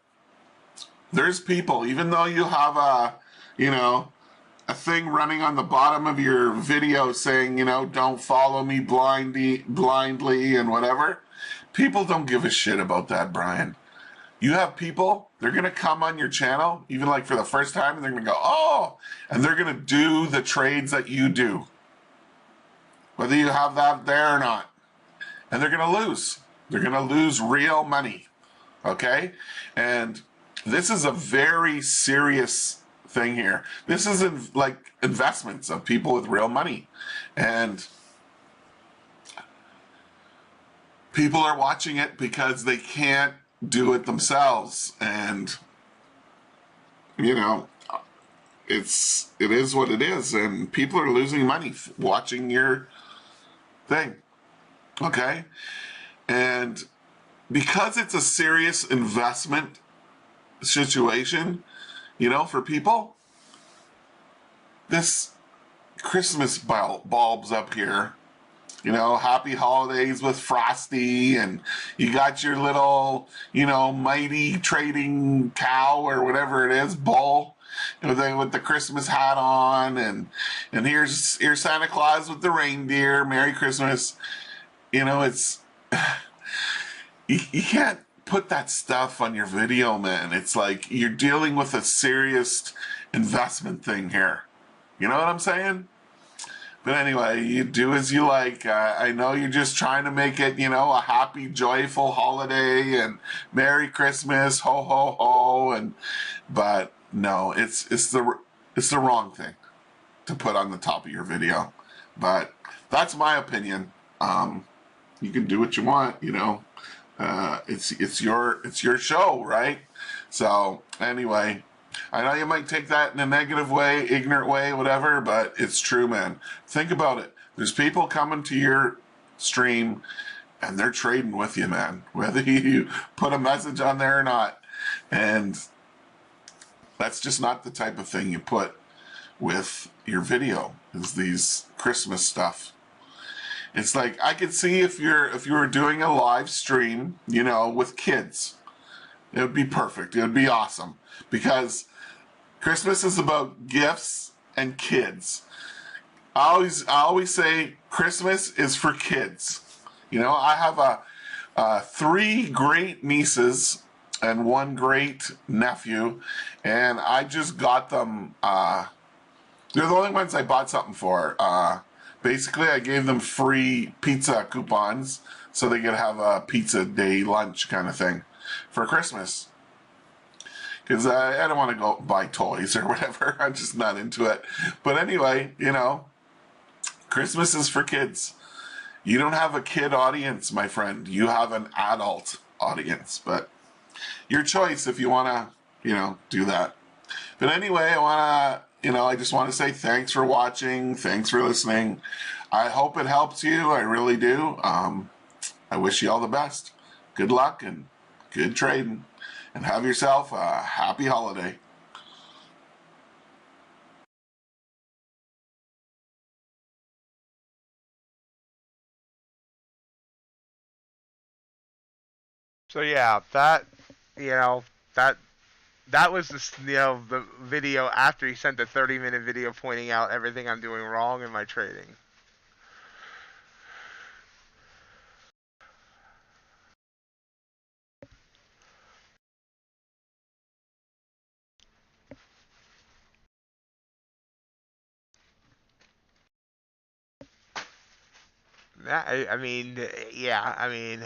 There's people, even though you have a, you know, a thing running on the bottom of your video saying, you know, don't follow me blindly and whatever. People don't give a shit about that, Brian. You have people, they're going to come on your channel, even like for the first time, and they're going to go, oh, and they're going to do the trades that you do, whether you have that there or not. And they're going to lose. They're going to lose real money. Okay? And this is a very serious thing here. This is like investments of people with real money. And people are watching it because they can't do it themselves. And, you know, it is what it is. And people are losing money watching your thing. Okay? And because it's a serious investment situation, you know, for people, this Christmas bulbs up here, you know, happy holidays with Frosty, and you got your little, you know, Mighty trading cow or whatever it is, bull, with the Christmas hat on, and here's Santa Claus with the reindeer, Merry Christmas. You know, it's you can't put that stuff on your video, man. It's like you're dealing with a serious investment thing here. You know what I'm saying? But anyway, you do as you like. I know you're just trying to make it, you know, a happy, joyful holiday and Merry Christmas, ho ho ho, but no, it's the wrong thing to put on the top of your video. But that's my opinion. You can do what you want, you know. It's your show, right? So anyway, I know you might take that in a negative way, ignorant way, whatever, but it's true, man. Think about it. There's people coming to your stream and they're trading with you, man, whether you put a message on there or not. And that's just not the type of thing you put with your video, is these Christmas stuff. It's like, I could see if you were doing a live stream, you know, with kids. It would be perfect. It would be awesome. Because Christmas is about gifts and kids. I always say Christmas is for kids. You know, I have 3 great nieces and 1 great nephew, and I just got them. They're the only ones I bought something for. Basically, I gave them free pizza coupons so they could have a pizza day lunch kind of thing for Christmas. Because I don't want to go buy toys or whatever. I'm just not into it. But anyway, you know, Christmas is for kids. You don't have a kid audience, my friend. You have an adult audience. But your choice if you want to, you know, do that. But anyway, I just want to say thanks for watching. Thanks for listening. I hope it helps you. I really do. I wish you all the best. Good luck and good trading. And have yourself a happy holiday. So yeah, that, you know, that was the video after he sent the 30-minute video pointing out everything I'm doing wrong in my trading. I mean, yeah, I mean,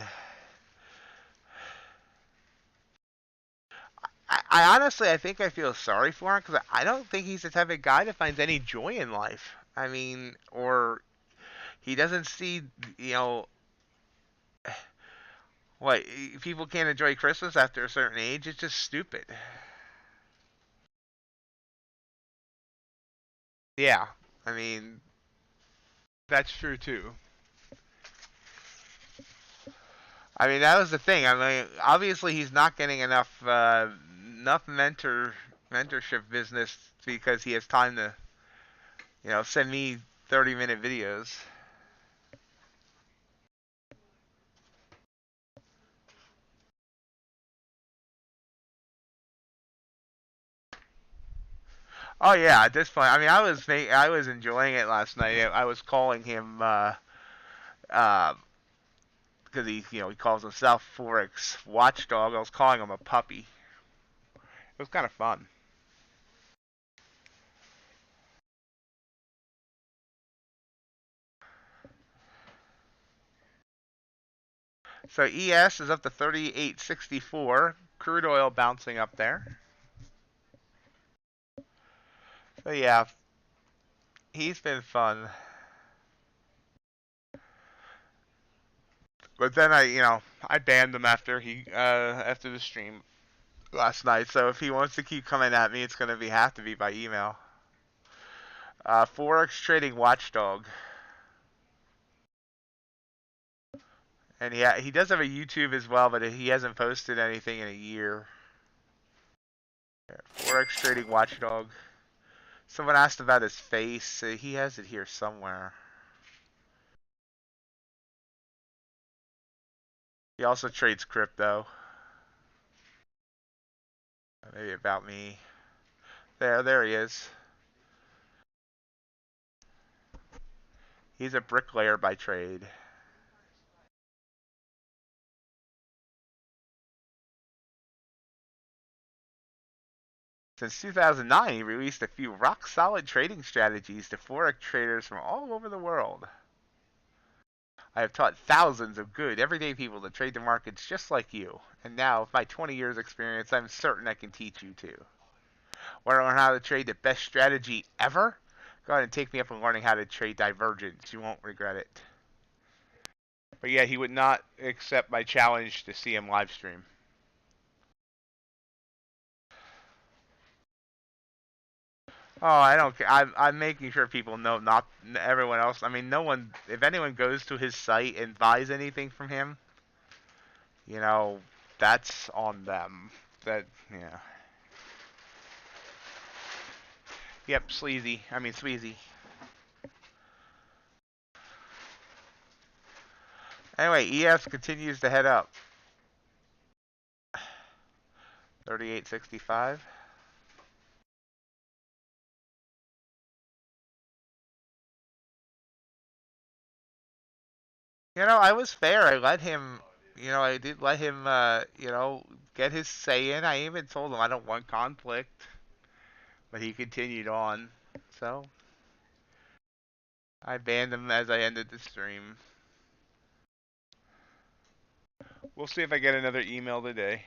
I honestly, I think I feel sorry for him because I don't think he's the type of guy that finds any joy in life. I mean, or he doesn't see, you know, what, people can't enjoy Christmas after a certain age. It's just stupid. Yeah, I mean, that's true too. I mean, that was the thing. I mean, obviously he's not getting enough mentorship business because he has time to, send me 30-minute videos. Oh yeah, at this point, I mean, I was enjoying it last night. I was calling him uh, because he calls himself Forex Watchdog. I was calling him a puppy. It was kind of fun. So ES is up to 38.64. Crude oil bouncing up there. So yeah, he's been fun. But then I banned him after the stream last night. So if he wants to keep coming at me, it's gonna have to be by email. Forex Trading Watchdog, and he does have a YouTube as well, but he hasn't posted anything in a year. Forex Trading Watchdog. Someone asked about his face. He has it here somewhere. He also trades crypto. Maybe about me. There he is. He's a bricklayer by trade. Since 2009, he released a few rock-solid trading strategies to Forex traders from all over the world. I have taught thousands of good, everyday people to trade the markets just like you. And now, with my 20 years experience, I'm certain I can teach you too. Want to learn how to trade the best strategy ever? Go ahead and take me up on learning how to trade divergence. You won't regret it. But yeah, he would not accept my challenge to see him live stream. Oh, I don't care. I'm making sure people know, not everyone else. I mean, no one. If anyone goes to his site and buys anything from him, you know, that's on them. That yeah. Yep, sleazy. I mean, Sweezy. Anyway, ES continues to head up. 38.65. I was fair. I let him, I did let him, get his say in. I even told him I don't want conflict, but he continued on. So I banned him as I ended the stream. We'll see if I get another email today.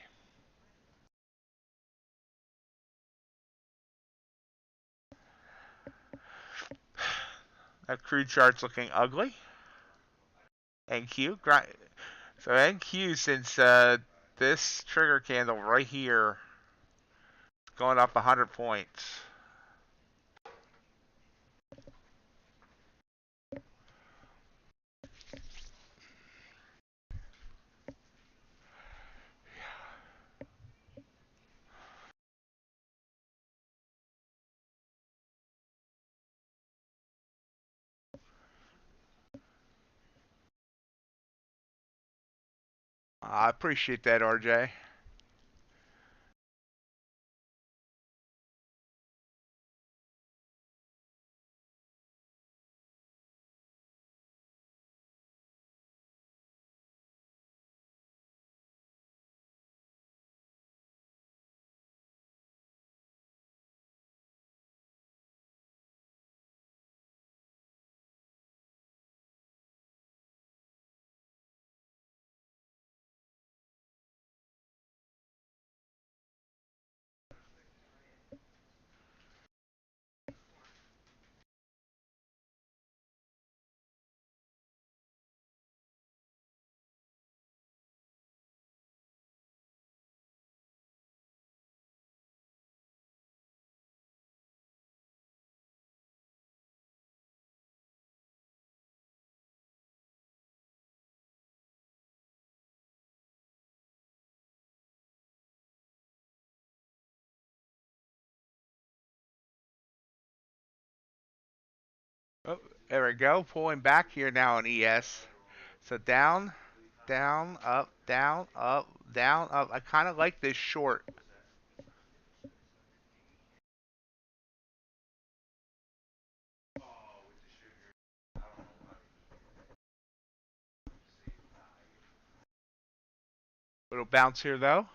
That crude chart's looking ugly. NQ, so NQ, since this trigger candle right here is going up 100 points. I appreciate that, RJ. Oh, there we go. Pulling back here now on ES. So down, down, up, down, up, down, up. I kind of like this short. Little bounce here though.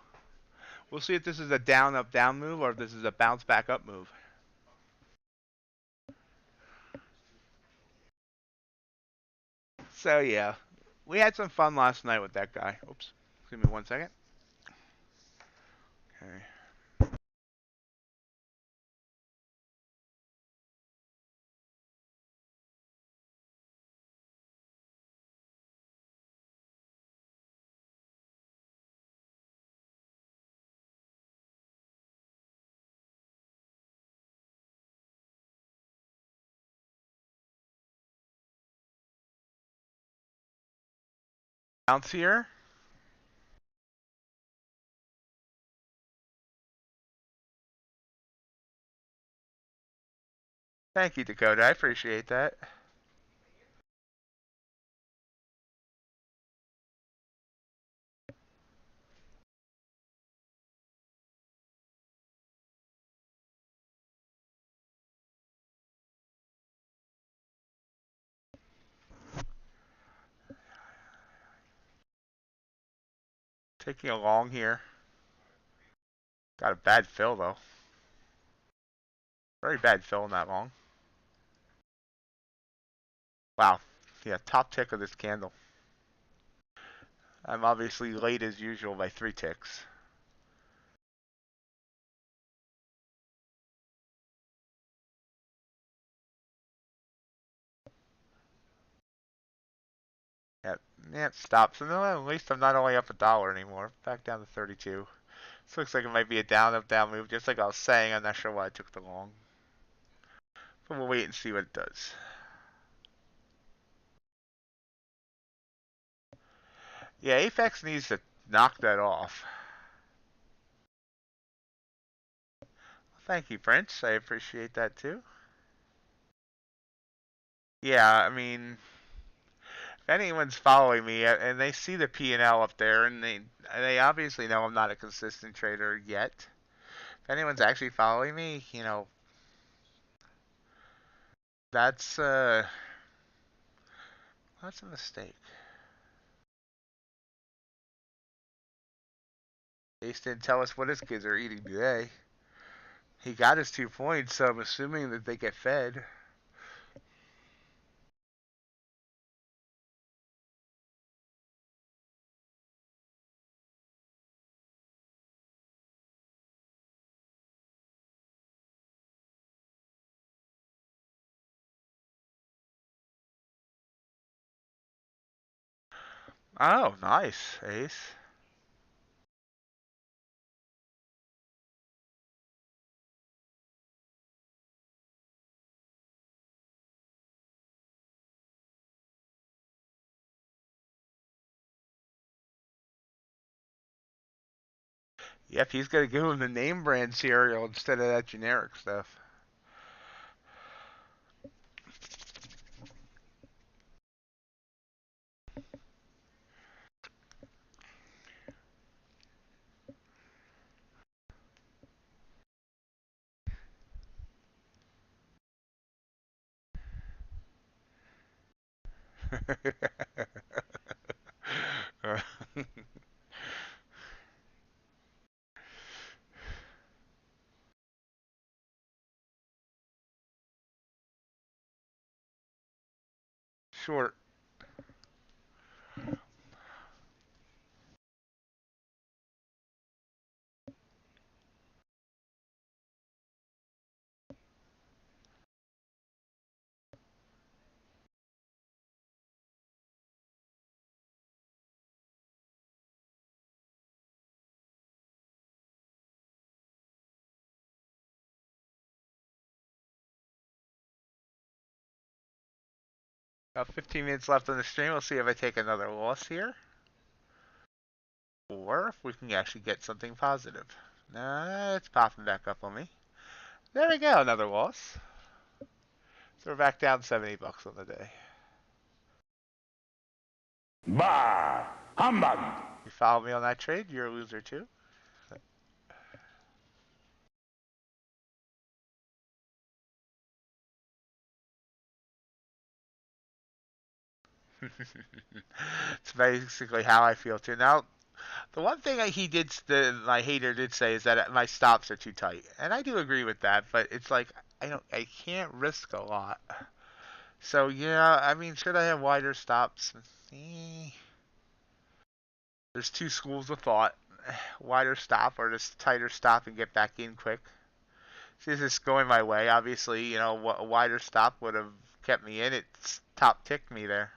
We'll see if this is a down up down move or if this is a bounce back up move. So yeah, we had some fun last night with that guy. Oops, give me 1 second. Okay. Bounce here. Thank you, Dakota. I appreciate that. Taking a long here. Got a bad fill though. Very bad fill in that long. Wow. Yeah, top tick of this candle. I'm obviously late as usual by 3 ticks. Yep, stop. So no, at least I'm not only up $1 anymore. Back down to 32. This looks like it might be a down up down move. Just like I was saying, I'm not sure why I took the long. But we'll wait and see what it does. Yeah, Apex needs to knock that off. Thank you, Prince. I appreciate that too. Yeah, I mean, if anyone's following me and they see the P&L up there, and they obviously know I'm not a consistent trader yet. If anyone's actually following me, you know, that's a mistake. Ace didn't tell us what his kids are eating today. He got his 2 points, so I'm assuming that they get fed. Oh, nice, Ace. Yep, he's gonna give him the name brand cereal instead of that generic stuff. Short. About 15 minutes left on the stream. We'll see if I take another loss here. Or if we can actually get something positive. Nah, it's popping back up on me. There we go, another loss. So we're back down 70 bucks on the day. Bah! Humbug! You follow me on that trade, you're a loser too. It's basically how I feel too. Now, The one thing my hater did say is that my stops are too tight, and I do agree with that. But it's like I can't risk a lot. So yeah, I mean, should I have wider stops? There's two schools of thought: wider stop or just tighter stop and get back in quick. This is going my way. Obviously, a wider stop would have kept me in. It's top ticked me there.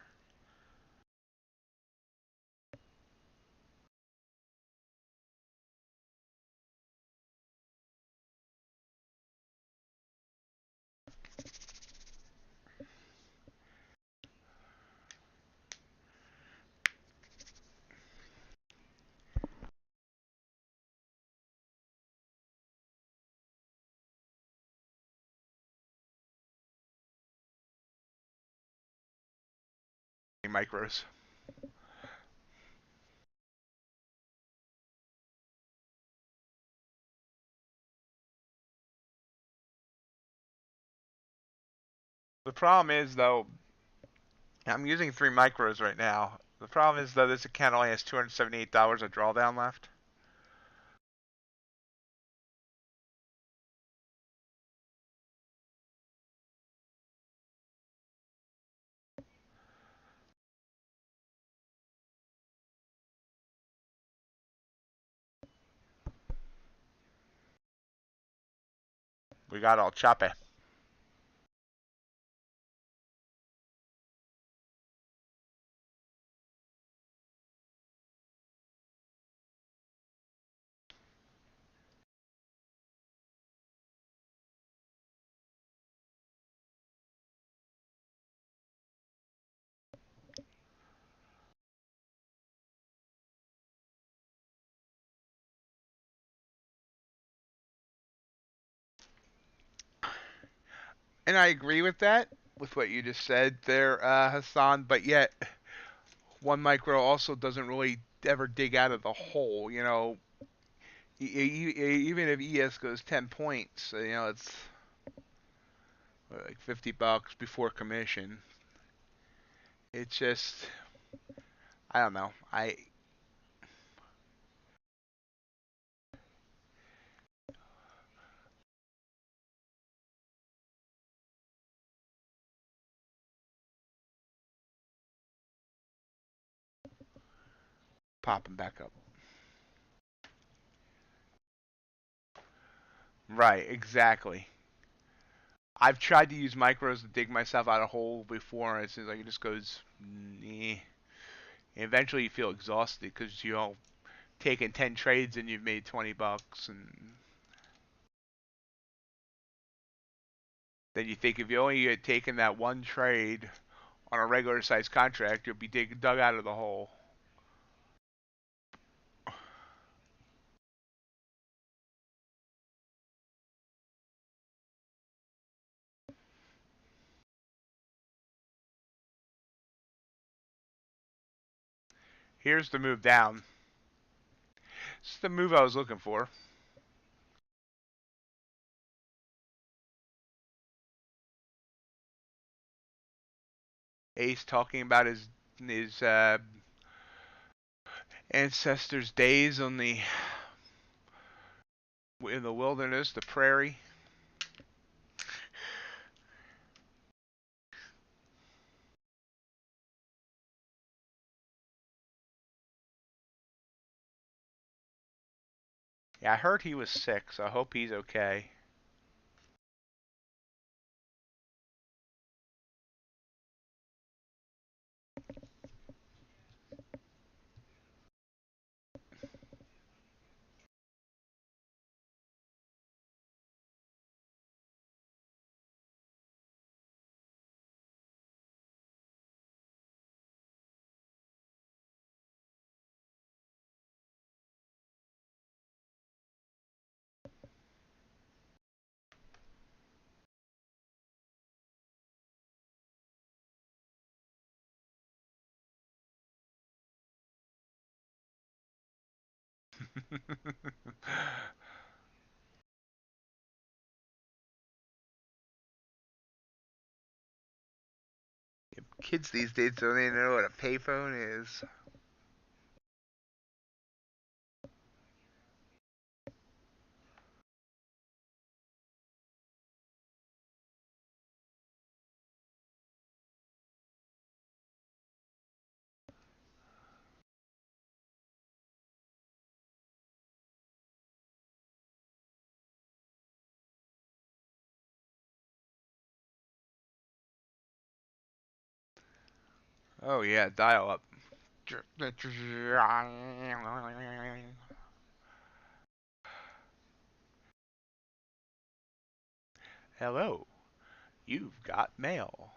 Micros. The problem is, though, I'm using 3 micros right now. The problem is, though, this account only has $278 of drawdown left. We got all choppy. And I agree with that, with what you just said there, Hassan, but yet one micro also doesn't really ever dig out of the hole. Even if ES goes 10 points, it's like $50 before commission. It's just, I don't know. Popping back up. Right, exactly. I've tried to use micros to dig myself out of a hole before, and it seems like it just goes, eh. Eventually you feel exhausted because taken 10 trades and you've made $20, and then you think if you only had taken that one trade on a regular sized contract, you'll be dug out of the hole. Here's the move down. This is the move I was looking for. Ace talking about his ancestors' days in the wilderness, the prairie. Yeah, I heard he was sick, so I hope he's okay. Kids these days don't even know what a payphone is. Oh yeah, dial up. Hello, you've got mail.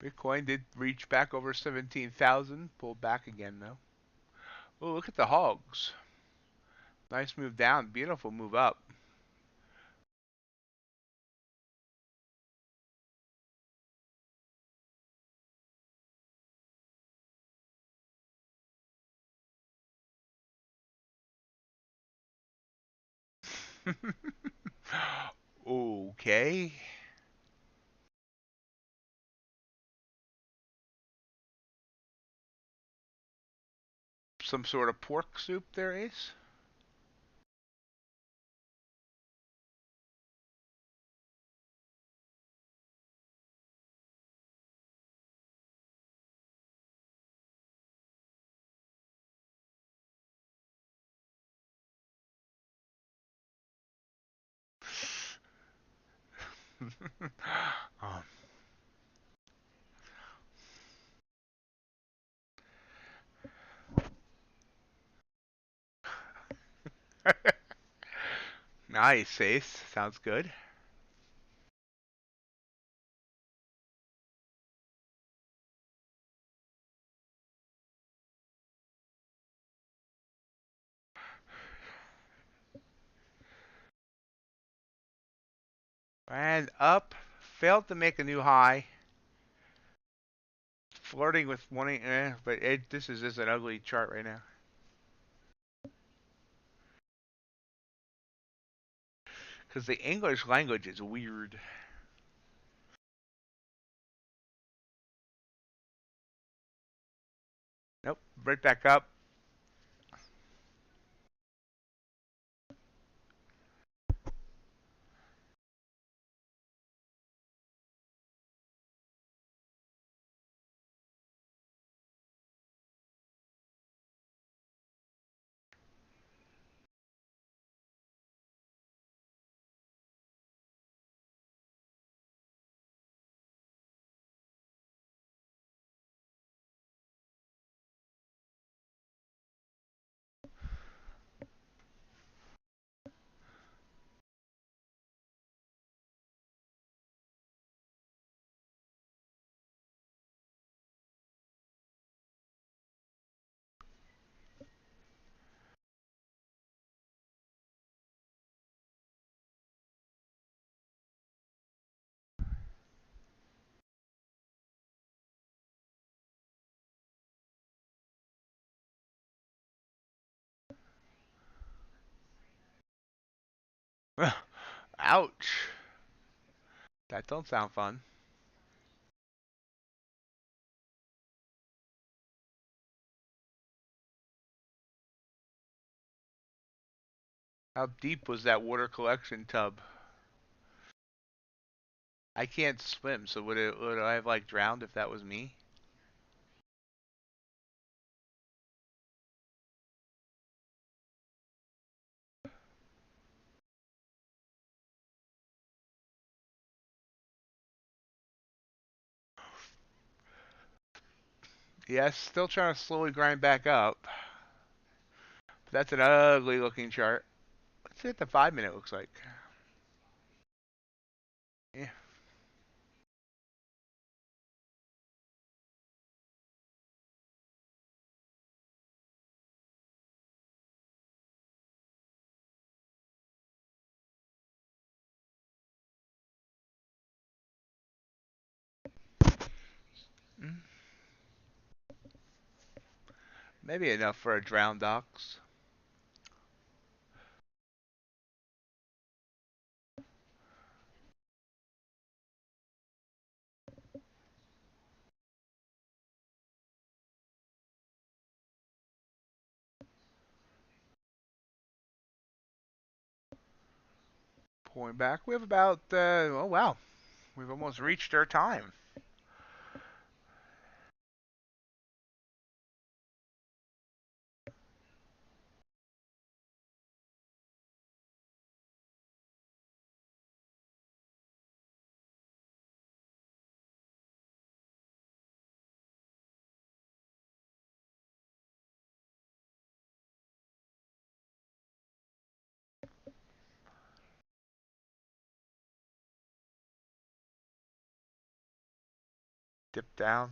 Bitcoin did reach back over 17,000, pulled back again though. Oh, look at the hogs. Nice move down, beautiful move up. Okay. Some sort of pork soup there, Ace? um. Nice, Ace. Sounds good. And up. Failed to make a new high. Flirting with wanting, but this is just an ugly chart right now. Because the English language is weird. Nope, right back up. Ouch. That don't sound fun. How deep was that water collection tub? I can't swim, so would I have like drowned if that was me? Yes, still trying to slowly grind back up. But that's an ugly looking chart. Let's see what the 5 minute looks like. Yeah. Maybe enough for a drowned ox. Pulling back. We have about, oh wow, we've almost reached our time. Dip down.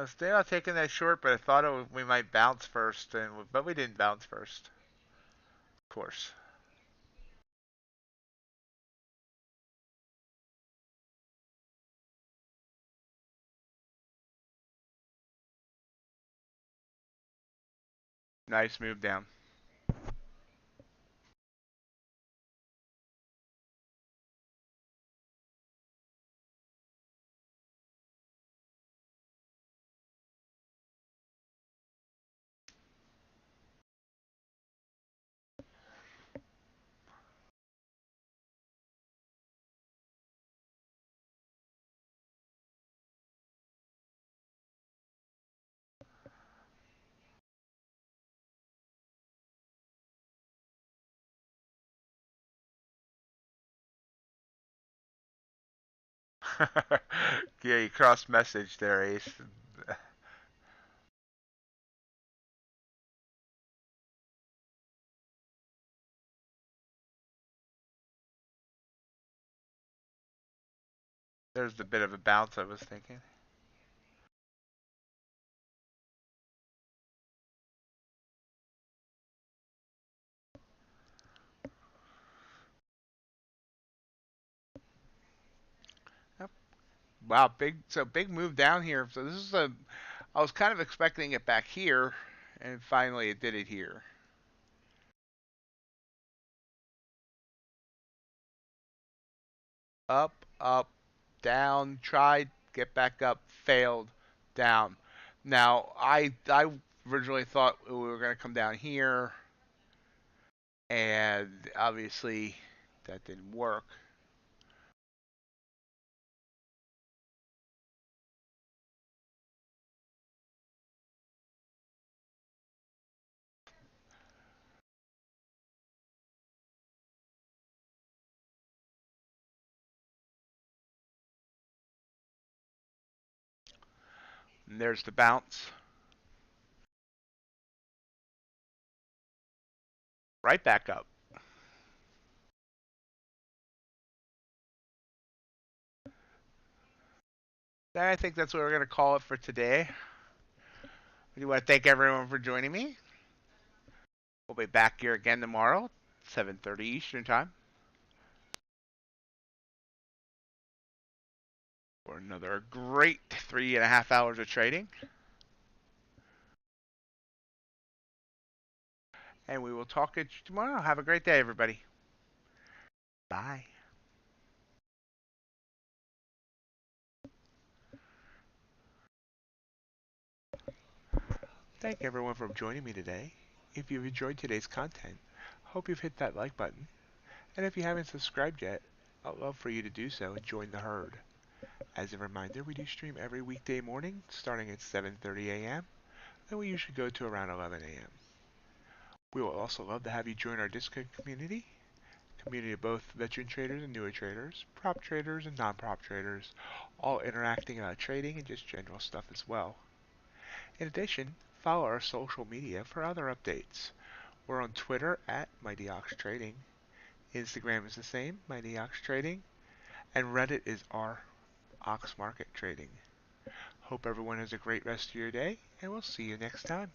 Still not taking that short, but I thought we might bounce first, but we didn't bounce first. Of course. Nice move down. Yeah, you cross message there, Ace. There's the bit of a bounce I was thinking. Yep. Wow, big move down here. So this is I was kind of expecting it back here, and finally it did it here. Up, up, down, tried, get back up, failed, down. Now, I originally thought we were going to come down here, and obviously that didn't work. And there's the bounce. Right back up. And I think that's what we're going to call it for today. I do want to thank everyone for joining me. We'll be back here again tomorrow, 7:30 Eastern Time, for another great 3.5 hours of trading. And we will talk at you tomorrow. Have a great day, everybody. Bye. Thank everyone for joining me today. If you've enjoyed today's content, hope you've hit that like button. And if you haven't subscribed yet, I'd love for you to do so and join the herd. As a reminder, we do stream every weekday morning starting at 7:30 a.m. and we usually go to around 11 a.m. We will also love to have you join our Discord community of both veteran traders and newer traders, prop traders and non-prop traders, all interacting about trading and just general stuff as well. In addition, follow our social media for other updates. We're on Twitter at MightyOxTrading, Instagram is the same, MightyOxTrading, and Reddit is r Ox Market Trading. Hope everyone has a great rest of your day, and we'll see you next time.